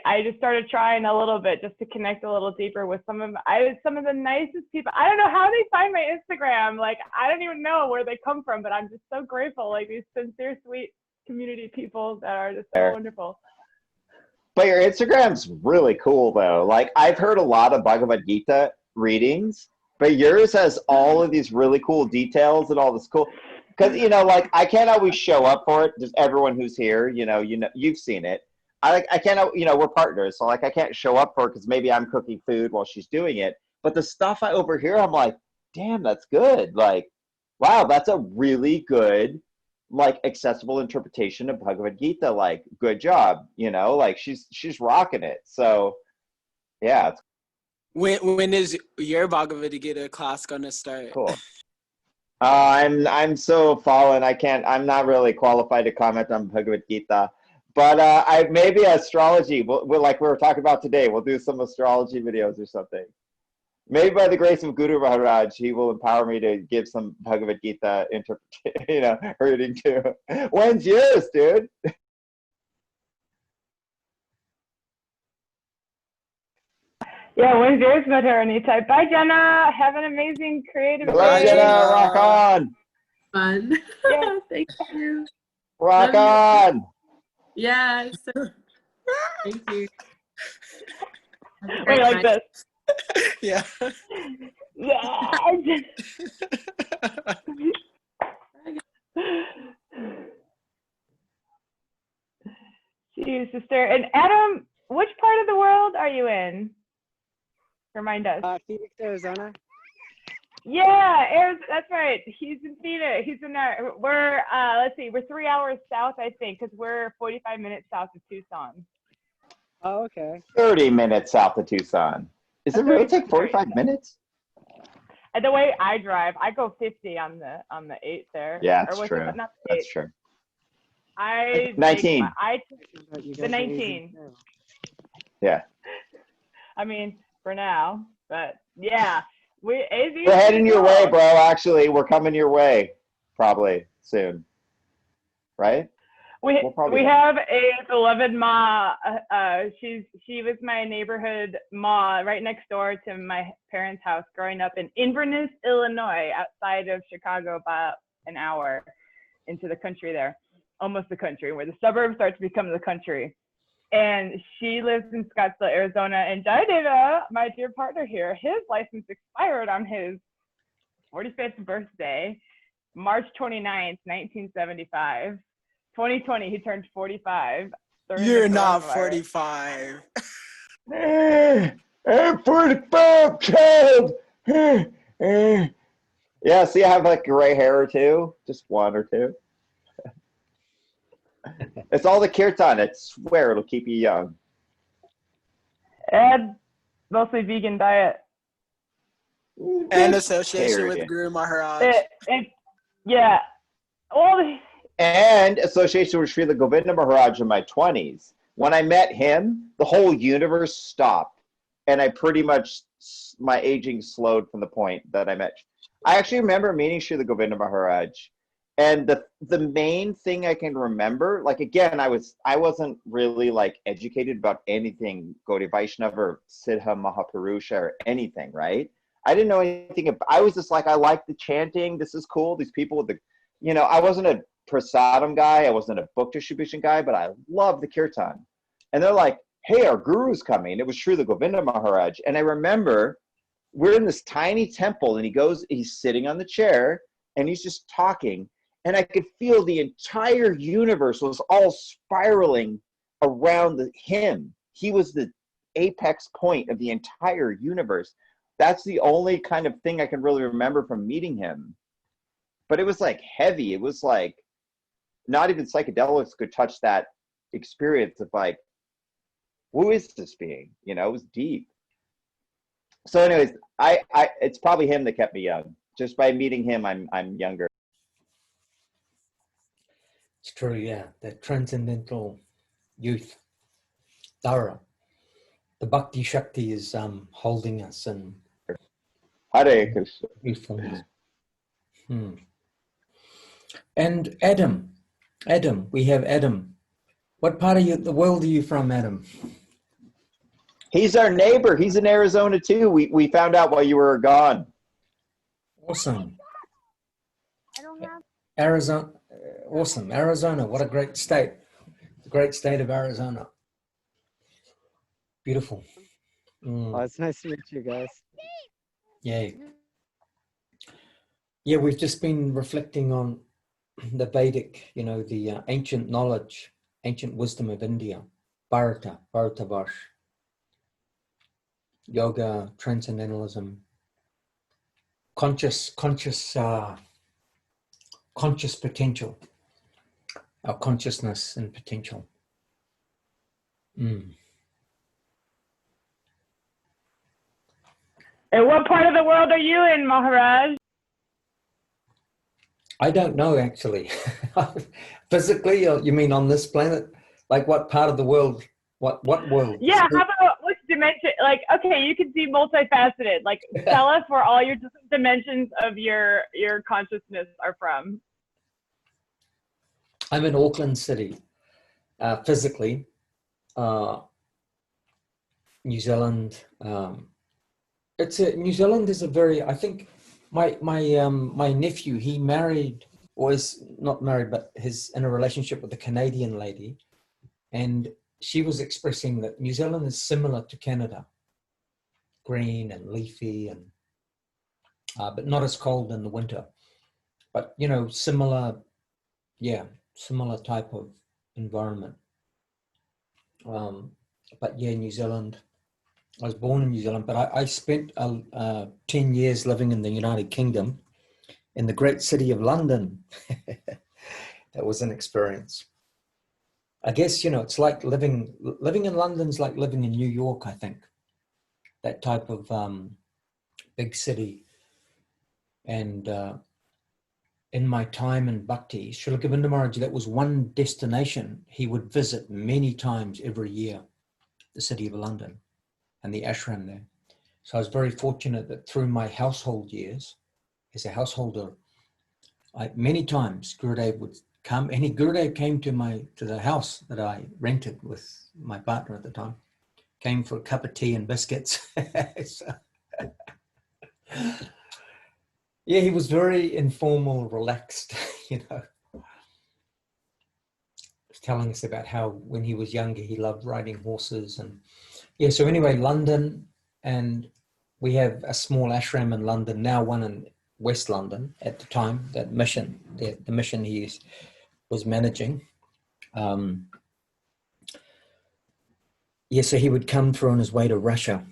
I just started trying a little bit just to connect a little deeper with some of the nicest people. I don't know how they find my Instagram. Like, I don't even know where they come from, but I'm just so grateful. Like, these sincere, sweet community people that are just so wonderful. But your Instagram's really cool though. Like, I've heard a lot of Bhagavad Gita readings, but yours has all of these really cool details and all this cool. Because, you know, like, I can't always show up for it. Just everyone who's here, you know, you've seen it. I can't, you know, we're partners. So, like, I can't show up for it because maybe I'm cooking food while she's doing it. But the stuff I overhear, I'm like, damn, that's good. Like, wow, that's a really good, like, accessible interpretation of Bhagavad Gita. Like, good job. You know, like, she's rocking it. So, yeah. When is your Bhagavad Gita class going to start? Cool. I'm so fallen. I'm not really qualified to comment on Bhagavad Gita, but I maybe astrology. We'll like we were talking about today. We'll do some astrology videos or something. Maybe by the grace of Guru Maharaj, he will empower me to give some Bhagavad Gita reading too. When's yours, dude? Yeah, when's yours, Madhura Nitai? Bye, Jenna. Have an amazing creative day. Bye, Jenna. Rock on. Fun. Yeah. Thank you. Rock on. Yes. Thank you. Wait, like this. Yeah. Yeah. See you, sister. And Adam, which part of the world are you in? Remind us. Phoenix, Arizona. Yeah, that's right. He's in Phoenix. He's in there. We're let's see, we're 3 hours south, I think, because we're 45 minutes south of Tucson. Oh, okay. 30 minutes south of Tucson. Does it really take 45 minutes? And the way I drive, I go 50 on the 8 there. Yeah, that's true. That's true. 19. The 19. Yeah. I mean, for now, but yeah, we're heading your way, bro. Actually, we're coming your way, probably soon, right? We have a beloved ma. She was my neighborhood ma right next door to my parents' house growing up in Inverness, Illinois, outside of Chicago, about an hour into the country there, almost the country, where the suburbs start to become the country. And she lives in Scottsdale, Arizona. And Jayadeva, my dear partner here, his license expired on his 45th birthday, March 29th, 1975. 2020, he turned 45. You're not 45. I'm 45, child. Yeah, see, I have like gray hair or two, just one or two. It's all the kirtan. I swear it'll keep you young. And mostly vegan diet. And association with Guru Maharaj. Yeah. And association with Srila Govinda Maharaj in my 20s. When I met him, the whole universe stopped. And I pretty much, my aging slowed from the point that I met. I actually remember meeting Srila Govinda Maharaj. And the main thing I can remember, like, again, I wasn't really like educated about anything Gaudiya Vaishnava or Siddha Mahapurusha or anything, right? I didn't know anything. I was just like, I like the chanting. This is cool. These people with the, you know, I wasn't a prasadam guy. I wasn't a book distribution guy, but I love the kirtan. And they're like, hey, our guru's coming. It was true, the Govinda Maharaj. And I remember we're in this tiny temple and he's sitting on the chair and he's just talking. And I could feel the entire universe was all spiraling around him. He was the apex point of the entire universe. That's the only kind of thing I can really remember from meeting him. But it was like heavy. It was like not even psychedelics could touch that experience of like, who is this being? You know, it was deep. So anyways, I it's probably him that kept me young. Just by meeting him, I'm younger. It's true, yeah. The transcendental youth, Dara. The Bhakti Shakti is holding us in Hare Krishna. Youthfulness. And Adam, we have Adam. What part of the world are you from, Adam? He's our neighbor. He's in Arizona too. We found out while you were gone. Awesome. Arizona, awesome. Arizona, what a great state. The great state of Arizona. Beautiful. Oh, it's nice to meet you guys. Yeah. Yeah, we've just been reflecting on the Vedic, you know, the ancient knowledge, ancient wisdom of India, Bharatavash, yoga, transcendentalism, conscious potential, our consciousness and potential. And what part of the world are you in, Maharaj? I don't know, actually. Physically, you mean on this planet? Like what part of the world? What world? Yeah, how about which dimension? Like, okay, you can see multifaceted. Like, tell us where all your different dimensions of your consciousness are from. I'm in Auckland City, physically. New Zealand. New Zealand is a very, I think my nephew, he married, or is not married, but he's in a relationship with a Canadian lady. And she was expressing that New Zealand is similar to Canada, green and leafy, and but not as cold in the winter. But, you know, similar type of environment. But yeah, New Zealand. I was born in New Zealand, but I spent 10 years living in the United Kingdom, in the great city of London. That was an experience. I guess, you know, it's like living in London's like living in New York, I think. That type of big city. And in my time in Bhakti, Srila Govinda Maharaj, that was one destination he would visit many times every year, the city of London and the ashram there. So I was very fortunate that through my household years, as a householder, many times Gurudev would come, and Gurudev came to the house that I rented with my partner at the time, came for a cup of tea and biscuits. So, yeah, he was very informal, relaxed, you know. Telling us about how when he was younger, he loved riding horses. And yeah, so anyway, London, and we have a small ashram in London, now one in West London at the time, that mission, the mission he was managing. Yeah, so he would come through on his way to Russia.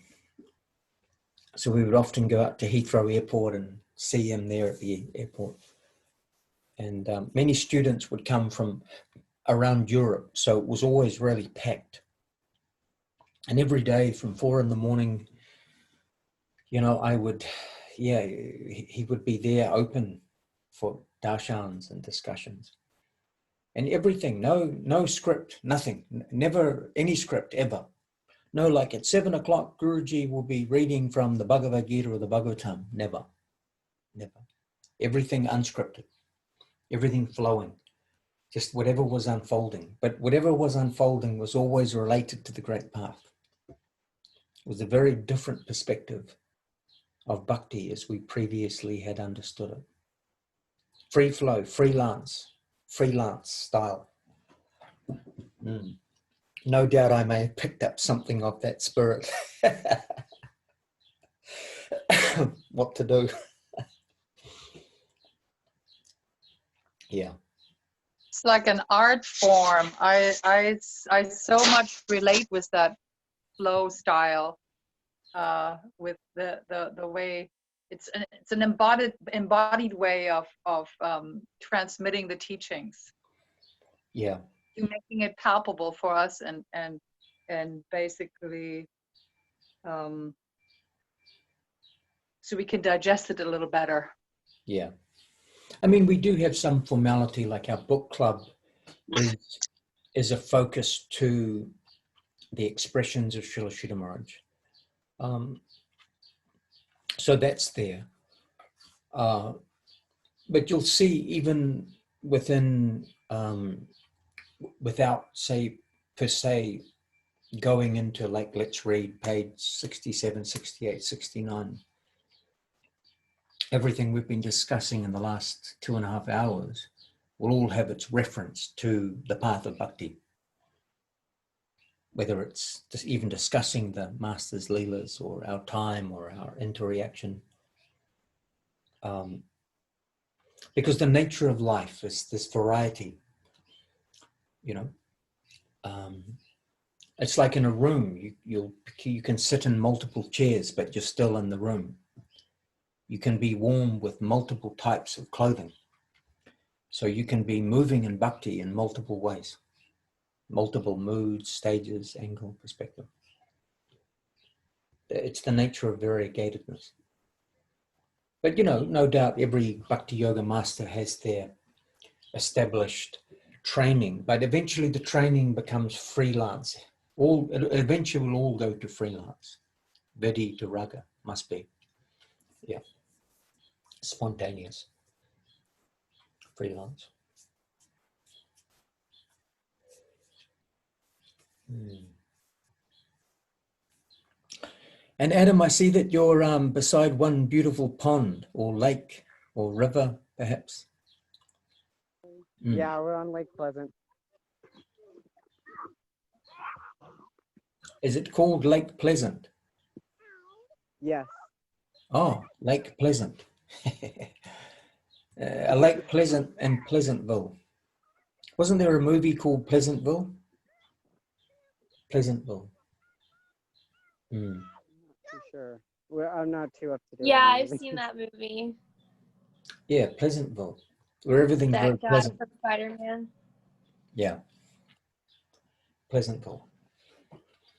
So we would often go out to Heathrow Airport and see him there at the airport. And many students would come from around Europe, so it was always really packed. And every day from 4 a.m, you know, he would be there open for darshans and discussions. And everything, no script, nothing, never any script ever. No, like at 7 o'clock, Guruji will be reading from the Bhagavad Gita or the Bhagavatam. Never. Everything unscripted, everything flowing. Just whatever was unfolding. But whatever was unfolding was always related to the Great Path. It was a very different perspective of bhakti as we previously had understood it. Free flow, freelance style. No doubt I may have picked up something of that spirit. What to do? Yeah. It's like an art form. I so much relate with that flow style, with the way it's an embodied way of transmitting the teachings. Yeah. Making it palpable for us and basically so we can digest it a little better. Yeah. I mean, we do have some formality, like our book club is a focus to the expressions of Srila Sridhar Maharaj. So that's there. But you'll see even within, without, say, per se, going into, like, let's read page 67, 68, 69, everything we've been discussing in the last 2.5 hours will all have its reference to the path of bhakti. Whether it's just even discussing the Master's Leelas or our time or our interaction. Because the nature of life is this variety, you know. It's like in a room, you can sit in multiple chairs, but you're still in the room. You can be warm with multiple types of clothing. So you can be moving in bhakti in multiple ways, multiple moods, stages, angle, perspective. It's the nature of variegatedness. But, you know, no doubt every bhakti yoga master has their established training, but eventually the training becomes freelance. Eventually will all go to freelance. Vedi to raga must be. Yeah. Spontaneous. Freelance. And Adam, I see that you're beside one beautiful pond or lake or river, perhaps. Yeah, we're on Lake Pleasant. Is it called Lake Pleasant? Yes. Oh, Lake Pleasant. A Lake Pleasant and Pleasantville. Wasn't there a movie called Pleasantville? Pleasantville. Not too sure. I'm not too up to date. Yeah, on I've movies. seen that movie. Yeah, Pleasantville, where everything's very That guy pleasant. from Spider-Man. Yeah, Pleasantville.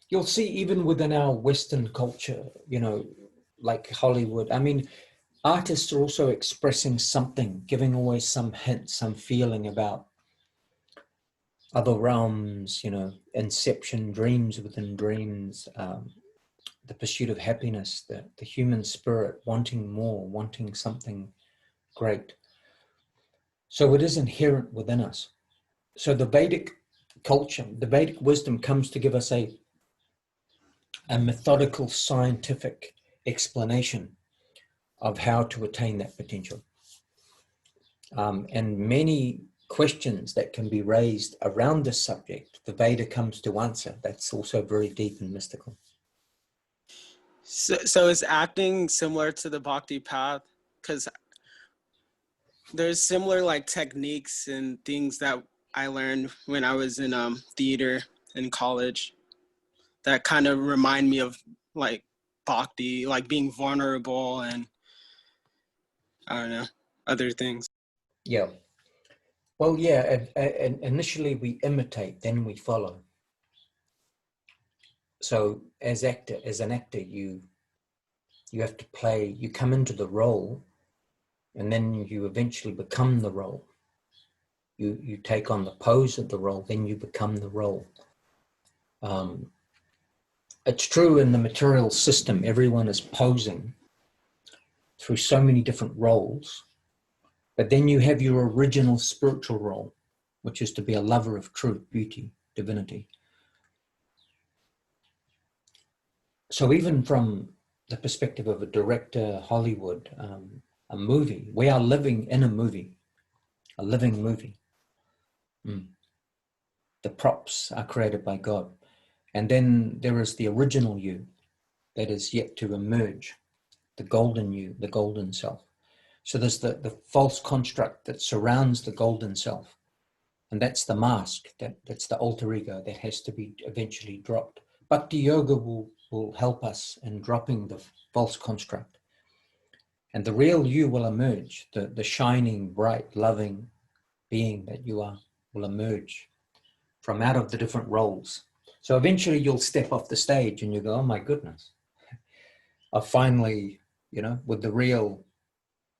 You'll see even within our Western culture, you know, like Hollywood, I mean, artists are also expressing something, giving away some hint, some feeling about other realms, you know, inception, dreams within dreams, the pursuit of happiness, the human spirit, wanting more, wanting something great. So it is inherent within us. So the Vedic culture, the Vedic wisdom comes to give us a methodical scientific explanation of how to attain that potential. And many questions that can be raised around this subject, the Veda comes to answer. That's also very deep and mystical. So is acting similar to the bhakti path? Because there's similar like techniques and things that I learned when I was in theater in college that kind of remind me of like bhakti, like being vulnerable and I don't know, other things. Yeah. Well, yeah, initially we imitate, then we follow. So as an actor, you have to play, you come into the role, and then you eventually become the role. You take on the pose of the role, then you become the role. It's true in the material system, everyone is posing through so many different roles, but then you have your original spiritual role, which is to be a lover of truth, beauty, divinity. So even from the perspective of a director, Hollywood, a movie. We are living in a movie, a living movie. The props are created by God. And then there is the original you that is yet to emerge, the golden you, the golden self. So there's the false construct that surrounds the golden self. And that's the mask, that's the alter ego that has to be eventually dropped. Bhakti yoga will help us in dropping the false construct. And the real you will emerge, the shining, bright, loving being that you are will emerge from out of the different roles. So eventually you'll step off the stage and you go, oh my goodness, I finally, with the real,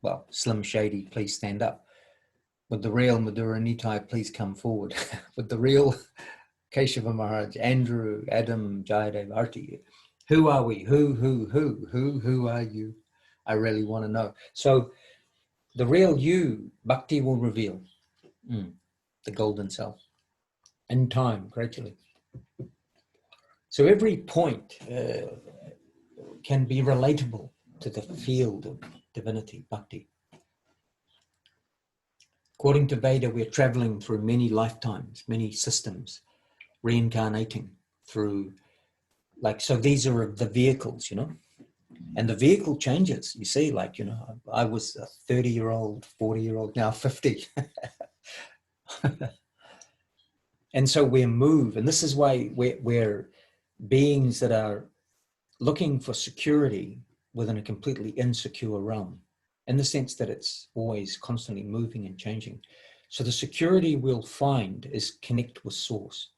well, Slim Shady, please stand up. With the real Madhura Nitai, please come forward. With the real Keshava Maharaja, Andrew, Adam, Jayadev, Arti. Who are we? Who are you? I really want to know. So the real you, Bhakti will reveal the golden self in time, gradually. So every point can be relatable to the field of divinity, Bhakti. According to Veda, we're traveling through many lifetimes, many systems, reincarnating through, so these are the vehicles, and the vehicle changes. You see, I was a 30-year-old, 40-year-old, now 50. And so we move, and this is why we're beings that are looking for security within a completely insecure realm, in the sense that it's always constantly moving and changing. So the security we'll find is connect with source,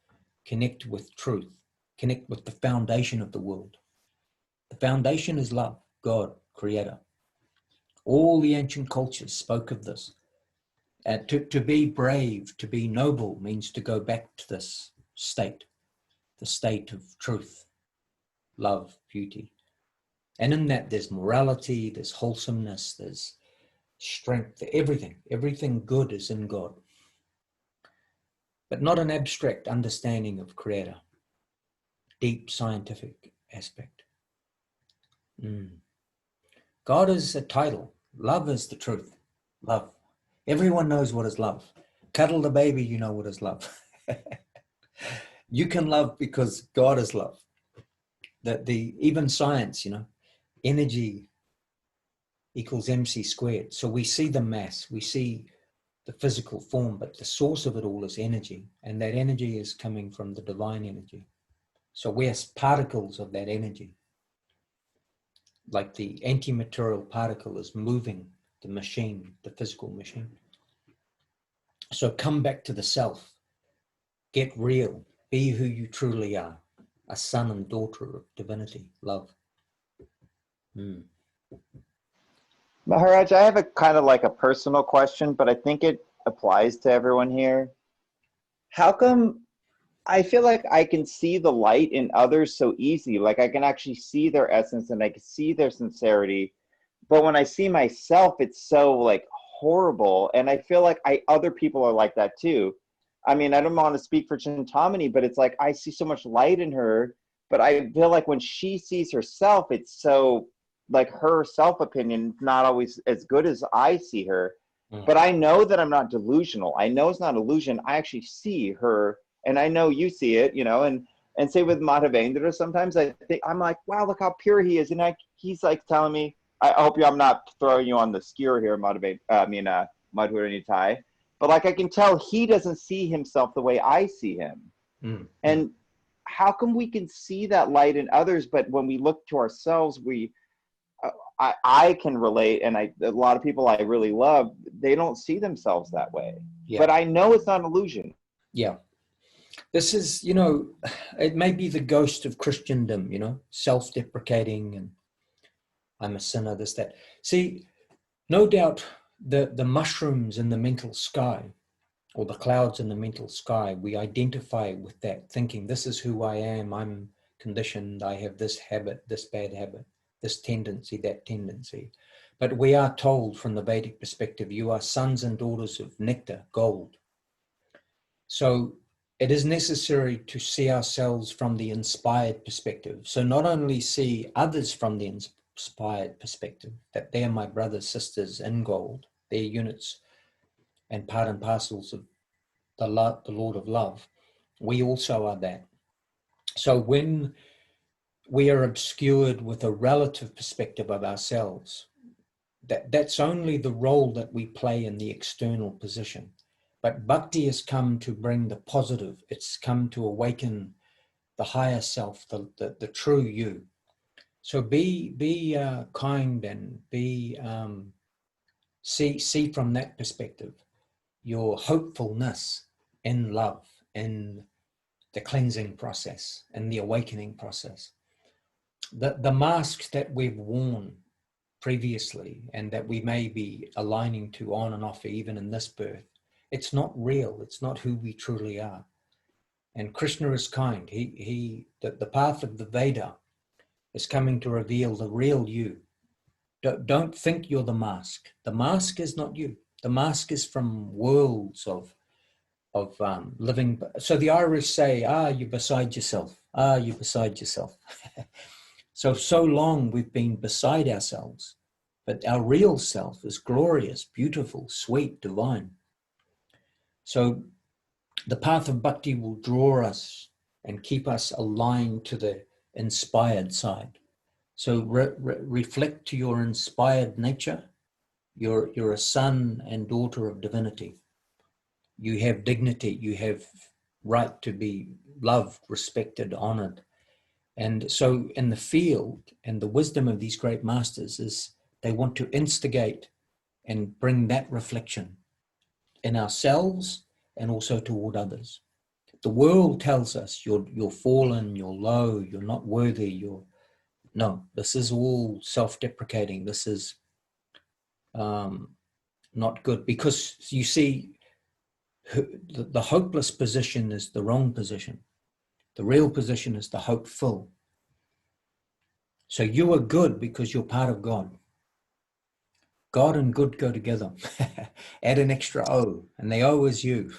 connect with truth, connect with the foundation of the world. The foundation is love, God, creator. All the ancient cultures spoke of this. To be brave, to be noble, means to go back to this state, the state of truth, love, beauty. And in that, there's morality, there's wholesomeness, there's strength, everything good is in God. But not an abstract understanding of creator, deep scientific aspect. God is a title. Love is the truth. Love. Everyone knows what is love. Cuddle the baby, you know what is love. You can love because God is love. Even science, energy equals MC squared. So we see the mass, we see the physical form, but the source of it all is energy. And that energy is coming from the divine energy. So we're particles of that energy. Like the antimaterial particle is moving the machine, the physical machine. So come back to the self. Get real. Be who you truly are. A son and daughter of divinity, love. Maharaj, I have a kind of like a personal question, but I think it applies to everyone here. How come I feel like I can see the light in others so easy? Like I can actually see their essence and I can see their sincerity. But when I see myself, it's so like horrible. And I feel like other people are like that too. I mean, I don't want to speak for Chintamani, but it's like I see so much light in her, but I feel like when she sees herself, it's so like her self-opinion not always as good as I see her. But I know that I'm not delusional. I know it's not illusion. I actually see her, and I know you see it, and say with Madhavendra, sometimes I'm like, wow, look how pure he is. And he's like telling me, I hope I'm not throwing you on the skewer here, Madhura Nitai. But like I can tell he doesn't see himself the way I see him. And how come we can see that light in others, but when we look to ourselves, I can relate, and a lot of people I really love, they don't see themselves that way. Yeah. But I know it's not an illusion. Yeah. This is, it may be the ghost of Christendom, self-deprecating and I'm a sinner, this, that. See, no doubt the mushrooms in the mental sky or the clouds in the mental sky, we identify with that, thinking this is who I am, I'm conditioned, I have this habit, this bad habit, this tendency, that tendency. But we are told from the Vedic perspective, you are sons and daughters of nectar, gold. So it is necessary to see ourselves from the inspired perspective. So not only see others from the inspired perspective, that they're my brothers, sisters in gold, they're units and part and parcels of the Lord of love. We also are that. So when we are obscured with a relative perspective of ourselves, that's only the role that we play in the external position. But bhakti has come to bring the positive. It's come to awaken the higher self, the true you. So be kind and be see from that perspective your hopefulness in love, in the cleansing process, in the awakening process. The masks that we've worn previously and that we may be aligning to on and off even in this birth, it's not real. It's not who we truly are. And Krishna is kind. The path of the Veda is coming to reveal the real you. Don't think you're the mask. The mask is not you. The mask is from worlds of living. So the Irish say, you're beside yourself. You're beside yourself. So long we've been beside ourselves, but our real self is glorious, beautiful, sweet, divine. So the path of bhakti will draw us and keep us aligned to the inspired side. So reflect to your inspired nature. You're a son and daughter of divinity. You have dignity. You have right to be loved, respected, honored. And so in the field, and the wisdom of these great masters is they want to instigate and bring that reflection in ourselves and also toward others. The world tells us you're fallen, you're low, you're not worthy, no, this is all self-deprecating. This is not good, because you see, the hopeless position is the wrong position. The real position is the hopeful. So you are good because you're part of God. God and good go together. Add an extra O, and the O is you.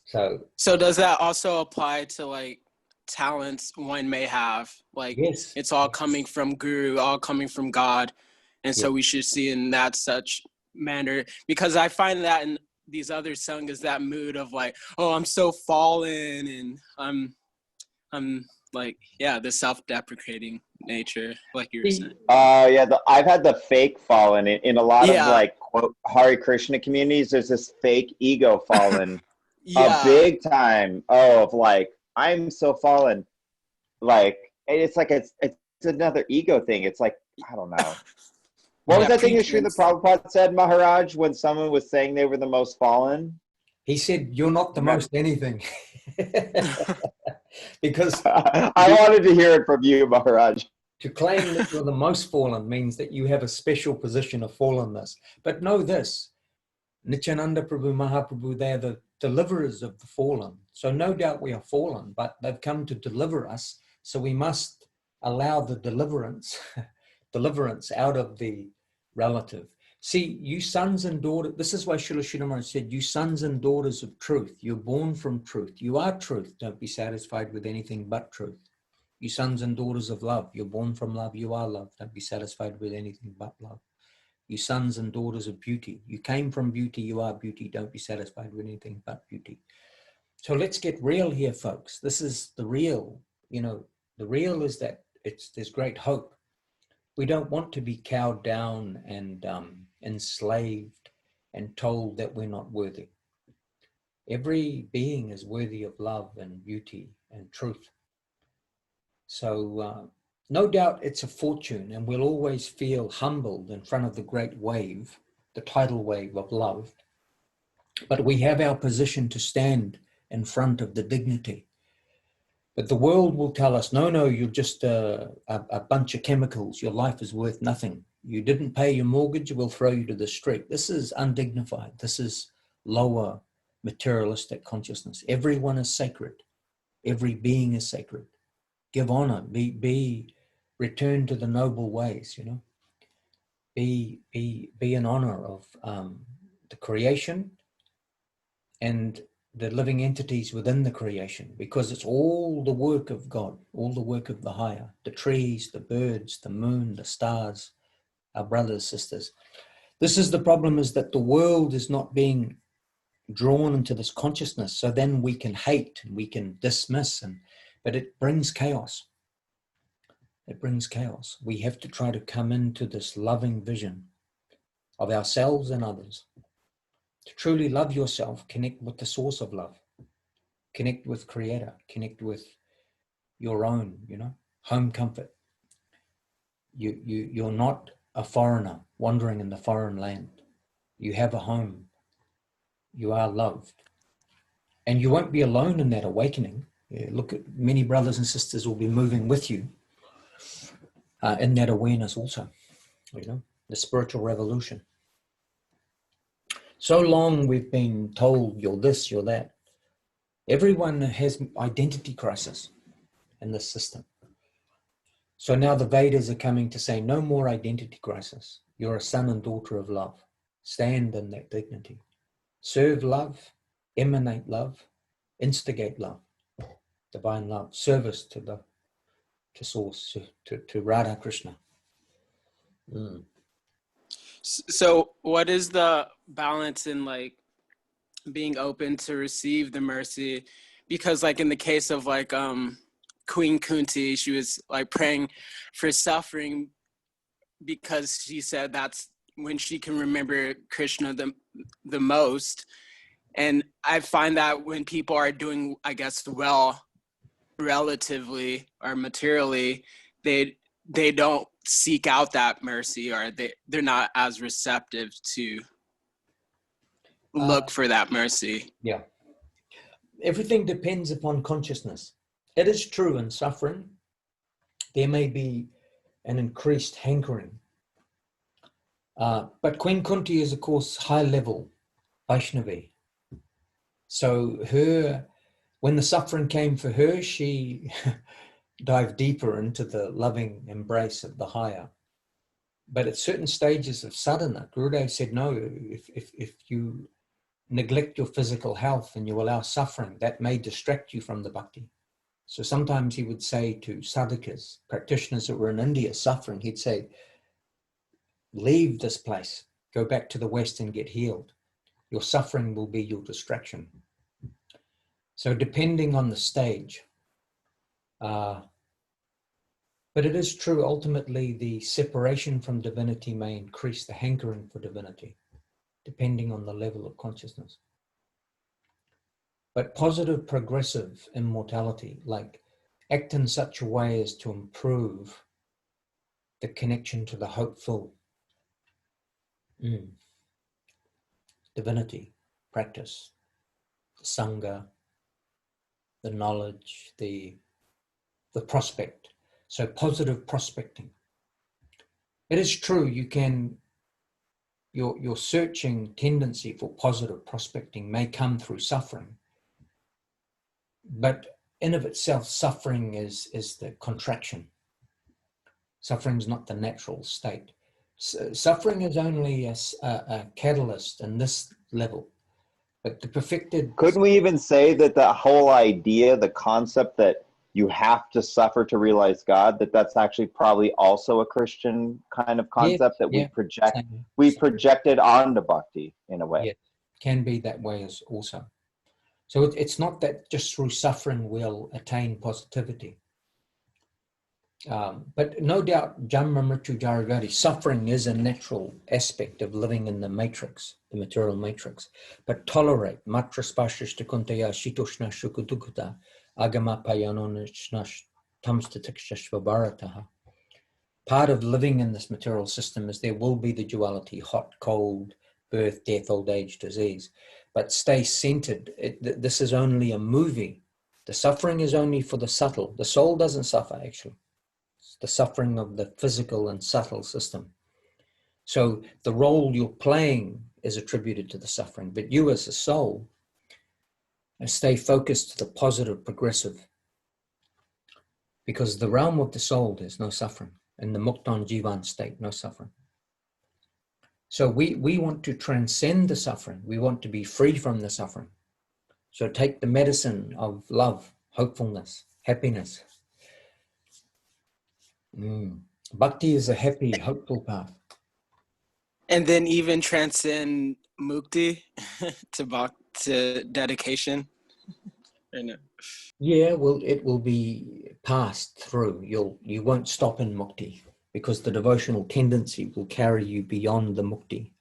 So does that also apply to like talents one may have? Like, yes, it's all coming from Guru, all coming from God. And so we should see in that such manner, because I find that in these other sanghas, that mood of like, oh, I'm so fallen, and I'm like, the self-deprecating nature, like you were saying. I've had the fake fallen in a lot of like quote Hare Krishna communities. There's this fake ego fallen, a big time. Of like, I'm so fallen, like it's like it's another ego thing. It's like, I don't know. What was that thing that Srila Prabhupada said, Maharaj, when someone was saying they were the most fallen? He said, "You're not the most anything." Because I wanted to hear it from you, Maharaj. To claim that you're the most fallen means that you have a special position of fallenness. But know this, Nityananda Prabhu, Mahaprabhu, they're the deliverers of the fallen. So no doubt we are fallen, but they've come to deliver us. So we must allow the deliverance out of the relative. See, you sons and daughters, this is why Srila Sridhar Maharaj said, you sons and daughters of truth, you're born from truth. You are truth. Don't be satisfied with anything but truth. You sons and daughters of love, you're born from love, you are love. Don't be satisfied with anything but love. You sons and daughters of beauty, you came from beauty, you are beauty. Don't be satisfied with anything but beauty. So let's get real here, folks. This is the real. The real is that there's great hope. We don't want to be cowed down and enslaved and told that we're not worthy. Every being is worthy of love and beauty and truth. So no doubt it's a fortune, and we'll always feel humbled in front of the great wave, the tidal wave of love. But we have our position to stand in front of the dignity. But the world will tell us, no, you're just a bunch of chemicals. Your life is worth nothing. You didn't pay your mortgage, we'll throw you to the street. This is undignified. This is lower materialistic consciousness. Everyone is sacred. Every being is sacred. Give honor. Return to the noble ways. Be in honor of the creation, and the living entities within the creation, because it's all the work of God, all the work of the higher, the trees, the birds, the moon, the stars, our brothers, sisters. This is the problem, is that the world is not being drawn into this consciousness. So then we can hate and we can dismiss, but it brings chaos. It brings chaos. We have to try to come into this loving vision of ourselves and others. To truly love yourself, connect with the source of love. Connect with Creator. Connect with your own, home comfort. You're not a foreigner wandering in the foreign land. You have a home. You are loved. And you won't be alone in that awakening. Look at many brothers and sisters will be moving with you in that awareness also, the spiritual revolution. So long we've been told you're this, you're that. Everyone has identity crisis in this system. So now the Vedas are coming to say no more identity crisis. You're a son and daughter of love. Stand in that dignity. Serve love, emanate love, instigate love, divine love, service to source, to Radha Krishna. So what is the balance in like being open to receive the mercy? Because like in the case of like Queen Kunti, she was like praying for suffering because she said that's when she can remember Krishna the most. And I find that when people are doing, I guess, well relatively or materially, they don't seek out that mercy, or they're not as receptive to look for that mercy. Yeah. Everything depends upon consciousness. It is true in suffering, there may be an increased hankering. But Queen Kunti is, of course, high level Vaishnavi. So when the suffering came for her, she dived deeper into the loving embrace of the higher. But at certain stages of sadhana, Gurudev said, no, if you neglect your physical health and you allow suffering, that may distract you from the bhakti. So sometimes he would say to sadhakas, practitioners that were in India suffering, he'd say, leave this place, go back to the West and get healed. Your suffering will be your distraction. So depending on the stage, but it is true, ultimately the separation from divinity may increase the hankering for divinity, depending on the level of consciousness. But positive, progressive immortality, like act in such a way as to improve the connection to the hopeful divinity, practice, the sangha, the knowledge, the prospect. So positive prospecting. It is true, your searching tendency for positive prospecting may come through suffering, but in of itself, suffering is the contraction. Suffering is not the natural state. Suffering is only a catalyst in this level, but the perfected... Couldn't we even say that the whole idea, the concept that you have to suffer to realize God, that's actually probably also a Christian kind of concept that we projected onto bhakti in a way? Yes, can be that way as also. So it's not that just through suffering we'll attain positivity. But no doubt, Janma Mrityu Jaragati, suffering is a natural aspect of living in the matrix, the material matrix. But tolerate, matra spashishta kuntaya shitoshna shukudukuta agama payanonishnash tamstatikshashvabarataha. Part of living in this material system is there will be the duality, hot, cold, birth, death, old age, disease. But stay centered. This is only a movie. The suffering is only for the subtle. The soul doesn't suffer, actually. It's the suffering of the physical and subtle system. So the role you're playing is attributed to the suffering. But you as a soul, stay focused to the positive, progressive. Because the realm of the soul, there's no suffering. In the Muktan Jivan state, no suffering. So we want to transcend the suffering. We want to be free from the suffering. So take the medicine of love, hopefulness, happiness. Bhakti is a happy, hopeful path. And then even transcend mukti to dedication. Yeah, well, it will be passed through. You won't stop in mukti, because the devotional tendency will carry you beyond the mukti,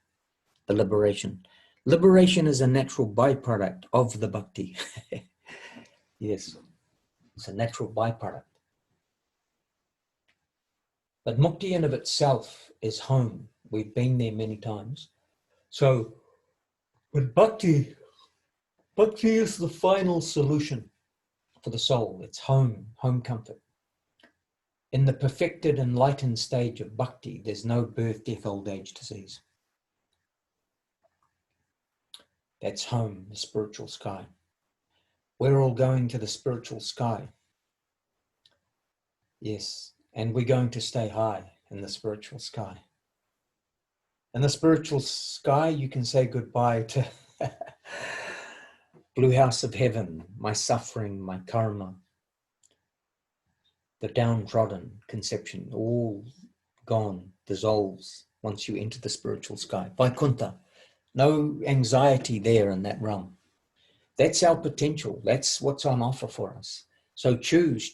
the liberation. Liberation is a natural byproduct of the bhakti. Yes, it's a natural byproduct. But mukti in of itself is home. We've been there many times. So, but bhakti is the final solution for the soul. It's home comfort. In the perfected, enlightened stage of bhakti, there's no birth, death, old age, disease. That's home, the spiritual sky. We're all going to the spiritual sky. Yes, and we're going to stay high in the spiritual sky. In the spiritual sky, you can say goodbye to blue house of heaven, my suffering, my karma, the downtrodden conception, all gone, dissolves once you enter the spiritual sky. Vaikuntha, no anxiety there in that realm. That's our potential. That's what's on offer for us. So choose.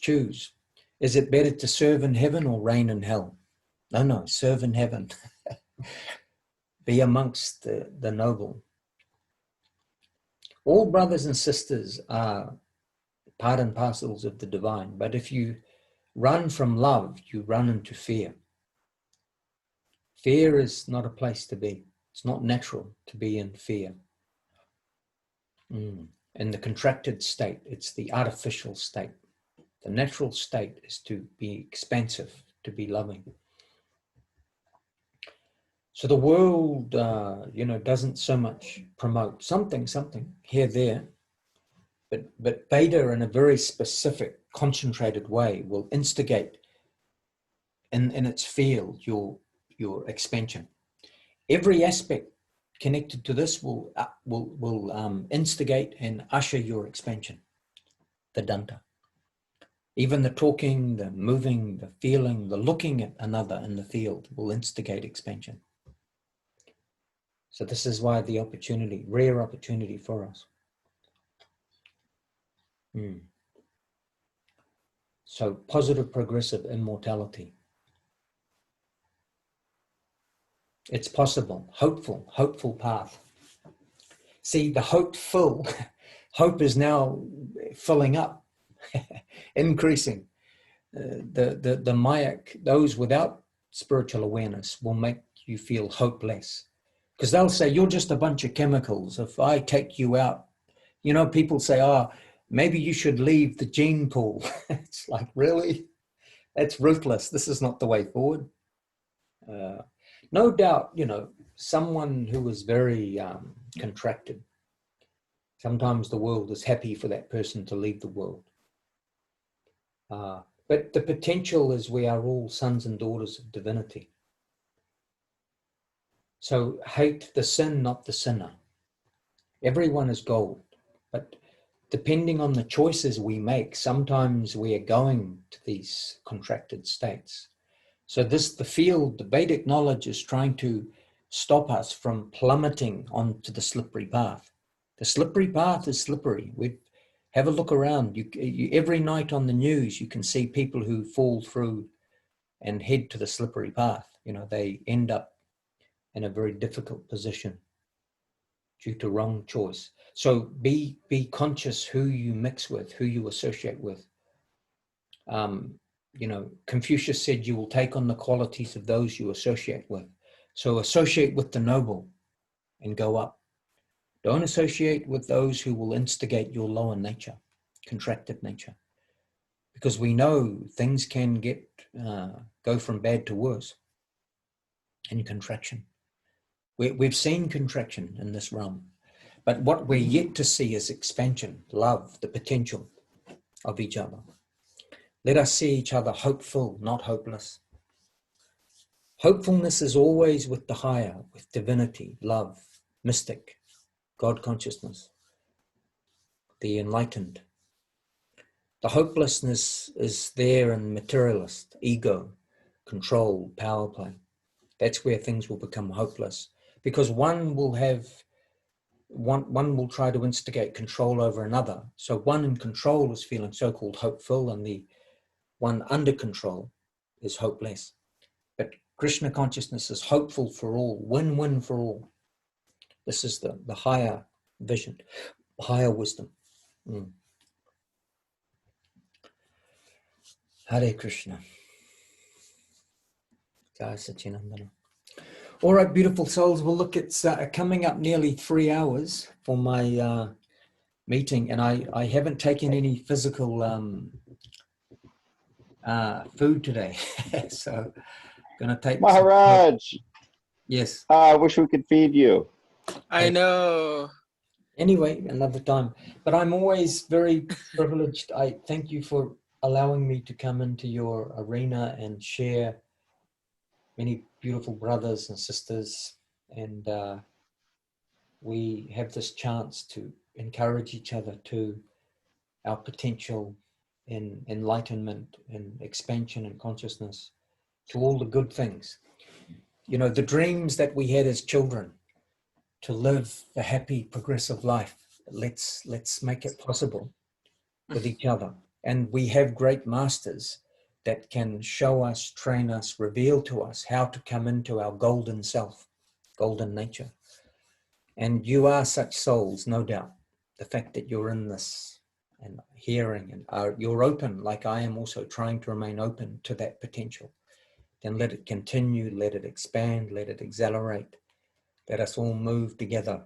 Is it better to serve in heaven or reign in hell? No, serve in heaven. Be amongst the noble. All brothers and sisters are part and parcels of the divine, but if you run from love, you run into fear. Fear is not a place to be. It's not natural to be in fear. In the contracted state, it's the artificial state. The natural state is to be expansive, to be loving. So the world, doesn't so much promote something here, there, but Veda in a very specific, concentrated way will instigate in its field your expansion. Every aspect connected to this will instigate and usher your expansion, the danta. Even the talking, the moving, the feeling, the looking at another in the field will instigate expansion. So this is why the opportunity, rare opportunity for us. So positive, progressive immortality. It's possible, hopeful path. See, the hope is now filling up, increasing. The mayak, those without spiritual awareness, will make you feel hopeless. Because they'll say, you're just a bunch of chemicals. If I take you out, people say, maybe you should leave the gene pool. It's like, really? That's ruthless. This is not the way forward. No doubt, someone who is very contracted, sometimes the world is happy for that person to leave the world. But the potential is we are all sons and daughters of divinity. So hate the sin, not the sinner. Everyone is gold, but depending on the choices we make, sometimes we are going to these contracted states. So the Vedic knowledge is trying to stop us from plummeting onto the slippery path. The slippery path is slippery. Have a look around. You every night on the news, you can see people who fall through and head to the slippery path. They end up in a very difficult position due to wrong choice. So be conscious who you mix with, who you associate with. Confucius said you will take on the qualities of those you associate with. So associate with the noble and go up. Don't associate with those who will instigate your lower nature, contracted nature. Because we know things can go from bad to worse in contraction. We've seen contraction in this realm. But what we're yet to see is expansion, love, the potential of each other. Let us see each other hopeful, not hopeless. Hopefulness is always with the higher, with divinity, love, mystic, God consciousness. the enlightened. The hopelessness is there in materialist, ego, control, power play. That's where things will become hopeless, because one will try to instigate control over another. So one in control is feeling so-called hopeful, and the one under control is hopeless. But Krishna consciousness is hopeful for all, win-win for all. This is the higher vision, higher wisdom. Hare Krishna. Jai Satchidananda. All right, beautiful souls. Well, look, it's coming up nearly 3 hours for my meeting, and I haven't taken any physical food today. So I'm going to take Maharaj. Yes. I wish we could feed you. I know. Anyway, another time. But I'm always very privileged. I thank you for allowing me to come into your arena and share many beautiful brothers and sisters. And we have this chance to encourage each other to our potential in enlightenment and expansion and consciousness, to all the good things. You know, the dreams that we had as children to live a happy, progressive life. Let's make it possible with each other. And we have great masters that can show us, train us, reveal to us how to come into our golden self, golden nature. And you are such souls, no doubt. The fact that you're in this and hearing and you're open, like I am also trying to remain open to that potential. Then let it continue, let it expand, let it accelerate. Let us all move together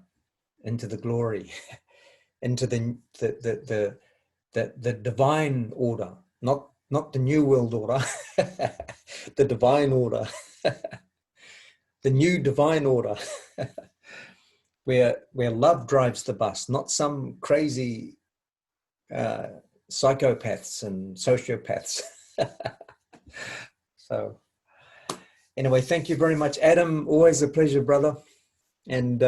into the glory, into the divine order, not the new world order, the divine order, the new divine order, where love drives the bus, not some crazy psychopaths and sociopaths. So anyway, thank you very much, Adam. Always a pleasure, brother. And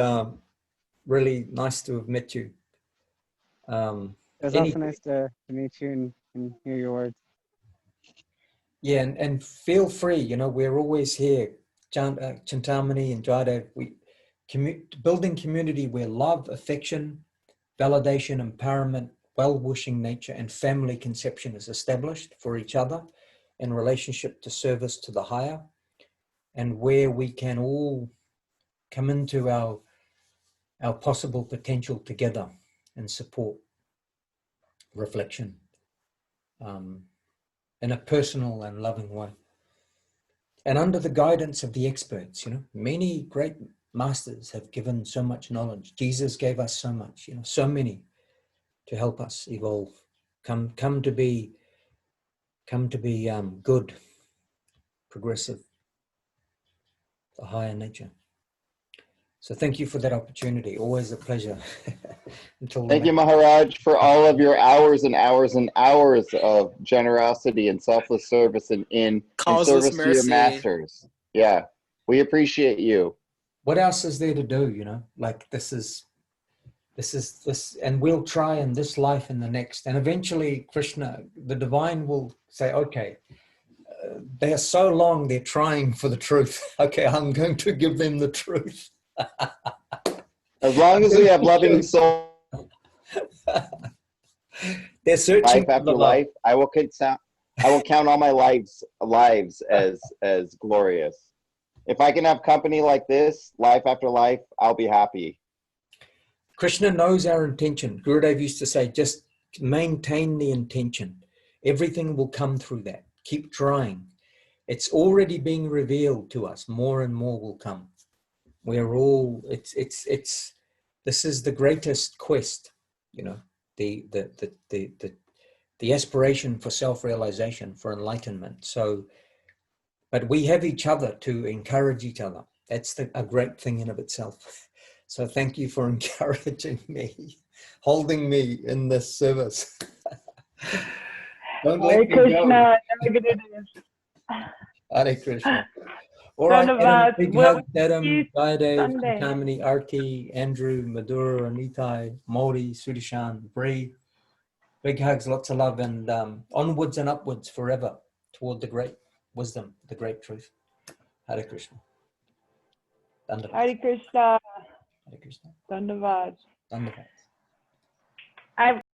really nice to have met you. It was also nice to meet you and hear your words. Yeah, and feel free, you know, we're always here, Chintamani and Jadav, building community where love, affection, validation, empowerment, well-wishing nature, and family conception is established for each other in relationship to service to the higher, and where we can all come into our possible potential together and support reflection in a personal and loving way. And under the guidance of the experts, you know, many great masters have given so much knowledge. Jesus gave us so much, you know, so many to help us evolve, come to be good, progressive, the higher nature. So thank you for that opportunity. Always a pleasure. Thank you, Maharaj, for all of your hours and hours and hours of generosity and selfless service and in service to your masters. Yeah, we appreciate you. What else is there to do, you know? Like this, and we'll try in this life and the next. And eventually, Krishna, the divine will say, okay, they're so long, they're trying for the truth. Okay, I'm going to give them the truth. As long as we have loving souls, they're searching life after life. I will count all my lives as glorious. If I can have company like this, life after life, I'll be happy. Krishna knows our intention. Gurudev used to say, just maintain the intention. Everything will come through that. Keep trying. It's already being revealed to us. More and more will come. We're all, this is the greatest quest, you know, the aspiration for self-realization, for enlightenment. So, but we have each other to encourage each other. That's a great thing in of itself. So thank you for encouraging me, holding me in this service. Don't let me go. Hare Krishna. Hare Krishna. All right, Adam, Dhanyavad. big We'll hug, see Adam, you Jayadev, Sunday. Kamini, Arki, Andrew, Madhura, Anitai, Modi, Sudishan, Bree. Big hugs, lots of love, and onwards and upwards forever toward the great wisdom, the great truth. Hare Krishna. Dandavad. Hare Krishna. Hare Krishna. Dhanyavad. Dandavad.